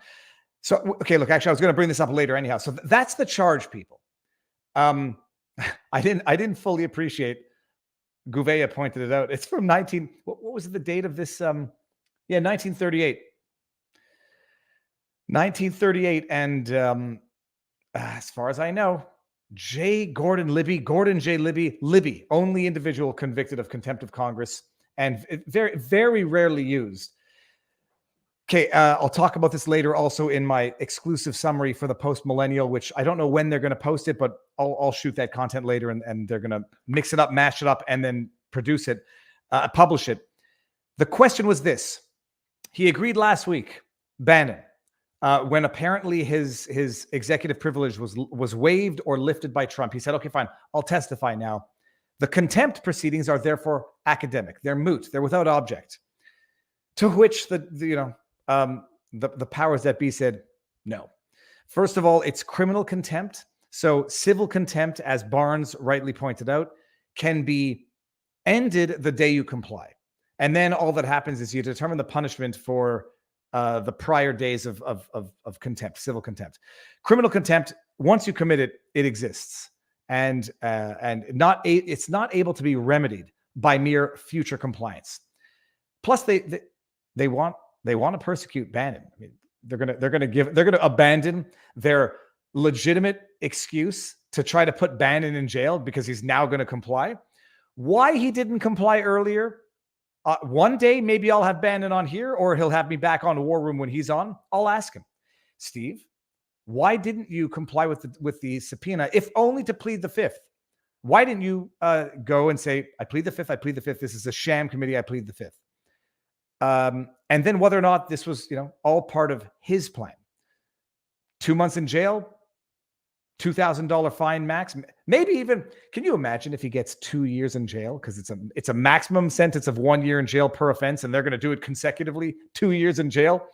So okay, look, actually, I was going to bring this up later anyhow. So that's the charge, people. I didn't fully appreciate. Gouveia pointed it out. It's from what was the date of this? 1938. 1938, and as far as I know, Gordon J. Libby, only individual convicted of contempt of Congress, and very, very rarely used. Okay, I'll talk about this later also in my exclusive summary for the post-millennial, which I don't know when they're going to post it, but I'll shoot that content later, and they're going to mix it up, mash it up, and then produce it, publish it. The question was this. He agreed last week, Bannon, when apparently his executive privilege was waived or lifted by Trump. He said, okay, fine, I'll testify now. The contempt proceedings are therefore academic. They're moot. They're without object. To which the powers that be said, no. First of all, it's criminal contempt. So civil contempt, as Barnes rightly pointed out, can be ended the day you comply. And then all that happens is you determine the punishment for the prior days of contempt, civil contempt. Criminal contempt, once you commit it, it exists. And it's not able to be remedied by mere future compliance. Plus, they want to persecute Bannon. I mean, they're going to abandon their legitimate excuse to try to put Bannon in jail because he's now going to comply. Why he didn't comply earlier? One day, maybe I'll have Bannon on here, or he'll have me back on War Room when he's on. I'll ask him, Steve, why didn't you comply with the subpoena, if only to plead the fifth? Why didn't you go and say, I plead the fifth, I plead the fifth. This is a sham committee. I plead the fifth. And then whether or not this was, all part of his plan. 2 months in jail, $2,000 fine max. Maybe even, can you imagine if he gets 2 years in jail? Because it's a maximum sentence of 1 year in jail per offense, and they're going to do it consecutively, 2 years in jail.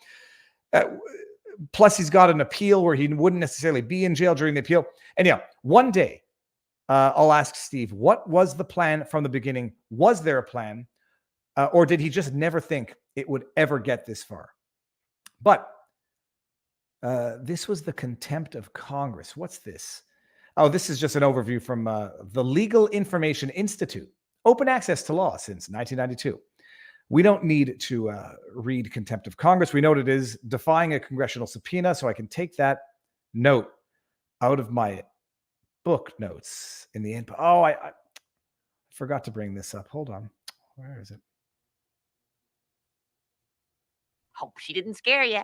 Plus, he's got an appeal where he wouldn't necessarily be in jail during the appeal. Anyhow, one day, I'll ask Steve, what was the plan from the beginning? Was there a plan? Or did he just never think it would ever get this far? But this was the contempt of Congress. What's this? Oh, this is just an overview from the Legal Information Institute. Open access to law since 1992. We don't need to read contempt of Congress. We know what it is, defying a congressional subpoena. So I can take that note out of my book notes in the input. Oh, I forgot to bring this up. Hold on. Where is it? Hope she didn't scare you.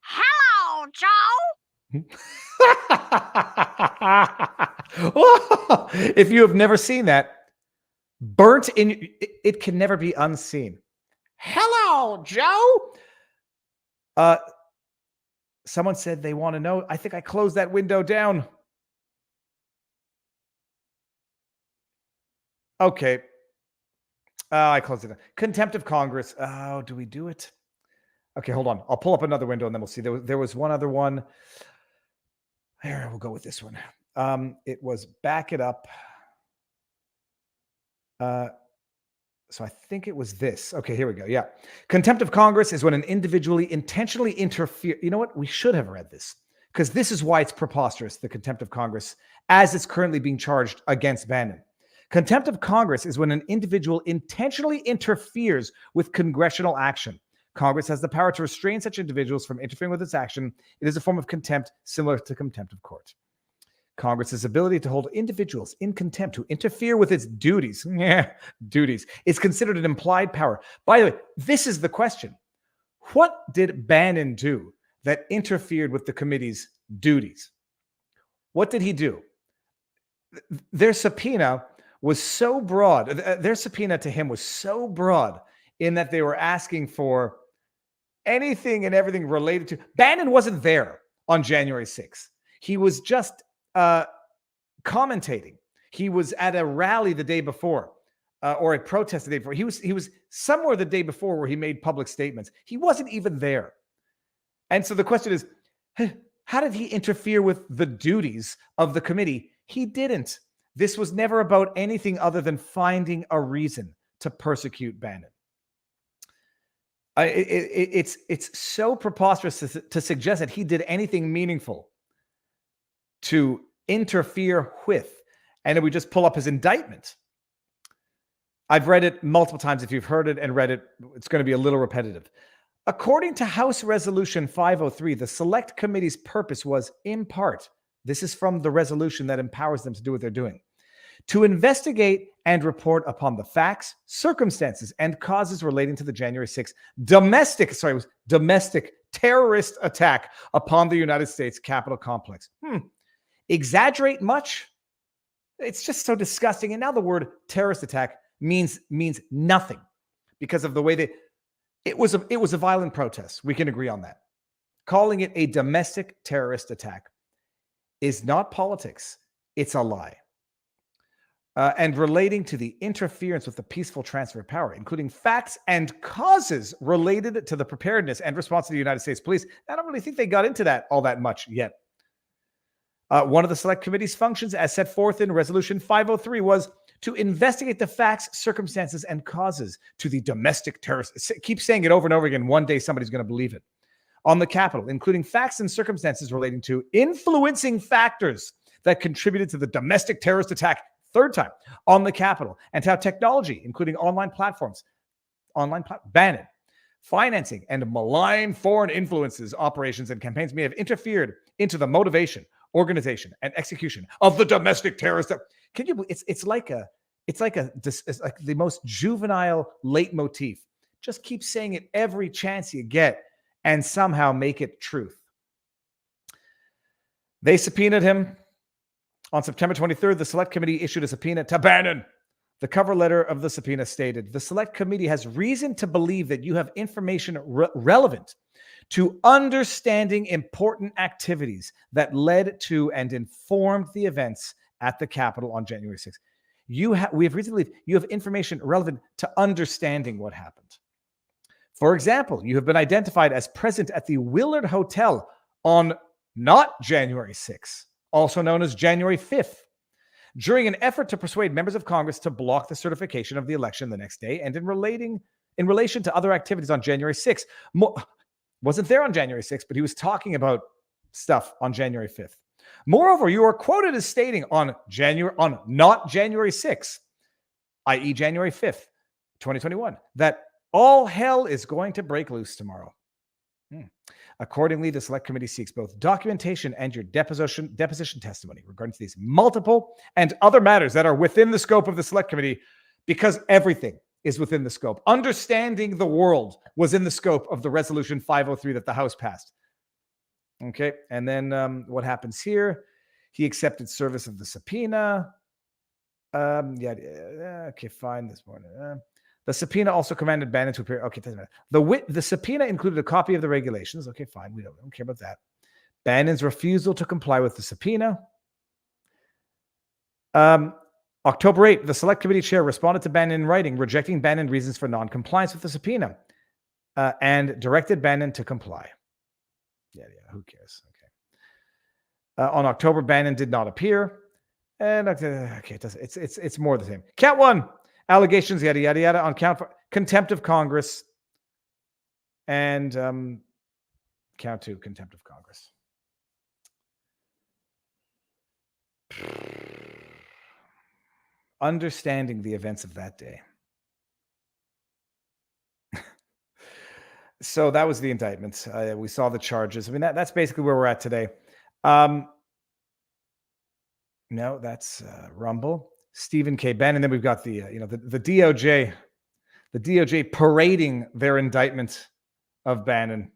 Hello, Joe. If you have never seen that, burnt in, it can never be unseen. Hello, Joe. Someone said they want to know. I think I closed that window down. Okay. I closed it down. Contempt of Congress. Oh, do we do it? Okay, hold on. I'll pull up another window and then we'll see. There was one other one. Here, we'll go with this one. It was back it up. So I think it was this. Okay, here we go. Yeah. Contempt of Congress is when an individually intentionally interfere. You know what? We should have read this because this is why it's preposterous, the contempt of Congress, as it's currently being charged against Bannon. Contempt of Congress is when an individual intentionally interferes with congressional action. Congress has the power to restrain such individuals from interfering with its action. It is a form of contempt similar to contempt of court. Congress's ability to hold individuals in contempt to interfere with its duties is considered an implied power. By the way, this is the question. What did Bannon do that interfered with the committee's duties? What did he do? Their subpoena was so broad. Their subpoena to him was so broad in that they were asking for anything and everything related to. Bannon wasn't there on January 6th. He was just commentating. He was at a rally the day before, or a protest the day before. He was somewhere the day before where he made public statements. He wasn't even there. And so the question is, how did he interfere with the duties of the committee? He didn't. This was never about anything other than finding a reason to persecute Bannon. It's so preposterous to suggest that he did anything meaningful to interfere with. And then we just pull up his indictment. I've read it multiple times. If you've heard it and read it, it's going to be a little repetitive. According to House Resolution 503, the Select Committee's purpose was, in part, this is from the resolution that empowers them to do what they're doing, to investigate and report upon the facts, circumstances, and causes relating to the January 6th domestic terrorist attack upon the United States Capitol complex. Exaggerate much? It's just so disgusting. And now the word terrorist attack means nothing because of the way that it was a violent protest. We can agree on that. Calling it a domestic terrorist attack is not politics. It's a lie. And relating to the interference with the peaceful transfer of power, including facts and causes related to the preparedness and response of the United States Police. I don't really think they got into that all that much yet. One of the Select Committee's functions, as set forth in Resolution 503, was to investigate the facts, circumstances, and causes to the domestic terrorist. Keep saying it over and over again. One day somebody's going to believe it. On the Capitol, including facts and circumstances relating to influencing factors that contributed to the domestic terrorist attack, third time, on the Capitol, and how technology, including online platforms, Bannon, financing, and malign foreign influences, operations, and campaigns may have interfered into the motivation, organization, and execution of the domestic terrorist. Can you? It's like the most juvenile leitmotif. Just keep saying it every chance you get, and somehow make it truth. They subpoenaed him. On September 23rd, the Select Committee issued a subpoena to Bannon. The cover letter of the subpoena stated, "The Select Committee has reason to believe that you have information relevant to understanding important activities that led to and informed the events at the Capitol on January 6th. We have reason to believe you have information relevant to understanding what happened. For example, you have been identified as present at the Willard Hotel on not January 6th, also known as January 5th, during an effort to persuade members of Congress to block the certification of the election the next day, and in relation to other activities on January 6th. Wasn't there on January 6th, but he was talking about stuff on January 5th. Moreover, you are quoted as stating on not January 6th, i.e. January 5th, 2021, that all hell is going to break loose tomorrow. Accordingly, the Select Committee seeks both documentation and your deposition testimony regarding to these multiple and other matters that are within the scope of the Select Committee, because everything is within the scope. Understanding the world was in the scope of the Resolution 503 that the House passed. Okay, and then what happens here? He accepted service of the subpoena. Okay, fine. This morning. The subpoena also commanded Bannon to appear. Okay, doesn't matter. The subpoena included a copy of the regulations. Okay, fine. We don't care about that. Bannon's refusal to comply with the subpoena. October 8th, the Select Committee chair responded to Bannon in writing, rejecting Bannon's reasons for non-compliance with the subpoena, and directed Bannon to comply. Yeah, who cares? Okay. On October, Bannon did not appear. And okay, it's more the same. Count one. Allegations, yada, yada, yada, on count for contempt of Congress. And count two, contempt of Congress. Understanding the events of that day. So that was the indictment. We saw the charges. I mean, that's basically where we're at today. No, that's Rumble. Stephen K. Bannon. And then we've got the DOJ, the DOJ parading their indictment of Bannon.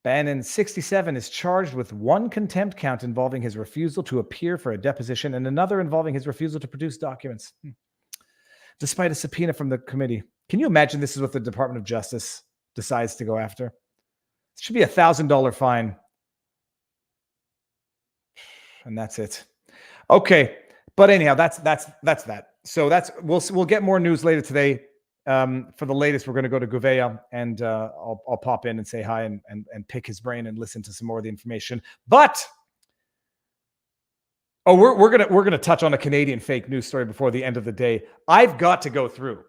Bannon, 67, is charged with one contempt count involving his refusal to appear for a deposition and another involving his refusal to produce documents, despite a subpoena from the committee. Can you imagine this is what the Department of Justice decides to go after? It should be a $1,000 fine. And that's it. Okay. But anyhow, that's that. So we'll get more news later today. For the latest, we're going to go to Gouveia, and I'll pop in and say hi and pick his brain and listen to some more of the information. But we're gonna touch on a Canadian fake news story before the end of the day. I've got to go through.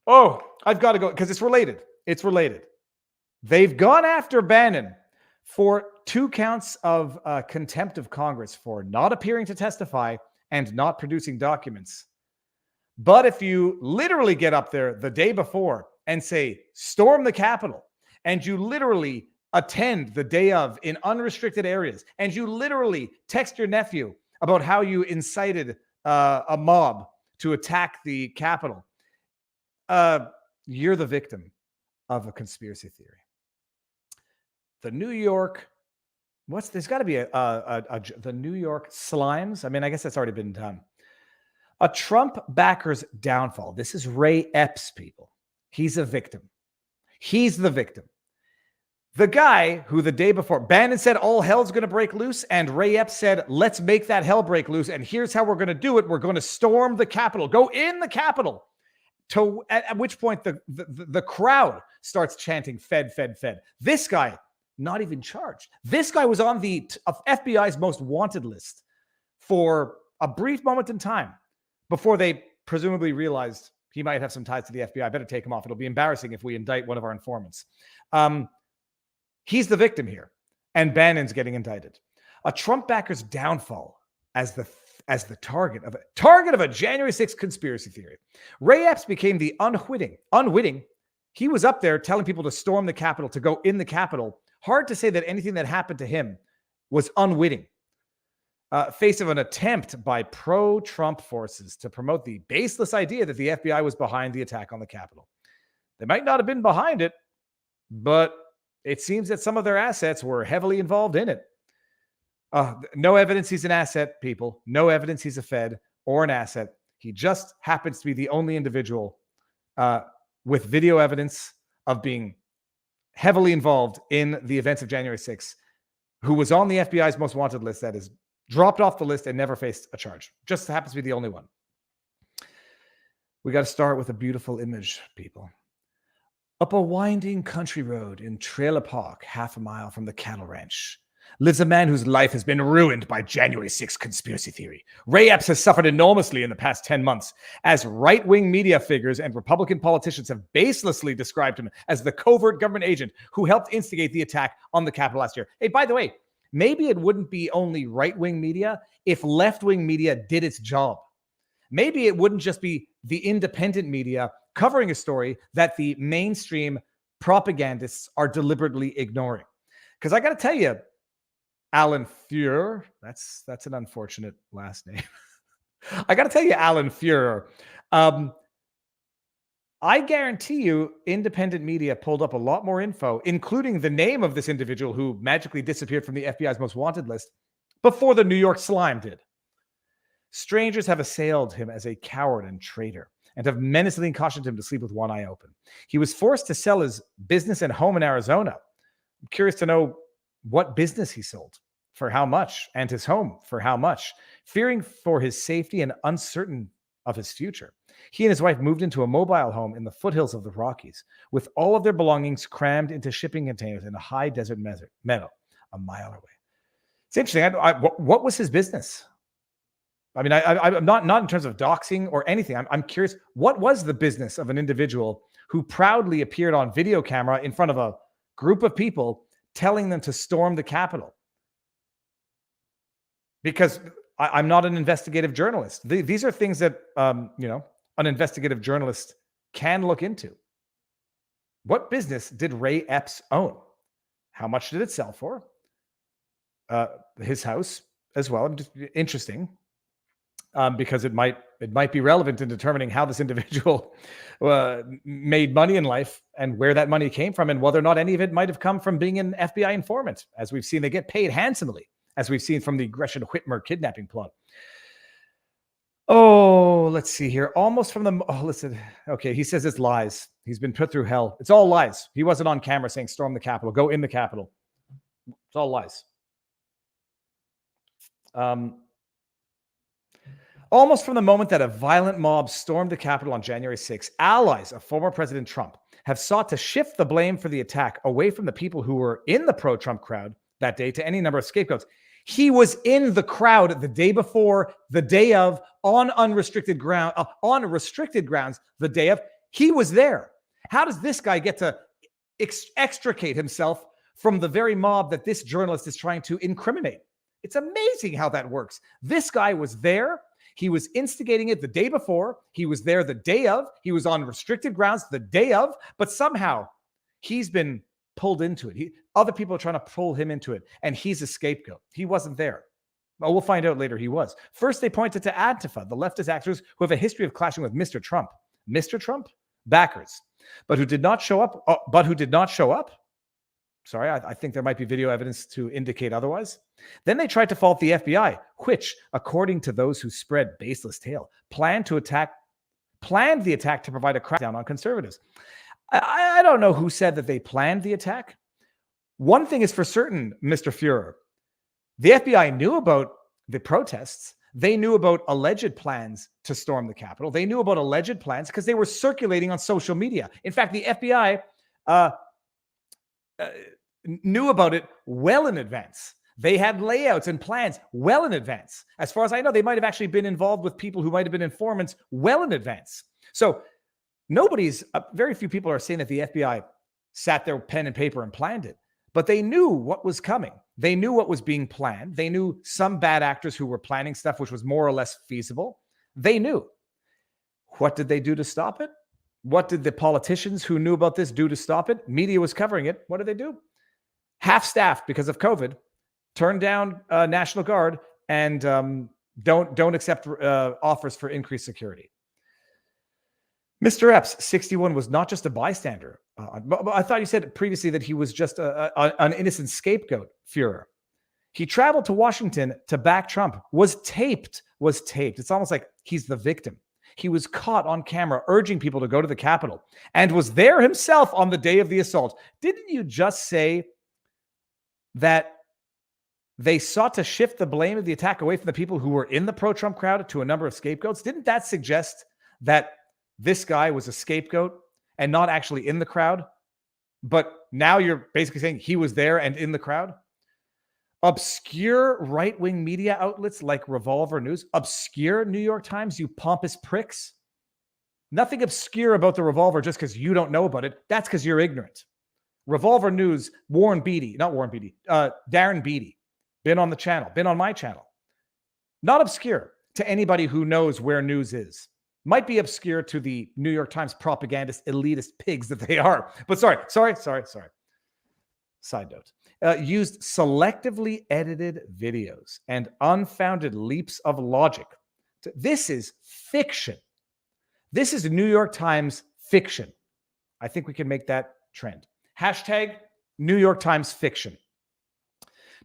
I've got to go because it's related. It's related. They've gone after Bannon for 2 counts of contempt of Congress for not appearing to testify and not producing documents. But if you literally get up there the day before and say, storm the Capitol, and you literally attend the day of in unrestricted areas, and you literally text your nephew about how you incited a mob to attack the Capitol, you're the victim of a conspiracy theory. The New York, there's got to be the New York Slimes. I mean, I guess that's already been done. A Trump backer's downfall. This is Ray Epps, people. He's a victim. He's the victim. The guy who the day before, Bannon said all hell's going to break loose, and Ray Epps said, let's make that hell break loose, and here's how we're going to do it. We're going to storm the Capitol, go in the Capitol. At which point the crowd starts chanting, Fed, Fed, Fed. This guy, not even charged. This guy was on the FBI's most wanted list for a brief moment in time before they presumably realized he might have some ties to the FBI. Better take him off. It'll be embarrassing if we indict one of our informants. He's the victim here, and Bannon's getting indicted. A Trump backer's downfall as the target of a January 6th conspiracy theory. Ray Epps became the unwitting. He was up there telling people to storm the Capitol, to go in the Capitol. Hard to say that anything that happened to him was unwitting. Face of an attempt by pro-Trump forces to promote the baseless idea that the FBI was behind the attack on the Capitol. They might not have been behind it, but it seems that some of their assets were heavily involved in it. No evidence he's an asset, people. No evidence he's a Fed or an asset. He just happens to be the only individual with video evidence of being heavily involved in the events of January 6th, who was on the FBI's most wanted list, that is dropped off the list and never faced a charge. Just happens to be the only one. We got to start with a beautiful image, people. Up a winding country road in Trailer Park, half a mile from the cattle ranch, lives a man whose life has been ruined by January 6th conspiracy theory. Ray Epps has suffered enormously in the past 10 months, as right-wing media figures and Republican politicians have baselessly described him as the covert government agent who helped instigate the attack on the Capitol last year. Hey, by the way, maybe it wouldn't be only right-wing media if left-wing media did its job. Maybe it wouldn't just be the independent media covering a story that the mainstream propagandists are deliberately ignoring. Because I got to tell you, Alan Fuhrer, that's an unfortunate last name. I got to tell you, Alan Fuhrer, I guarantee you independent media pulled up a lot more info, including the name of this individual who magically disappeared from the FBI's most wanted list before the New York Slime did. Strangers have assailed him as a coward and traitor and have menacingly cautioned him to sleep with one eye open. He was forced to sell his business and home in Arizona. I'm curious to know what business he sold, for how much, and his home for how much, fearing for his safety and uncertain of his future. He and his wife moved into a mobile home in the foothills of the Rockies, with all of their belongings crammed into shipping containers in a high desert meadow a mile away. It's interesting. What was his business? I mean, I'm not in terms of doxing or anything. I'm curious, what was the business of an individual who proudly appeared on video camera in front of a group of people telling them to storm the Capitol? Because I'm not an investigative journalist. These are things that, an investigative journalist can look into. What business did Ray Epps own? How much did it sell for? His house as well. Interesting. Because it might be relevant in determining how this individual made money in life and where that money came from, and whether or not any of it might have come from being an FBI informant. As we've seen, they get paid handsomely, as we've seen from the Gresham Whitmer kidnapping plot. Oh, let's see here. Listen. Okay, he says it's lies. He's been put through hell. It's all lies. He wasn't on camera saying storm the Capitol, go in the Capitol. It's all lies. Almost from the moment that a violent mob stormed the Capitol on January 6th, allies of former President Trump have sought to shift the blame for the attack away from the people who were in the pro-Trump crowd that day to any number of scapegoats. He was in the crowd the day before, the day of, on restricted grounds, the day of. He was there. How does this guy get to extricate himself from the very mob that this journalist is trying to incriminate? It's amazing how that works. This guy was there. He was instigating it the day before. He was there the day of. He was on restricted grounds the day of. But somehow he's been pulled into it. Other people are trying to pull him into it. And he's a scapegoat. He wasn't there. Well, we'll find out later he was. First, they pointed to Antifa, the leftist actors who have a history of clashing with Mr. Trump. Mr. Trump? Backers. But who did not show up. Sorry, I think there might be video evidence to indicate otherwise. Then they tried to fault the FBI, which, according to those who spread baseless tale, planned the attack to provide a crackdown on conservatives. I don't know who said that they planned the attack. One thing is for certain, Mr. Fuhrer. The FBI knew about the protests. They knew about alleged plans to storm the Capitol. They knew about alleged plans because they were circulating on social media. In fact, the FBI knew about it well in advance. They had layouts and plans well in advance. As far as I know, they might have actually been involved with people who might have been informants well in advance. So very few people are saying that the FBI sat there with pen and paper and planned it, but they knew what was coming. They knew what was being planned. They knew some bad actors who were planning stuff which was more or less feasible. They knew. What did they do to stop it? What did the politicians who knew about this do to stop it? Media was covering it. What did they do? Half-staffed because of COVID, turned down National Guard, and don't accept offers for increased security. Mr. Epps, 61, was not just a bystander. I thought you said previously that he was just an innocent scapegoat, Fuhrer. He traveled to Washington to back Trump, was taped. It's almost like he's the victim. He was caught on camera urging people to go to the Capitol and was there himself on the day of the assault. Didn't you just say that they sought to shift the blame of the attack away from the people who were in the pro-Trump crowd to a number of scapegoats? Didn't that suggest that this guy was a scapegoat and not actually in the crowd? But now you're basically saying he was there and in the crowd? Obscure right-wing media outlets like Revolver News, obscure New York Times, you pompous pricks. Nothing obscure about the Revolver just because you don't know about it. That's because you're ignorant. Revolver News, Darren Beatty, been on the channel, been on my channel. Not obscure to anybody who knows where news is. Might be obscure to the New York Times propagandist, elitist pigs that they are. But sorry. Side note. Used selectively edited videos and unfounded leaps of logic. This is fiction. This is New York Times fiction. I think we can make that trend. Hashtag New York Times fiction.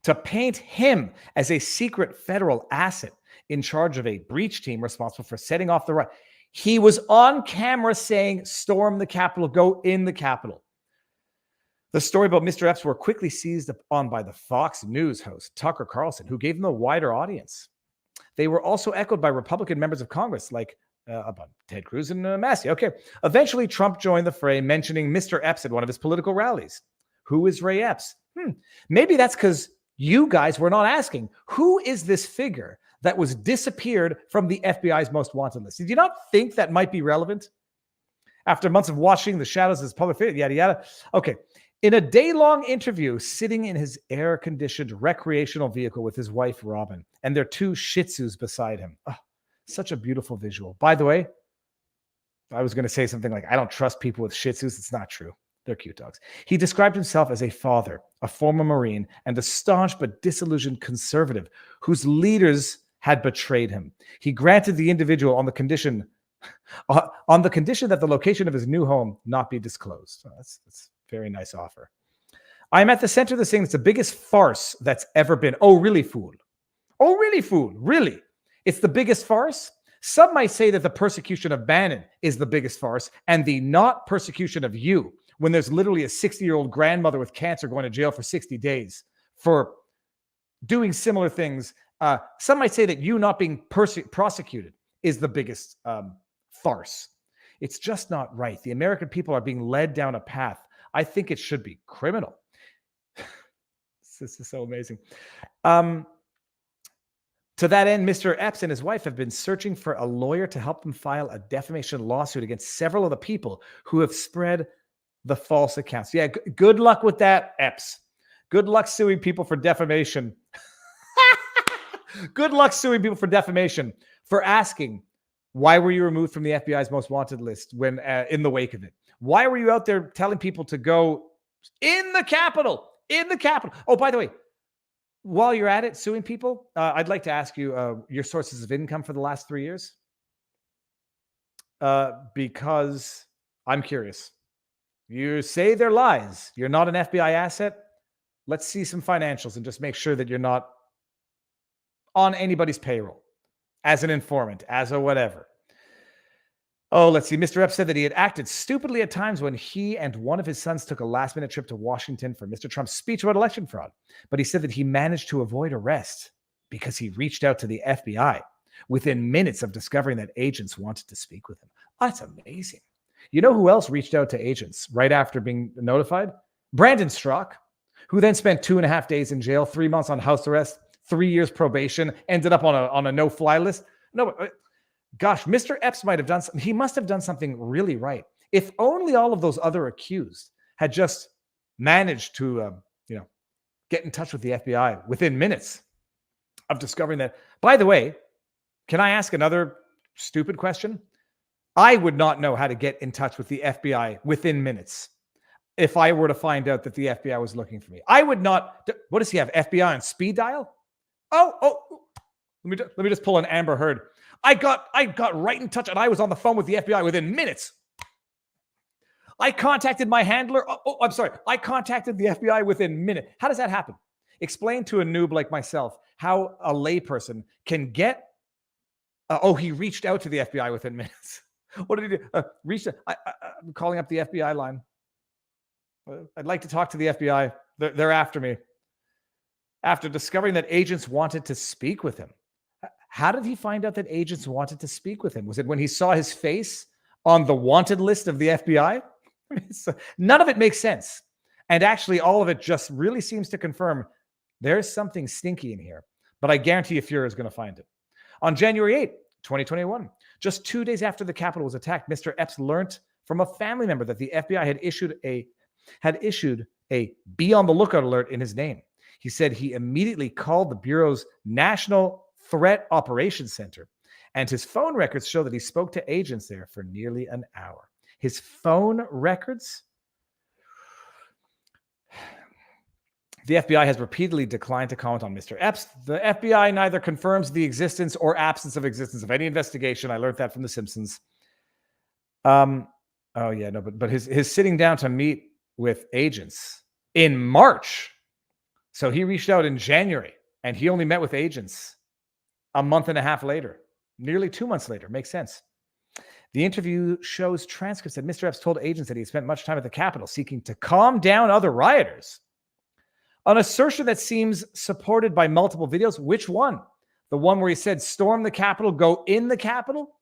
To paint him as a secret federal asset in charge of a breach team responsible for setting off the riot. He was on camera saying, storm the Capitol, go in the Capitol. The story about Mr. Epps were quickly seized on by the Fox News host, Tucker Carlson, who gave them a wider audience. They were also echoed by Republican members of Congress like about Ted Cruz and Massey. Okay. Eventually, Trump joined the fray, mentioning Mr. Epps at one of his political rallies. Who is Ray Epps? Maybe that's because you guys were not asking, who is this figure that was disappeared from the FBI's most wanted list? Did you not think that might be relevant? After months of watching the shadows of his public figure, yada, yada. Okay. In a day-long interview, sitting in his air-conditioned recreational vehicle with his wife, Robin, and their two Shih Tzus beside him. Oh, such a beautiful visual. By the way, I was going to say something like, I don't trust people with Shih Tzus. It's not true. They're cute dogs. He described himself as a father, a former Marine, and a staunch but disillusioned conservative whose leaders had betrayed him. He granted the individual on the condition that the location of his new home not be disclosed. Oh, that's very nice offer. I'm at the center of this thing. It's the biggest farce that's ever been. Oh, really, fool? Oh, really, fool? Really? It's the biggest farce? Some might say that the persecution of Bannon is the biggest farce and the not persecution of you, when there's literally a 60-year-old grandmother with cancer going to jail for 60 days for doing similar things. Some might say that you not being prosecuted is the biggest farce. It's just not right. The American people are being led down a path. I think it should be criminal. This is so amazing. To that end, Mr. Epps and his wife have been searching for a lawyer to help them file a defamation lawsuit against several of the people who have spread the false accounts. Yeah, good luck with that, Epps. Good luck suing people for defamation. Good luck suing people for defamation for asking, why were you removed from the FBI's most wanted list when in the wake of it? Why were you out there telling people to go in the Capitol? In the Capitol. Oh, by the way, while you're at it, suing people, I'd like to ask you your sources of income for the last 3 years. Because I'm curious. You say they're lies. You're not an FBI asset. Let's see some financials and just make sure that you're not on anybody's payroll as an informant, as a whatever. Oh, let's see. Mr. Epps said that he had acted stupidly at times when he and one of his sons took a last-minute trip to Washington for Mr. Trump's speech about election fraud. But he said that he managed to avoid arrest because he reached out to the FBI within minutes of discovering that agents wanted to speak with him. Oh, that's amazing. You know who else reached out to agents right after being notified? Brandon Strzok, who then spent 2.5 days in jail, 3 months on house arrest, 3 years probation, ended up on a no-fly list. No, gosh, Mr. Epps might have done something. He must have done something really right. If only all of those other accused had just managed to, get in touch with the FBI within minutes of discovering that. By the way, can I ask another stupid question? I would not know how to get in touch with the FBI within minutes if I were to find out that the FBI was looking for me. I would not. What does he have? FBI on speed dial? Oh, let me just pull an Amber Heard. I got right in touch and I was on the phone with the FBI within minutes. I contacted my handler. I'm sorry. I contacted the FBI within minutes. How does that happen? Explain to a noob like myself how a layperson can get. He reached out to the FBI within minutes. What did he do? I'm calling up the FBI line. I'd like to talk to the FBI. They're after me. After discovering that agents wanted to speak with him. How did he find out that agents wanted to speak with him? Was it when he saw his face on the wanted list of the FBI? None of it makes sense. And actually, all of it just really seems to confirm there's something stinky in here. But I guarantee you Fuhrer is going to find it. On January 8th, 2021, just 2 days after the Capitol was attacked, Mr. Epps learned from a family member that the FBI had issued a be on the lookout alert in his name. He said he immediately called the Bureau's National Threat Operations Center, and his phone records show that he spoke to agents there for nearly an hour. His phone records? The FBI has repeatedly declined to comment on Mr. Epps. The FBI neither confirms the existence or absence of any investigation. I learned that from The Simpsons. But his sitting down to meet with agents in March. So he reached out in January and he only met with agents a month and a half later, nearly 2 months later. Makes sense. The interview shows transcripts that Mr. Epps told agents that he had spent much time at the Capitol seeking to calm down other rioters. An assertion that seems supported by multiple videos. Which one? The one where he said, storm the Capitol, go in the Capitol?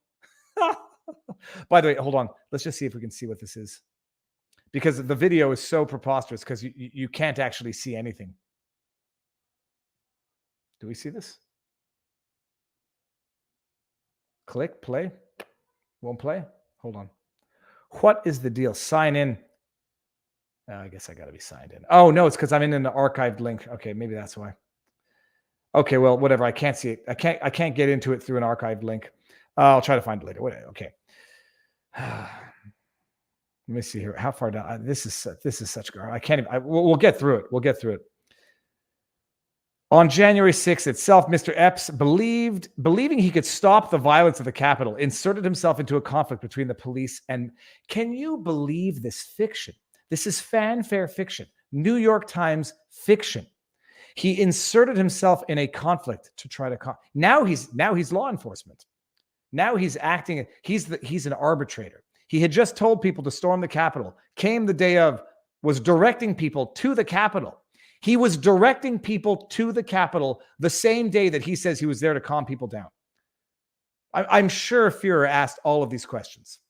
By the way, hold on. Let's just see if we can see what this is. Because the video is so preposterous because you can't actually see anything. Do we see this? Click, play. Won't play? Hold on. What is the deal? Sign in. I guess I got to be signed in. Oh, no, it's because I'm in an archived link. Okay, maybe that's why. Okay, well, whatever. I can't see it. I can't get into it through an archived link. I'll try to find it later. Okay. Let me see here. How far down? This is such garbage. I can't even. We'll get through it. We'll get through it. On January 6th itself, Mr. Epps believing he could stop the violence of the Capitol, inserted himself into a conflict between the police and. Can you believe this fiction? This is fanfare fiction. New York Times fiction. He inserted himself in a conflict to try to. Now he's law enforcement. Now he's acting. He's an arbitrator. He had just told people to storm the Capitol. Came the day of, was directing people to the Capitol. He was directing people to the Capitol the same day that he says he was there to calm people down. I'm sure Fuhrer asked all of these questions.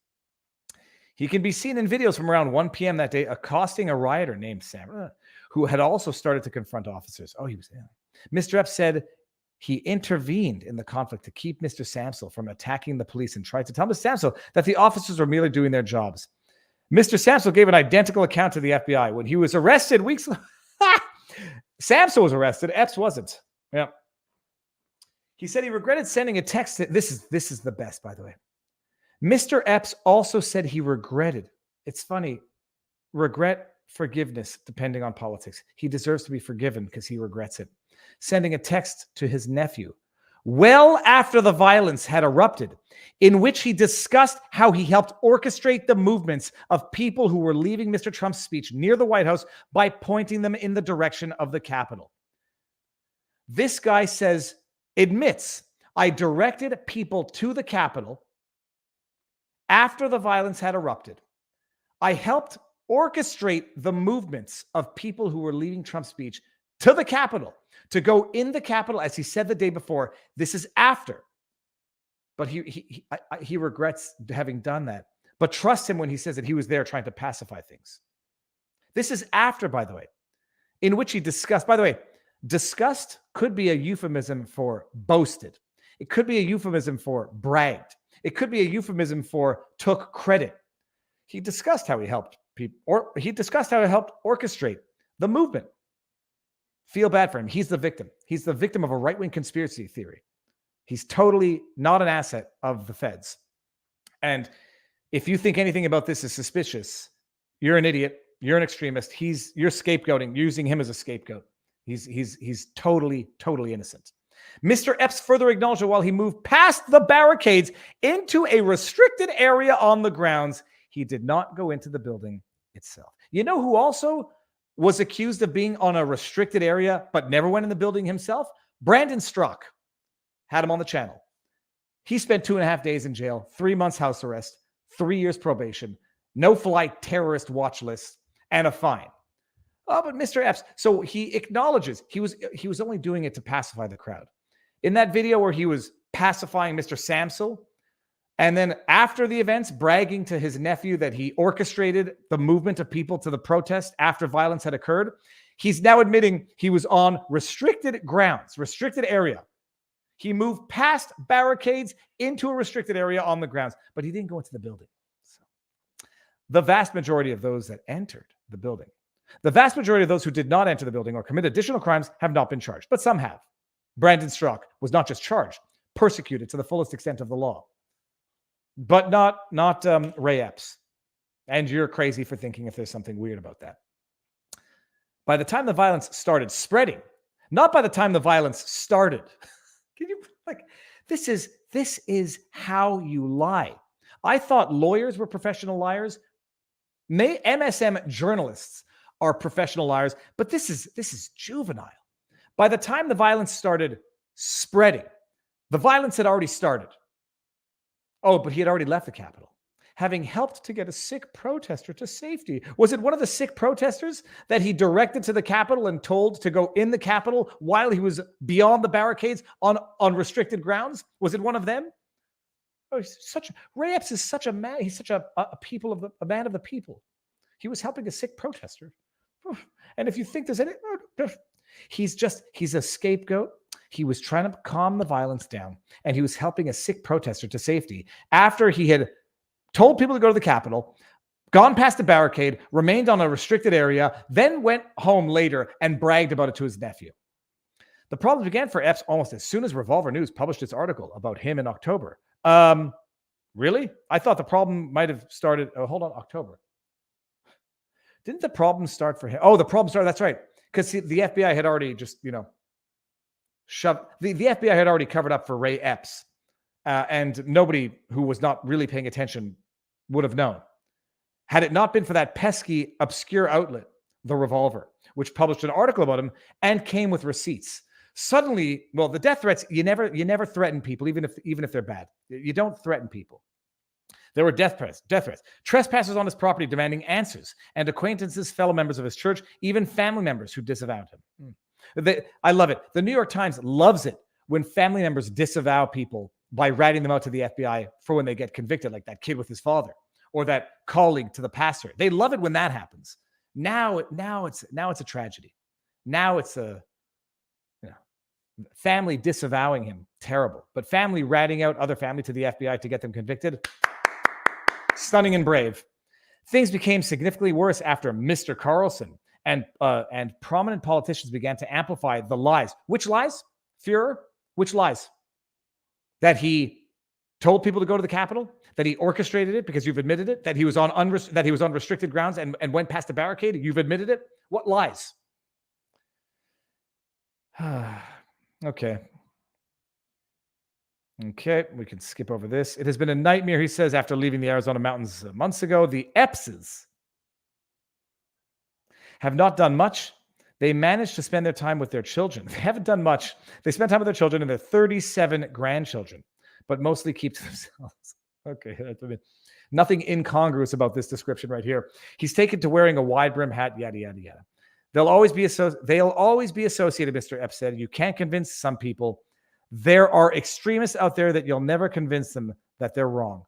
He can be seen in videos from around 1 p.m. that day accosting a rioter named Sam, who had also started to confront officers. Oh, he was there. Mr. Epps said he intervened in the conflict to keep Mr. Samsel from attacking the police and tried to tell Mr. Samsel that the officers were merely doing their jobs. Mr. Samsel gave an identical account to the FBI when he was arrested weeks ago. Samsel was arrested. Epps wasn't. Yeah. He said he regretted sending a text. This is the best, by the way. Mr. Epps also said he regretted. It's funny. Regret, forgiveness, depending on politics. He deserves to be forgiven because he regrets it. Sending a text to his nephew well after the violence had erupted, in which he discussed how he helped orchestrate the movements of people who were leaving Mr. Trump's speech near the White House by pointing them in the direction of the Capitol. This guy admits, I directed people to the Capitol after the violence had erupted. I helped orchestrate the movements of people who were leaving Trump's speech to the Capitol, to go in the Capitol, as he said the day before. This is after. But he regrets having done that. But trust him when he says that he was there trying to pacify things. This is after, by the way, in which he discussed, by the way, discussed could be a euphemism for boasted. It could be a euphemism for bragged. It could be a euphemism for took credit. He discussed how he helped people, or he discussed how he helped orchestrate the movement. Feel bad for him. He's the victim. He's the victim of a right-wing conspiracy theory. He's totally not an asset of the feds. And if you think anything about this is suspicious, you're an idiot. You're an extremist. You're scapegoating, using him as a scapegoat. He's totally innocent. Mr. Epps further acknowledged that while he moved past the barricades into a restricted area on the grounds, he did not go into the building itself. You know who also was accused of being on a restricted area but never went in the building himself? Brandon Strzok. Had him on the channel. He spent 2.5 days in jail, 3 months house arrest, 3 years probation, no flight terrorist watch list, and a fine. Oh, but Mr. Epps, so he acknowledges he was only doing it to pacify the crowd. In that video where he was pacifying Mr. Samsel, and then after the events, bragging to his nephew that he orchestrated the movement of people to the protest after violence had occurred, he's now admitting he was on restricted grounds, restricted area. He moved past barricades into a restricted area on the grounds, but he didn't go into the building. So, the vast majority of those that entered the building, the vast majority of those who did not enter the building or commit additional crimes have not been charged, but some have. Brandon Strzok was not just charged, persecuted to the fullest extent of the law, but not Ray Epps. And you're crazy for thinking if there's something weird about that. By the time the violence started spreading, not by the time the violence started. Can you this is how you lie. I thought lawyers were professional liars. MSM journalists are professional liars, but this is juvenile. By the time the violence started spreading, the violence had already started. Oh, but he had already left the Capitol, having helped to get a sick protester to safety. Was it one of the sick protesters that he directed to the Capitol and told to go in the Capitol while he was beyond the barricades on restricted grounds? Was it one of them? Oh, Ray Epps is such a man. He's such a man of the people. He was helping a sick protester. And if you think there's any, he's a scapegoat. He was trying to calm the violence down, and he was helping a sick protester to safety after he had told people to go to the Capitol, gone past the barricade, remained on a restricted area, then went home later and bragged about it to his nephew. The problem began for Epps almost as soon as Revolver News published its article about him in October. Really? I thought the problem might have started. Oh, hold on, October. Didn't the problem start for him? Oh, the problem started. That's right. Because the FBI had already just, shoved. The FBI had already covered up for Ray Epps. And nobody who was not really paying attention would have known. Had it not been for that pesky, obscure outlet, The Revolver, which published an article about him and came with receipts. Suddenly, well, the death threats, you never threaten people, even if they're bad. You don't threaten people. There were death threats, trespassers on his property demanding answers, and acquaintances, fellow members of his church, even family members who disavowed him. I love it. The New York Times loves it when family members disavow people by ratting them out to the FBI for when they get convicted, like that kid with his father or that colleague to the pastor. They love it when that happens. Now it's a tragedy. Now it's a family disavowing him. Terrible. But family ratting out other family to the FBI to get them convicted. Stunning and brave. Things became significantly worse after Mr. Carlson and prominent politicians began to amplify the lies. Which lies? Führer? Which lies? that he told people to go to the Capitol, that he orchestrated it because you've admitted it, that he was on restricted grounds and went past the barricade, you've admitted it? What lies? Okay. Okay, we can skip over this. It has been a nightmare, he says, after leaving the Arizona mountains months ago. The Eppses have not done much. They managed to spend their time with their children. They haven't done much. They spend time with their children and their 37 grandchildren, but mostly keep to themselves. Okay, nothing incongruous about this description right here. He's taken to wearing a wide brim hat, yada, yada, yada. They'll always be associated, Mr. Epps said. You can't convince some people. There are extremists out there that you'll never convince them that they're wrong.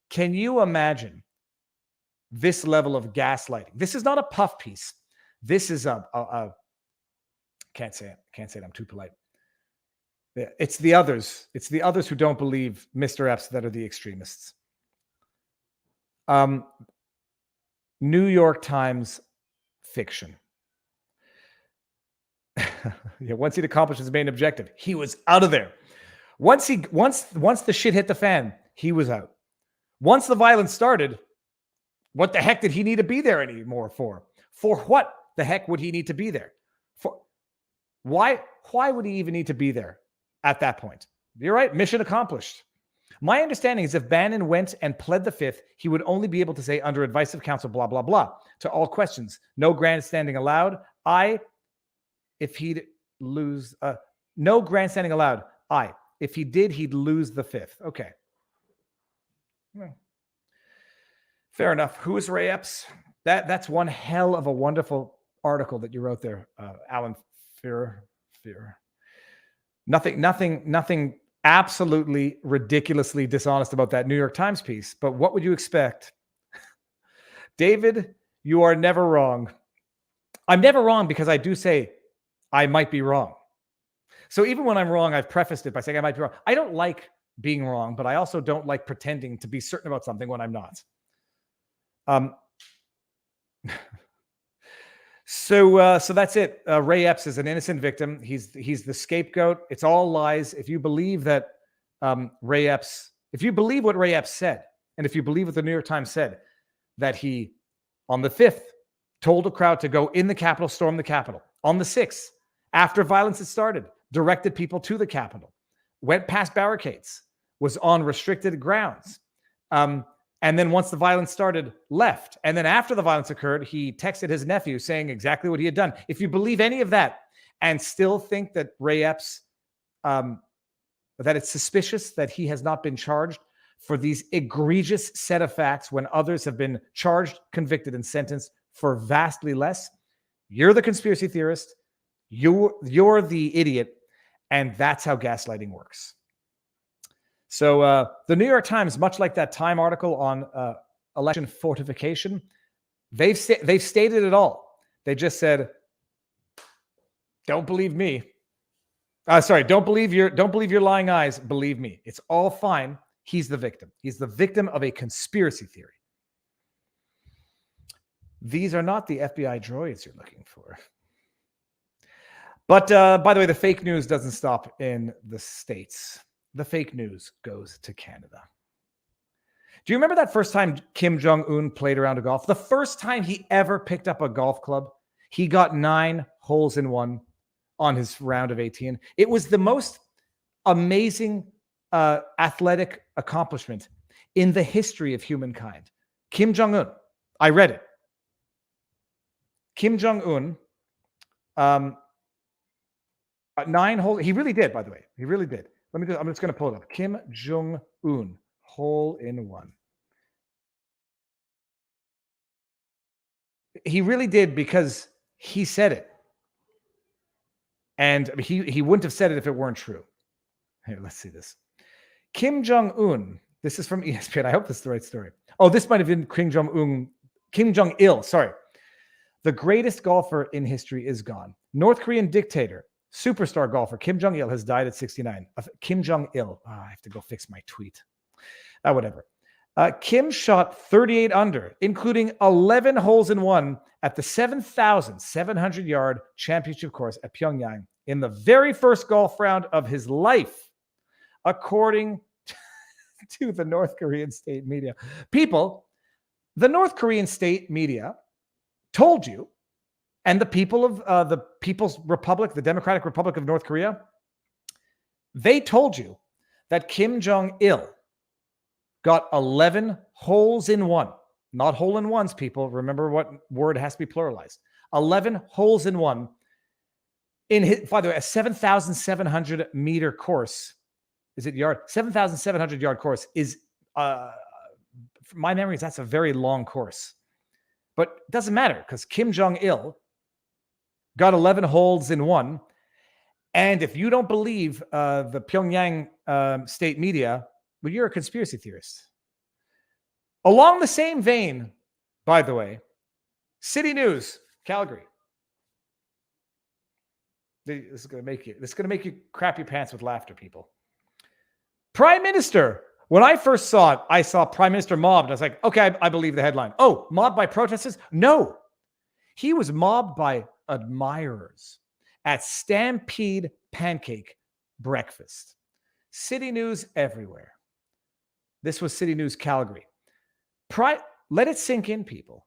Can you imagine this level of gaslighting? This is not a puff piece. This is can't say it. Can't say it. I'm too polite. Yeah, it's the others. It's the others who don't believe Mr. Epps that are the extremists. New York Times fiction. Yeah, once he'd accomplished his main objective, he was out of there. Once the shit hit the fan, he was out. Once the violence started, what the heck did he need to be there anymore for? For what the heck would he need to be there? For why would he even need to be there at that point? You're right, mission accomplished. My understanding is if Bannon went and pled the fifth, he would only be able to say under advice of counsel, blah, blah, blah, to all questions. No grandstanding allowed. If he'd lose, no grandstanding allowed. If he did, he'd lose the fifth. Okay. Well, fair enough. Who is Ray Epps? That's one hell of a wonderful article that you wrote there, Alan. Fear. Nothing absolutely ridiculously dishonest about that New York Times piece. But what would you expect? David, you are never wrong. I'm never wrong because I do say I might be wrong. So even when I'm wrong, I've prefaced it by saying I might be wrong. I don't like being wrong, but I also don't like pretending to be certain about something when I'm not. So that's it. Ray Epps is an innocent victim. He's the scapegoat. It's all lies. If you believe that Ray Epps, if you believe what Ray Epps said, and if you believe what the New York Times said, that he on the 5th told a crowd to go in the Capitol, storm the Capitol. On the 6th, after violence had started, directed people to the Capitol, went past barricades, was on restricted grounds. And then once the violence started, left. And then after the violence occurred, he texted his nephew saying exactly what he had done. If you believe any of that and still think that Ray Epps, that it's suspicious that he has not been charged for these egregious set of facts when others have been charged, convicted, and sentenced for vastly less, you're the conspiracy theorist, you're the idiot, and that's how gaslighting works. So the New York Times, much like that Time article on election fortification, they've stated it all. They just said, "Don't believe me." Don't believe your lying eyes. Believe me. It's all fine. He's the victim. He's the victim of a conspiracy theory. These are not the FBI droids you're looking for. But by the way, the fake news doesn't stop in the States. The fake news goes to Canada. Do you remember that first time Kim Jong-un played around a golf? The first time he ever picked up a golf club, he got 9 holes in one on his round of 18. It was the most amazing athletic accomplishment in the history of humankind. Kim Jong-un, I read it. Kim Jong-un, 9 holes. He really did, by the way. He really did. I'm just going to pull it up. Kim Jong-un, hole in one. He really did because he said it. And he wouldn't have said it if it weren't true. Here, let's see this. Kim Jong-un. This is from ESPN. I hope this is the right story. Oh, this might have been Kim Jong-il. Sorry. The greatest golfer in history is gone. North Korean dictator, superstar golfer Kim Jong-il has died at 69. Kim Jong-il. I have to go fix my tweet. Whatever. Kim shot 38 under, including 11 holes in one at the 7,700-yard championship course at Pyongyang in the very first golf round of his life. according to the North Korean state media. People, the North Korean state media told you, and the people of the People's Republic, the Democratic Republic of North Korea, they told you that Kim Jong-il got 11 holes in one. Not hole in ones, people. Remember what word has to be pluralized. 11 holes in one in his, by the way, a 7,700 meter course. Is it yard? 7,700 yard course is, from my memories, that's a very long course. But it doesn't matter because Kim Jong-il got 11 holes in one. And if you don't believe the Pyongyang state media, well, you're a conspiracy theorist. Along the same vein, by the way, City News, Calgary. This is going to make you crap your pants with laughter, people. Prime Minister. When I first saw it, I saw Prime Minister mobbed. I was like, okay, I believe the headline. Oh, mobbed by protesters? No. He was mobbed by admirers at Stampede Pancake Breakfast. City News everywhere. This was City News Calgary. Let it sink in, people.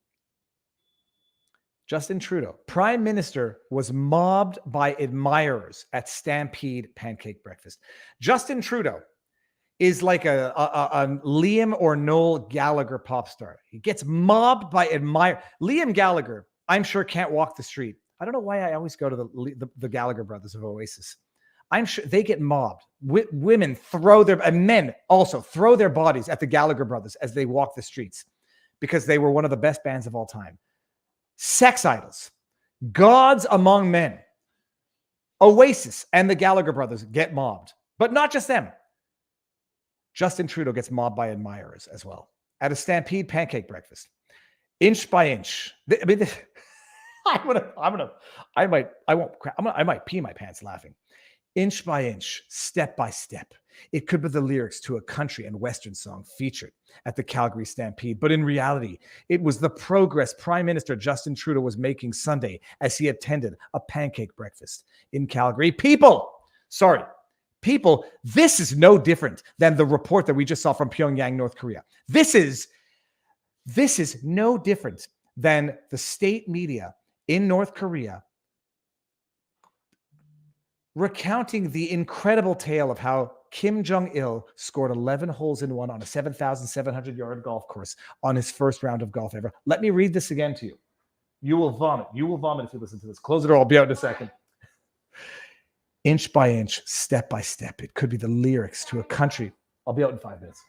Justin Trudeau, Prime Minister, was mobbed by admirers at Stampede Pancake Breakfast. Justin Trudeau is like a Liam or Noel Gallagher pop star. He gets mobbed by admirers. Liam Gallagher, I'm sure, can't walk the street. I don't know why I always go to the Gallagher brothers of Oasis. I'm sure they get mobbed. Women throw and men also throw their bodies at the Gallagher brothers as they walk the streets because they were one of the best bands of all time. Sex idols, gods among men. Oasis and the Gallagher brothers get mobbed, but not just them. Justin Trudeau gets mobbed by admirers as well at a Stampede Pancake Breakfast, inch by inch. I mean, I might pee my pants laughing. Inch by inch, step by step. It could be the lyrics to a country and Western song featured at the Calgary Stampede. But in reality, it was the progress Prime Minister Justin Trudeau was making Sunday as he attended a pancake breakfast in Calgary. People, this is no different than the report that we just saw from Pyongyang, North Korea. This is no different than the state media in North Korea recounting the incredible tale of how Kim Jong-il scored 11 holes in one on a 7,700-yard golf course on his first round of golf ever. Let me read this again to you. You will vomit. You will vomit if you listen to this. Close the door. I'll be out in a second. Inch by inch, step by step. It could be the lyrics to a country. I'll be out in 5 minutes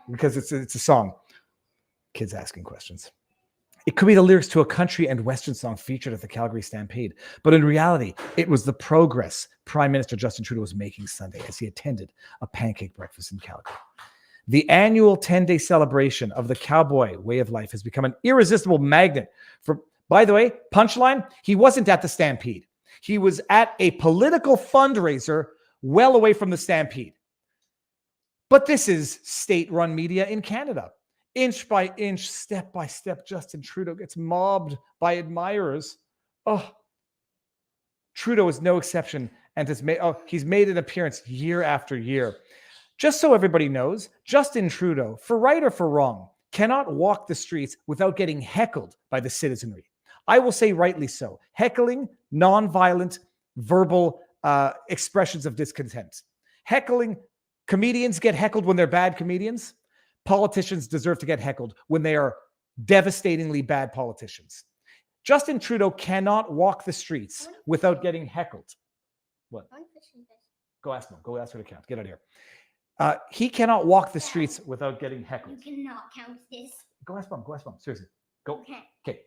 because it's a song. Kids asking questions. It could be the lyrics to a country and Western song featured at the Calgary Stampede. But in reality, it was the progress Prime Minister Justin Trudeau was making Sunday as he attended a pancake breakfast in Calgary. The annual 10-day celebration of the cowboy way of life has become an irresistible magnet for, by the way, punchline, he wasn't at the Stampede. He was at a political fundraiser well away from the Stampede. But this is state-run media in Canada. Inch by inch, step by step, Justin Trudeau gets mobbed by admirers. Oh, Trudeau is no exception and he's made an appearance year after year. Just so everybody knows, Justin Trudeau, for right or for wrong, cannot walk the streets without getting heckled by the citizenry. I will say rightly so. Heckling, nonviolent, verbal expressions of discontent. Heckling, comedians get heckled when they're bad comedians. Politicians deserve to get heckled when they are devastatingly bad politicians. Justin Trudeau cannot walk the streets without getting heckled. What? Go ask him. Go ask her to count. Get out of here. He cannot walk the streets without getting heckled. You cannot count this. Go ask mom. Go ask mom. Seriously. Go. Okay.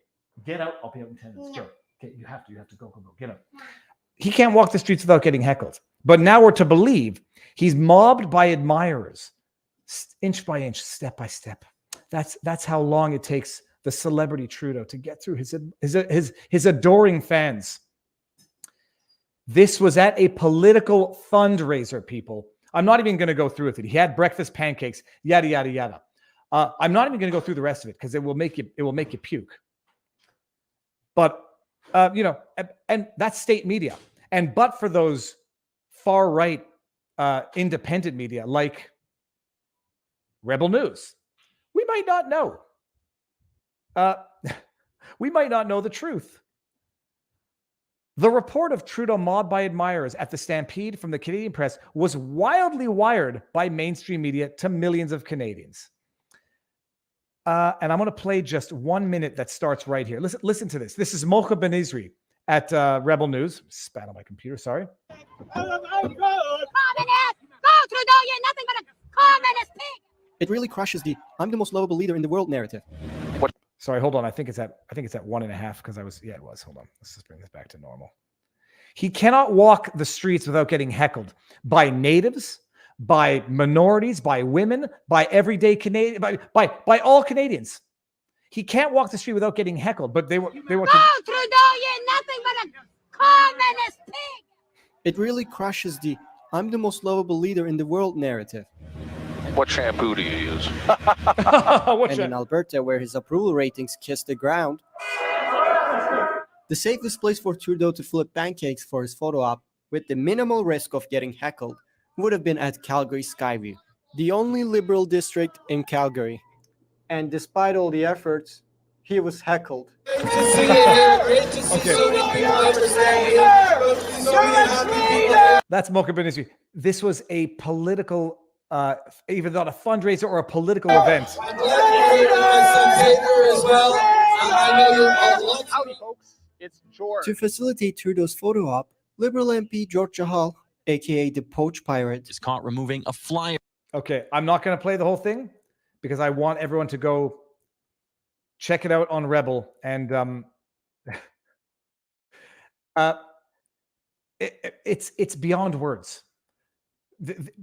Get out. I'll be out in 10 minutes. Go. Okay. You have to. Go. Get out. He can't walk the streets without getting heckled. But now we're to believe he's mobbed by admirers. Inch by inch, step by step. That's how long it takes the celebrity Trudeau to get through his adoring fans. This was at a political fundraiser, people. I'm not even going to go through with it. He had breakfast pancakes, yada yada yada. I'm not even going to go through the rest of it because it will make you puke. But and that's state media. And but for those far right independent media like Rebel News, we might not know. We might not know the truth. The report of Trudeau mobbed by admirers at the Stampede from the Canadian press was wildly wired by mainstream media to millions of Canadians. And I'm going to play just 1 minute that starts right here. Listen to this. This is Mocha Benizri at Rebel News. Spat on my computer, sorry. Communist! Go, Trudeau, you're nothing but a communist pig! It really crushes the "I'm the most lovable leader in the world" narrative. Sorry, hold on. I think it's at 1.5 because it was. Hold on. Let's just bring this back to normal. He cannot walk the streets without getting heckled by natives, by minorities, by women, by everyday Canadian, by all Canadians. He can't walk the street without getting heckled, but they want Go, Trudeau, you're nothing but a communist pig! It really crushes the "I'm the most lovable leader in the world" narrative. What shampoo do you use? And in Alberta, where his approval ratings kiss the ground, the safest place for Trudeau to flip pancakes for his photo op with the minimal risk of getting heckled would have been at Calgary Skyview, the only Liberal district in Calgary. And despite all the efforts, he was heckled. That's Mocha Benizri. This was a political, either not a fundraiser or a political event. Howdy, folks. It's George. To facilitate Trudeau's photo op, Liberal MP George Chahal, aka the Poach Pirate, is caught removing a flyer. Okay, I'm not going to play the whole thing because I want everyone to go check it out on Rebel. And it's beyond words.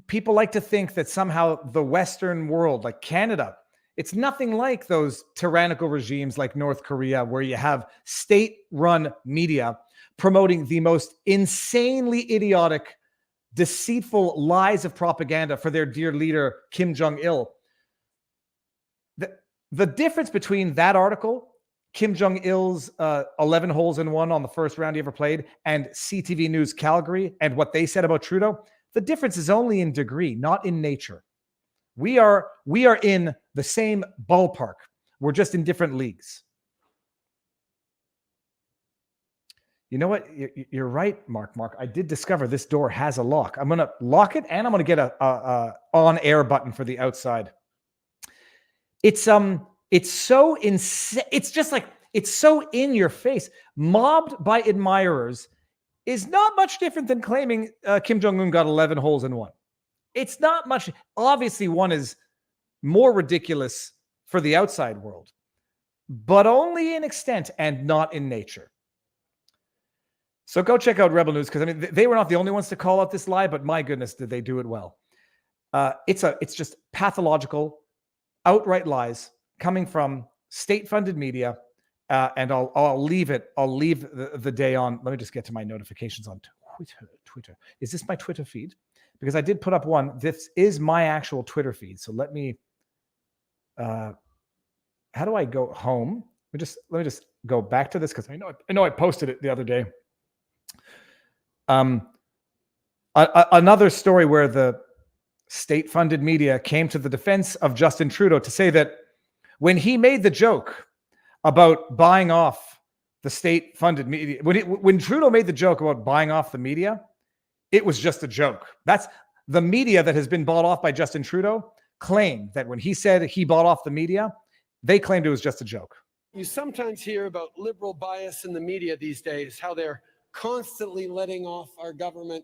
People like to think that somehow the Western world, like Canada, it's nothing like those tyrannical regimes like North Korea, where you have state-run media promoting the most insanely idiotic, deceitful lies of propaganda for their dear leader, Kim Jong-il. The difference between that article, Kim Jong-il's 11 holes in one on the first round he ever played, and CTV News Calgary and what they said about Trudeau, the difference is only in degree, not in nature. We are in the same ballpark. We're just in different leagues. You know what? You're right, Mark. I did discover this door has a lock. I'm going to lock it, and I'm going to get a on-air button for the outside. It's so insane. It's just like, it's so in your face. Mobbed by admirers is not much different than claiming Kim Jong-un got 11 holes in one. It's not much. Obviously, one is more ridiculous for the outside world, but only in extent and not in nature. So go check out Rebel News, because I mean, they were not the only ones to call out this lie, but my goodness, did they do it well. It's just pathological, outright lies coming from state-funded media, and I'll leave the day on. Let me just get to my notifications on Twitter. Is this my Twitter feed? Because I did put up one. This is my actual Twitter feed. So let me. How do I go home? Let me just go back to this, because I know I posted it the other day. Another story where the state-funded media came to the defense of Justin Trudeau to say that when he made the joke about buying off the state-funded media, when Trudeau made the joke about buying off the media, it was just a joke. That's the media that has been bought off by Justin Trudeau claimed that when he said he bought off the media, they claimed it was just a joke. You sometimes hear about liberal bias in the media these days, how they're constantly letting our government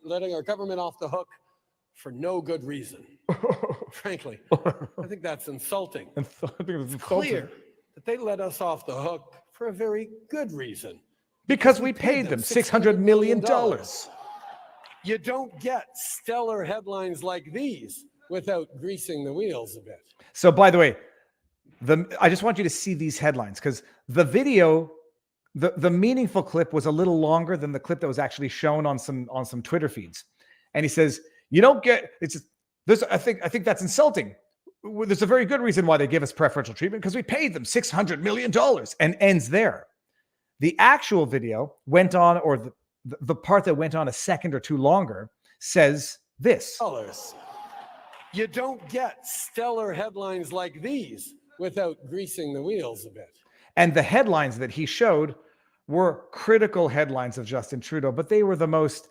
off the hook for no good reason. Frankly, I think that's insulting. It's clear that they let us off the hook for a very good reason. Because we paid them $600 million. You don't get stellar headlines like these without greasing the wheels a bit. So, by the way, I just want you to see these headlines, because the video, the meaningful clip was a little longer than the clip that was actually shown on some Twitter feeds. And he says, "You don't get this. I think that's insulting. There's a very good reason why they give us preferential treatment, because we paid them $600 million," and ends there. The actual video went on, or the part that went on a second or two longer, says this. Colors. You don't get stellar headlines like these without greasing the wheels a bit. And the headlines that he showed were critical headlines of Justin Trudeau, but they were the most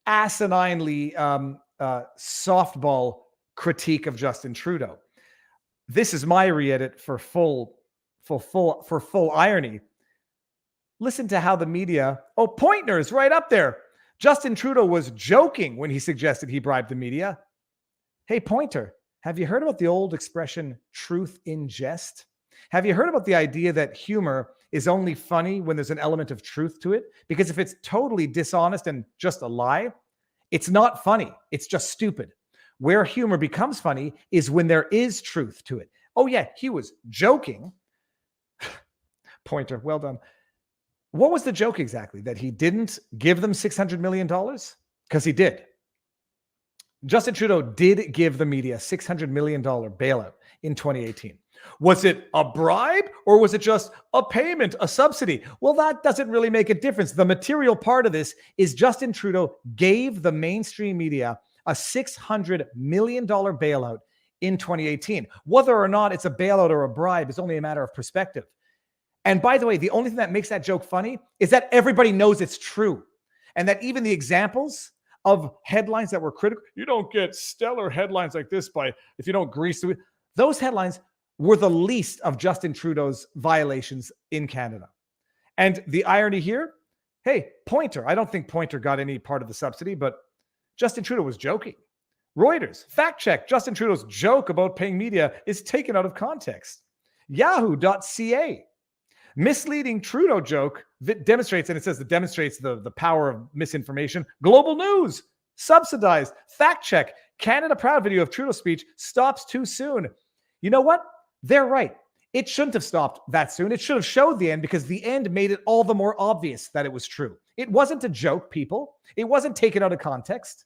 asininely softball critique of Justin Trudeau. This is my re-edit for full irony. Listen to how the media, Pointner's right up there. Justin Trudeau was joking when he suggested he bribed the media. Hey, Pointer, have you heard about the old expression, truth in jest? Have you heard about the idea that humor is only funny when there's an element of truth to it? Because if it's totally dishonest and just a lie, it's not funny. It's just stupid. Where humor becomes funny is when there is truth to it. Oh, yeah, he was joking. Pointer, well done. What was the joke exactly? That he didn't give them $600 million? Because he did. Justin Trudeau did give the media $600 million bailout in 2018. Was it a bribe or was it just a payment, a subsidy? Well, that doesn't really make a difference. The material part of this is Justin Trudeau gave the mainstream media a $600 million bailout in 2018. Whether or not it's a bailout or a bribe is only a matter of perspective. And by the way, the only thing that makes that joke funny is that everybody knows it's true. And that even the examples of headlines that were critical, you don't get stellar headlines like this if you don't grease the wheel. Those headlines were the least of Justin Trudeau's violations in Canada. And the irony here, hey, Pointer, I don't think Pointer got any part of the subsidy, but Justin Trudeau was joking. Reuters, fact check, Justin Trudeau's joke about paying media is taken out of context. Yahoo.ca, misleading Trudeau joke that demonstrates, and it says that demonstrates the power of misinformation. Global News, subsidized, fact check, Canada Proud video of Trudeau speech stops too soon. You know what? They're right. It shouldn't have stopped that soon. It should have showed the end because the end made it all the more obvious that it was true. It wasn't a joke, people. It wasn't taken out of context.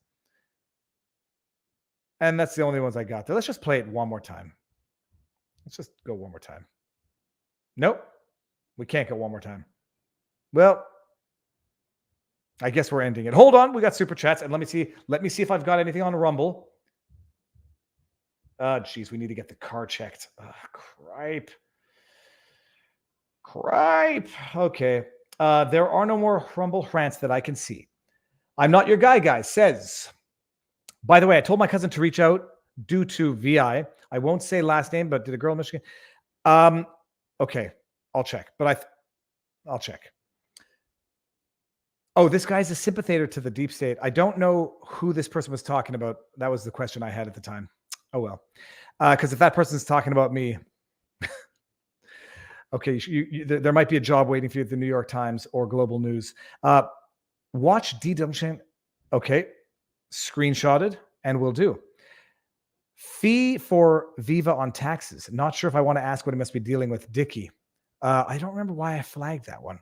And that's the only ones I got there. Let's just play it one more time. Let's just go one more time. Nope. We can't go one more time. Well, I guess we're ending it. Hold on. We got super chats. And let me see if I've got anything on Rumble. Geez, we need to get the car checked. Cripe. Okay. There are no more Rumble rants that I can see. I'm not your guy says. By the way, I told my cousin to reach out due to VI. I won't say last name, but did a girl in Michigan? Okay. I'll check. But I'll check. Oh, this guy's a sympathizer to the deep state. I don't know who this person was talking about. That was the question I had at the time. Oh, well. Because if that person's talking about me, okay, there might be a job waiting for you at the New York Times or Global News. Watch DW. Okay. Screenshotted and will do. Fee for Viva on taxes. Not sure if I want to ask what it must be dealing with. Dicky. I don't remember why I flagged that one.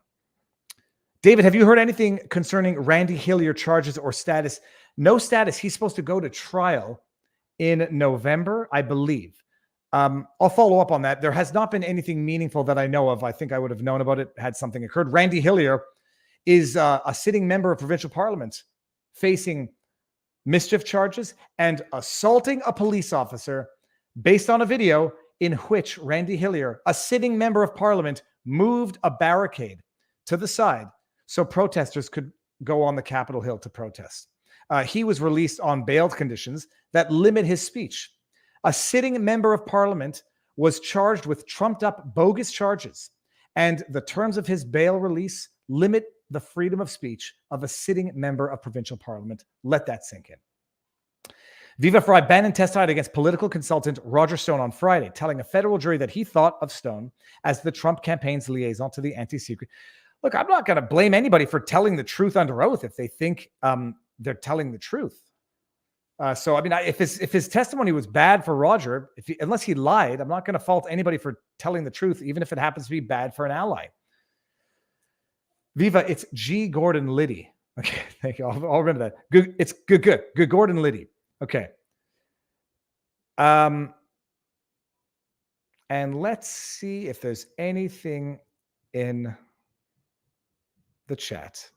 David, have you heard anything concerning Randy Hillier charges or status? No status. He's supposed to go to trial in November, I believe. I'll follow up on that. There has not been anything meaningful that I know of. I think I would have known about it had something occurred. Randy Hillier is a sitting member of provincial parliament facing mischief charges and assaulting a police officer based on a video in which Randy Hillier, a sitting member of parliament, moved a barricade to the side so protesters could go on the Capitol Hill to protest. He was released on bail conditions that limit his speech. A sitting member of parliament was charged with trumped up bogus charges, and the terms of his bail release limit the freedom of speech of a sitting member of provincial parliament. Let that sink in. Viva Fry, Bannon testified against political consultant Roger Stone on Friday, telling a federal jury that he thought of Stone as the Trump campaign's liaison to the anti-secret. Look, I'm not going to blame anybody for telling the truth under oath if they think they're telling the truth. So, I mean, if his testimony was bad for Roger, unless he lied, I'm not going to fault anybody for telling the truth, even if it happens to be bad for an ally. Viva, it's G. Gordon Liddy. Okay, thank you. I'll remember that. Good. It's good. Gordon Liddy. Okay. And let's see if there's anything in the chat.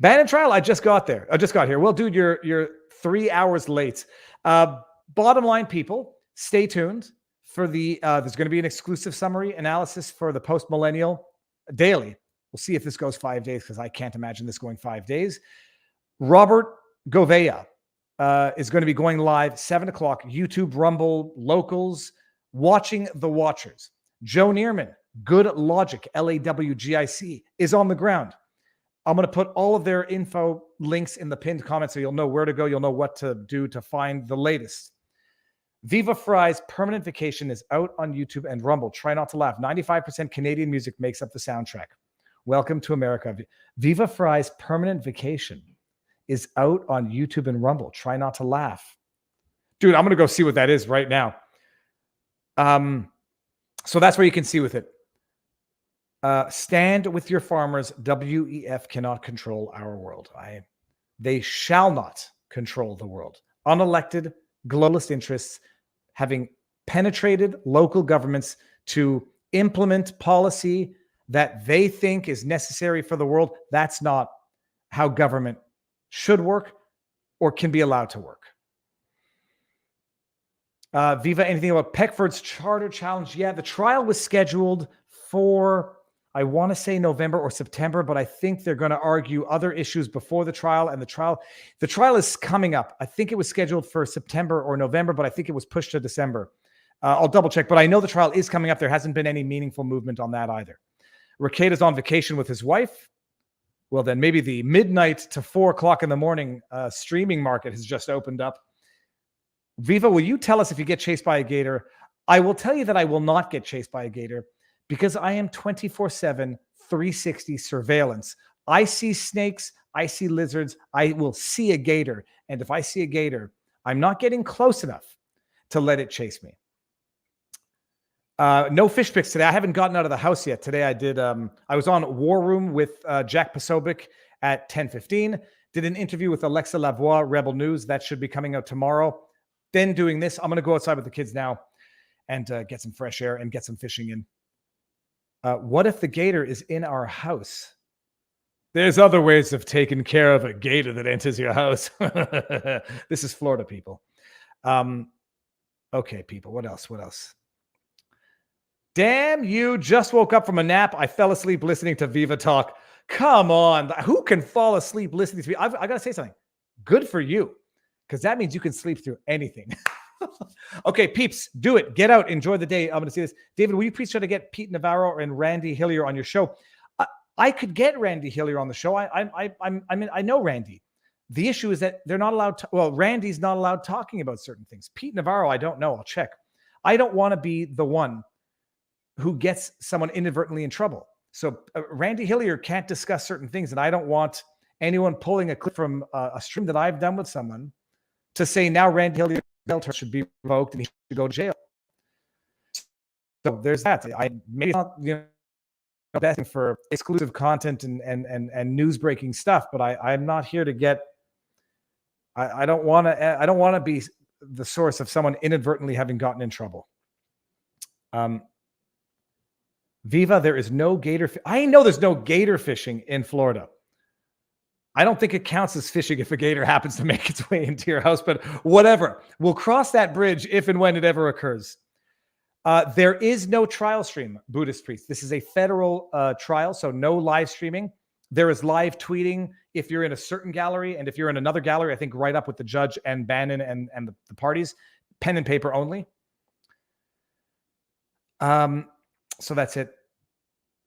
Bannon trial, I just got there. I just got here. Well, dude, you're 3 hours late. Bottom line, people, stay tuned for the there's going to be an exclusive summary analysis for the post-millennial daily. We'll see if this goes 5 days, because I can't imagine this going 5 days. Robert Govea is going to be going live 7 o'clock, YouTube, Rumble, locals, watching the watchers. Joe Neerman, Good Logic, LAWGIC, is on the ground. I'm going to put all of their info links in the pinned comments so you'll know where to go. You'll know what to do to find the latest. Viva Fry's Permanent Vacation is out on YouTube and Rumble. Try not to laugh. 95% Canadian music makes up the soundtrack. Welcome to America. Viva Fry's Permanent Vacation is out on YouTube and Rumble. Try not to laugh. Dude, I'm going to go see what that is right now. So that's where you can see with it. Stand with your farmers. WEF cannot control our world. They shall not control the world. Unelected globalist interests having penetrated local governments to implement policy that they think is necessary for the world. That's not how government should work or can be allowed to work. Viva, anything about Peckford's Charter Challenge? Yeah, the trial was scheduled for, I want to say November or September, but I think they're going to argue other issues before the trial. And the trial is coming up. I think it was scheduled for September or November, but I think it was pushed to December. I'll double check, but I know the trial is coming up. There hasn't been any meaningful movement on that either. Rekeda's on vacation with his wife. Well, then maybe the midnight to 4 o'clock in the morning streaming market has just opened up. Viva, will you tell us if you get chased by a gator? I will tell you that I will not get chased by a gator because I am 24/7, 360 surveillance. I see snakes. I see lizards. I will see a gator. And if I see a gator, I'm not getting close enough to let it chase me. No fish picks today. I haven't gotten out of the house yet. Today I did. I was on War Room with Jack Posobiec at 10:15. Did an interview with Alexa Lavoie, Rebel News. That should be coming out tomorrow. Then doing this, I'm going to go outside with the kids now and get some fresh air and get some fishing in. What if the gator is in our house? There's other ways of taking care of a gator that enters your house. This is Florida, people. Okay, people. What else? What else? Damn, you just woke up from a nap. I fell asleep listening to Viva talk. Come on. Who can fall asleep listening to me? I got to say something. Good for you. Because that means you can sleep through anything. Okay, peeps, do it. Get out. Enjoy the day. I'm going to see this. David, will you please try to get Pete Navarro and Randy Hillier on your show? I could get Randy Hillier on the show. I know Randy. The issue is that they're not allowed to. Well, Randy's not allowed talking about certain things. Pete Navarro, I don't know. I'll check. I don't want to be the one who gets someone inadvertently in trouble. So Randy Hillier can't discuss certain things, and I don't want anyone pulling a clip from a stream that I've done with someone to say now Randy Hillier should be revoked and he should go to jail. So there's that. I maybe not best for exclusive content and news breaking stuff, but I'm not here to get. I don't want to be the source of someone inadvertently having gotten in trouble. Viva, there is no gator. I know there's no gator fishing in Florida. I don't think it counts as fishing if a gator happens to make its way into your house, but whatever. We'll cross that bridge if and when it ever occurs. There is no trial stream, Buddhist priest. This is a federal trial, so no live streaming. There is live tweeting if you're in a certain gallery, and if you're in another gallery, I think right up with the judge and Bannon and the parties, pen and paper only. So that's it.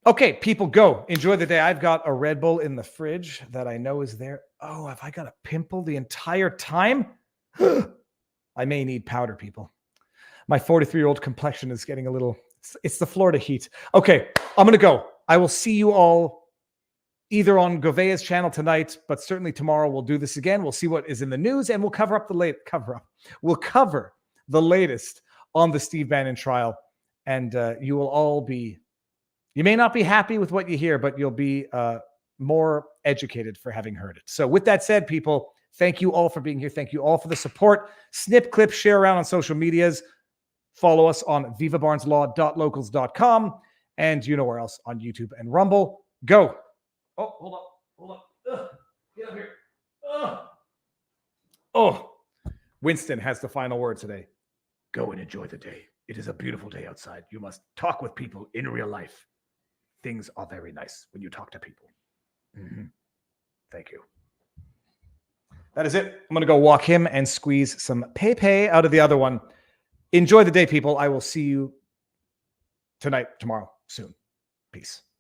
Okay, people, go. Enjoy the day. I've got a Red Bull in the fridge that I know is there. Oh, have I got a pimple the entire time? I may need powder, people. My 43-year-old complexion is getting a little... It's the Florida heat. Okay, I'm going to go. I will see you all either on Govea's channel tonight, but certainly tomorrow we'll do this again. We'll see what is in the news, and we'll cover up the late... We'll cover the latest on the Steve Bannon trial, and you will all be... You may not be happy with what you hear, but you'll be more educated for having heard it. So with that said, people, thank you all for being here. Thank you all for the support. Snip, clip, share around on social medias. Follow us on vivabarneslaw.locals.com. And you know where else on YouTube and Rumble. Go. Oh, hold on. Ugh. Get up here. Oh, Winston has the final word today. Go and enjoy the day. It is a beautiful day outside. You must talk with people in real life. Things are very nice when you talk to people. Thank you. That is it. I'm going to go walk him and squeeze some pay out of the other one. Enjoy the day, people. I will see you tonight, tomorrow, soon. Peace.